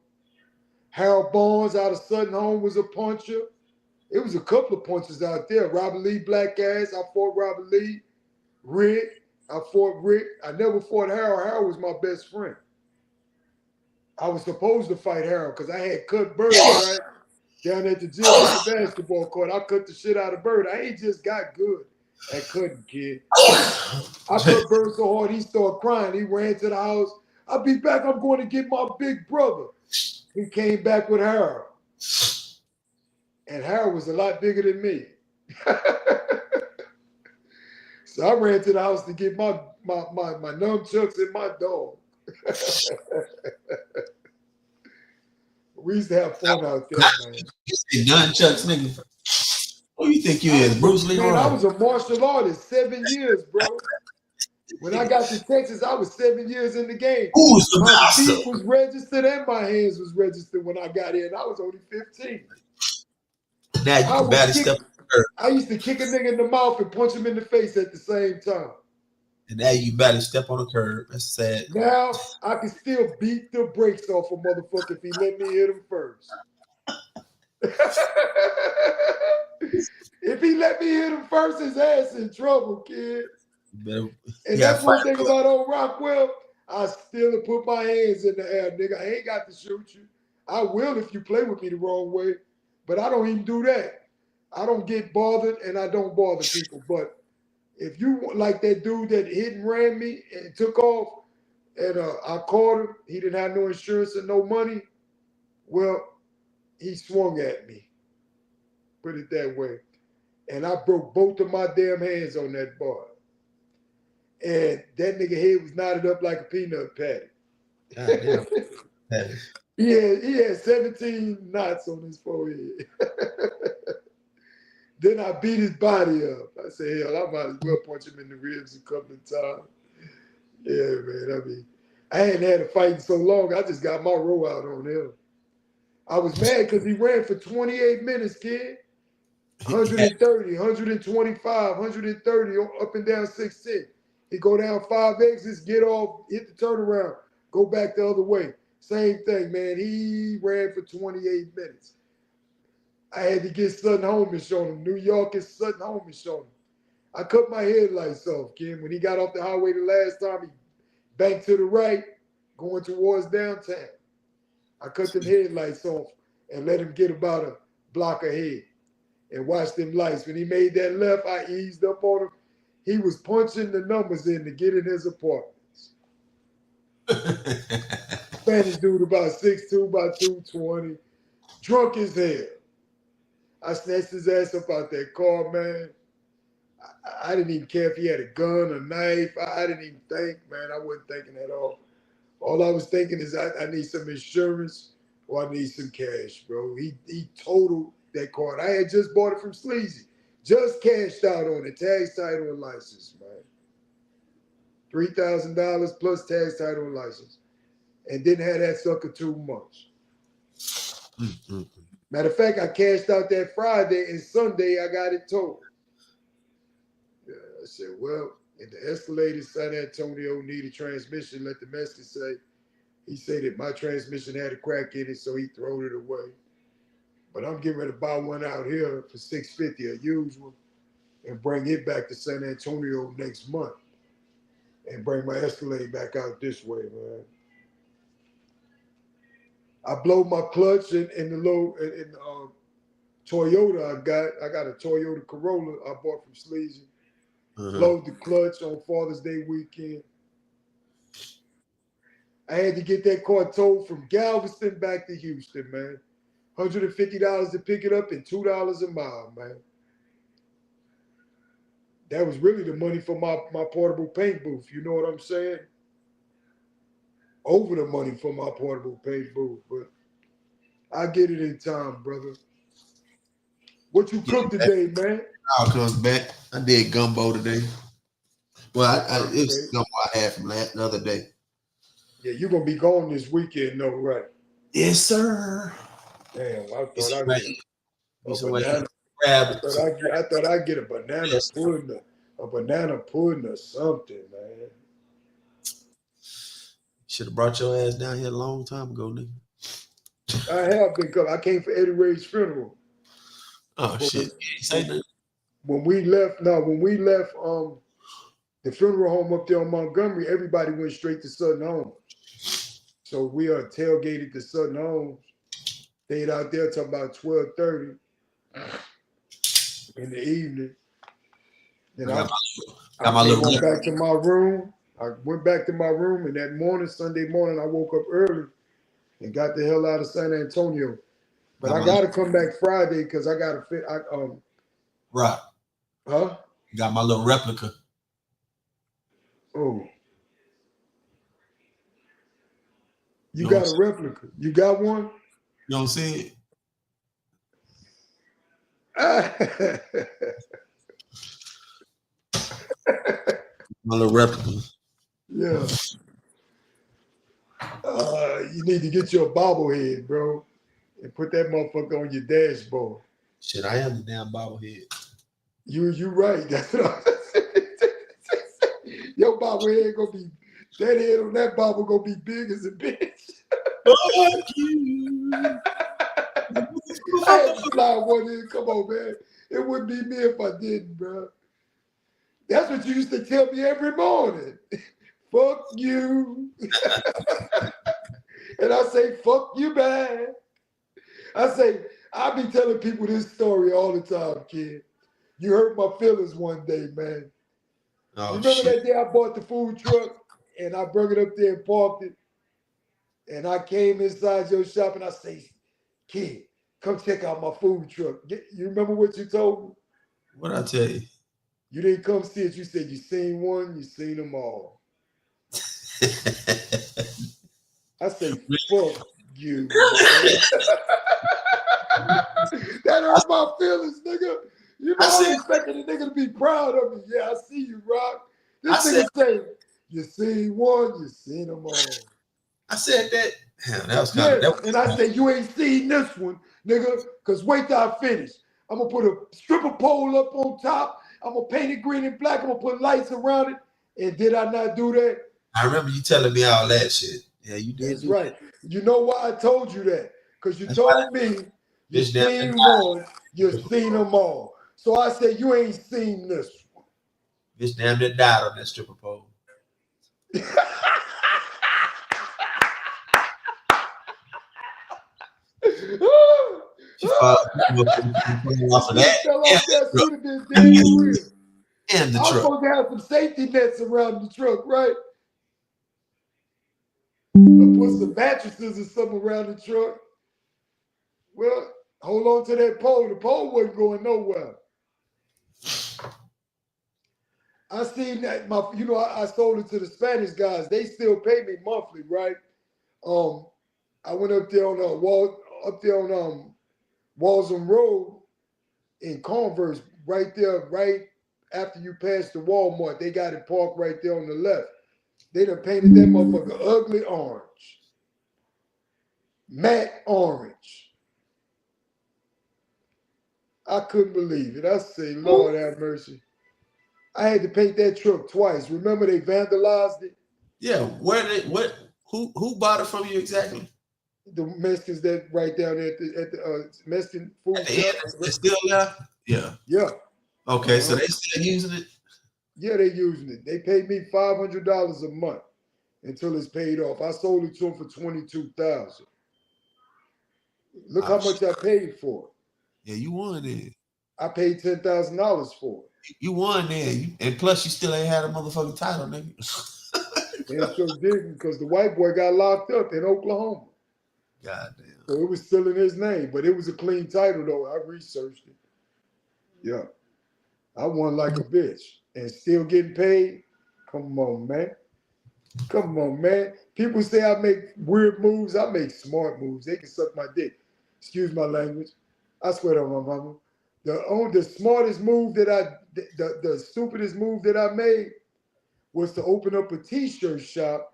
Harold Barnes out of Sutton Home was a puncher. It was a couple of punchers out there. Robert Lee Black Ass, I fought Robert Lee. Rick, I fought Rick. I never fought Harold. Harold was my best friend. I was supposed to fight Harold because I had cut Bird, right? Down at the gym at the basketball court. I cut the shit out of Bird. I ain't just got good at cutting, kid. I cut Bird so hard he started crying. He ran to the house. I'll be back. I'm going to get my big brother. He came back with Harold. And Harold was a lot bigger than me. So I ran to the house to get my nunchucks and my dog. We used to have fun out there, man. You say nunchucks, nigga. Who you think you is, Bruce Lee? Man, I was a martial artist 7 years, bro. When I got to Texas, I was 7 years in the game. Who's the my master? feet was registered and my hands was registered when I got in. I was only 15. Now you can barely step on the curb. I used to kick a nigga in the mouth and punch him in the face at the same time. And now you barely step on the curb. That's sad. Now I can still beat the brakes off a motherfucker if he let me hit him first. If he let me hit him first, his ass in trouble, kid. And that's one thing about old Rockwell. I still put my hands in the air, nigga. I ain't got to shoot you. I will if you play with me the wrong way, but I don't even do that. I don't get bothered and I don't bother people. But if you like that dude that hit and ran me and took off, and I caught him, he didn't have no insurance and no money. Well, he swung at me. Put it that way. And I broke both of my damn hands on that bar. And that nigga head was knotted up like a peanut patty. He had 17 knots on his forehead. Then I beat his body up. I said, hell, I might as well punch him in the ribs a couple of times. Yeah, man. I hadn't had a fight in so long. I just got my roll out on him. I was mad because he ran for 28 minutes, kid. 130, 125, 130, up and down 6'10". He go down 5 exits, get off, hit the turnaround, go back the other way. Same thing, man. He ran for 28 minutes. I had to get Sutton Home and show him. New York is Sutton Home and show him. I cut my headlights off, Kim. When he got off the highway the last time, he banked to the right, going towards downtown. I cut them headlights off and let him get about a block ahead and watched them lights. When he made that left, I eased up on him. He was punching the numbers in to get in his apartments. Spanish dude about 6'2", about 220, drunk as hell. I snatched his ass up out that car, man. I didn't even care if he had a gun, a knife. I didn't even think, man. I wasn't thinking at all. All I was thinking is I need some insurance or I need some cash, bro. He totaled that car. I had just bought it from Sleazy. Just cashed out on it, tax, title, and license, man. $3,000 plus tax, title, and license. And didn't have that sucker 2 months. Matter of fact, I cashed out that Friday, and Sunday I got it towed. Yeah, I said, well, in the Escalade San Antonio needed transmission, let the Mexican say. He said that my transmission had a crack in it, so he threw it away. But I'm getting ready to buy one out here for $650, a used one, and bring it back to San Antonio next month and bring my Escalade back out this way, man. I blow my clutch in the Toyota I got a Toyota Corolla I bought from Sleazy. Blowed the clutch on Father's Day weekend. I had to get that car towed from Galveston back to Houston, man. $150 to pick it up and $2 a mile, man. that was really the money for my portable paint booth. You know what I'm saying? Over the money for my portable paint booth, but I get it in time, brother. What you cooked today, man? All comes back. I did gumbo today. Well, it was Okay. gumbo I had from the other day. Yeah, you're gonna be gone this weekend, though, right? Yes, sir. Damn, I thought I'd get a banana. I thought I'd get a banana pudding, a banana pudding or something, man. Should have brought your ass down here a long time ago, nigga. I have been coming. I came for Eddie Ray's funeral. Oh But shit! Say that. When we left the funeral home up there in Montgomery, everybody went straight to Southern Homes. So we tailgated to Southern Homes. Stayed out there till about 12:30 in the evening. Then I came on back to my room. I went back to my room, and that morning, Sunday morning, I woke up early and got the hell out of San Antonio. But I got to come back Friday because I got to fit. Right. Huh? Got my little replica. Oh. You got a replica. You got one? You don't see it? My little replica. Yeah. You need to get you a bobblehead, bro, and put that motherfucker on your dashboard. Shit, I am the damn bobblehead. You right. That's what I'm saying. Your bobblehead gonna be, that head on that bobble gonna be big as a bitch. Fuck you. I had to slide one in. Come on, man. It wouldn't be me if I didn't, bro. That's what you used to tell me every morning. Fuck you. And I say, fuck you back. I be telling people this story all the time, kid. You hurt my feelings one day, man. Oh, you remember that day I bought the food truck and I brought it up there and parked it? And I came inside your shop and I say, kid, come check out my food truck. You remember what you told me? What'd I tell you? You didn't come see it. You said you seen one, you seen them all. I say, fuck you. That hurt my feelings, nigga. You know, I was expecting a nigga to be proud of me. Yeah, I see you, Rock. This nigga say, you seen one, you seen them all. I said that. Damn, that was kind of. And I said, you ain't seen this one, nigga, because wait till I finish. I'm going to put a stripper pole up on top. I'm going to paint it green and black. I'm going to put lights around it. And did I not do that? I remember you telling me all that shit. Yeah, you did. That's right. You know why I told you that? Because you told me you seen one, you seen them all. So I said, you ain't seen this one. Bitch damn near died on that stripper pole. She fell off of that. And the I'm truck. supposed to have some safety nets around the truck, right? I put some mattresses or something around the truck. Well, hold on to that pole. The pole wasn't going nowhere. I seen that I sold it to the Spanish guys. They still pay me monthly, right? I went up there on Walsham Road in Converse, right there, right after you pass the Walmart. They got it parked right there on the left. They done painted that motherfucker ugly orange. Matte orange. I couldn't believe it. I say, Lord have mercy. I had to paint that truck twice. Remember they vandalized it? Yeah, who bought it from you exactly? The Mexicans that right down there at the Mexican food shop. It's still there? Yeah. Yeah. Okay, so they still using it? Yeah, they using it. They paid me $500 a month until it's paid off. I sold it to them for $22,000. Look how much I paid for it. Yeah, you won it. I paid $10,000 for it. You won there. And plus you still ain't had a motherfucking title, nigga. Damn sure didn't, because the white boy got locked up in Oklahoma. Goddamn. So it was still in his name, but it was a clean title though. I researched it. Yeah. I won like a bitch and still getting paid. Come on, man. Come on, man. People say I make weird moves. I make smart moves. They can suck my dick. Excuse my language. I swear on my mama. The smartest move that the stupidest move that I made was to open up a t-shirt shop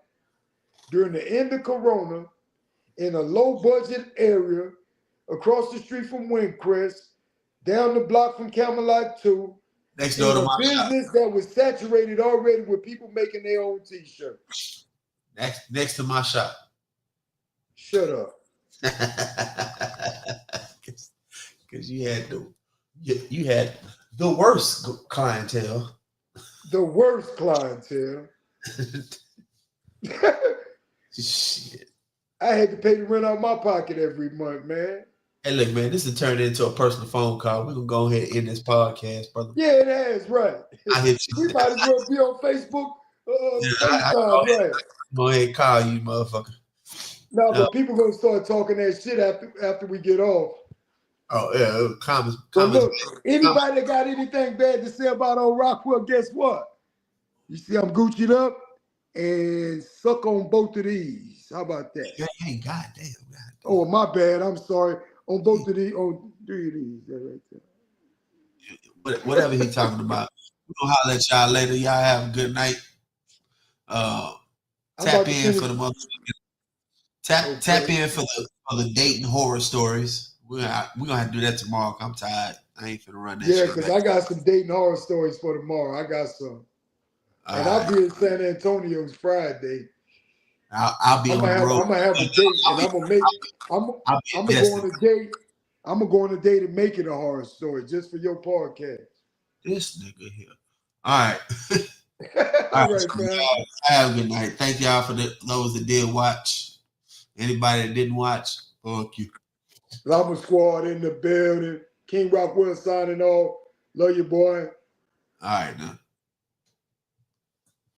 during the end of Corona in a low budget area across the street from Windcrest, down the block from Camelot 2, Next in door to a my shop. business that was saturated already with people making their own t-shirts. Next to my shop. Shut up. Because you had the worst clientele. The worst clientele. Shit. I had to pay the rent out of my pocket every month, man. Hey, look, man, this has turned into a personal phone call. We're gonna go ahead and end this podcast, brother. Yeah, it has, right. I hit you. We might as well be on Facebook. FaceTime, right? Go ahead and call you, motherfucker. No, but people gonna start talking that shit after we get off. Oh yeah, comments. But look, anybody that got anything bad to say about old Rockwell, guess what? You see, I'm Gucci'd up and suck on both of these. How about that? Hey, goddamn. Oh, my bad. I'm sorry. On both of these, on 3 of these, that right there. Whatever he talking about. We're gonna holler at y'all later. Y'all have a good night. Tap in for the motherfucking tap in for the Dayton horror stories. We're gonna have to do that tomorrow. I'm tired. I ain't finna run that shit. Yeah, because I got some Dayton horror stories for tomorrow. I got some. And I'll be in San Antonio Friday. I'll be on the road. I'm gonna have a date, and I'm gonna go on a date. I'm gonna go on a date and make it a horror story just for your podcast. This nigga here. All right. All right, man. Have a good night. Thank y'all for those that did watch. Anybody that didn't watch, fuck you. Llama Squad in the building. King Rockwell signing off. Love you, boy. All right, now.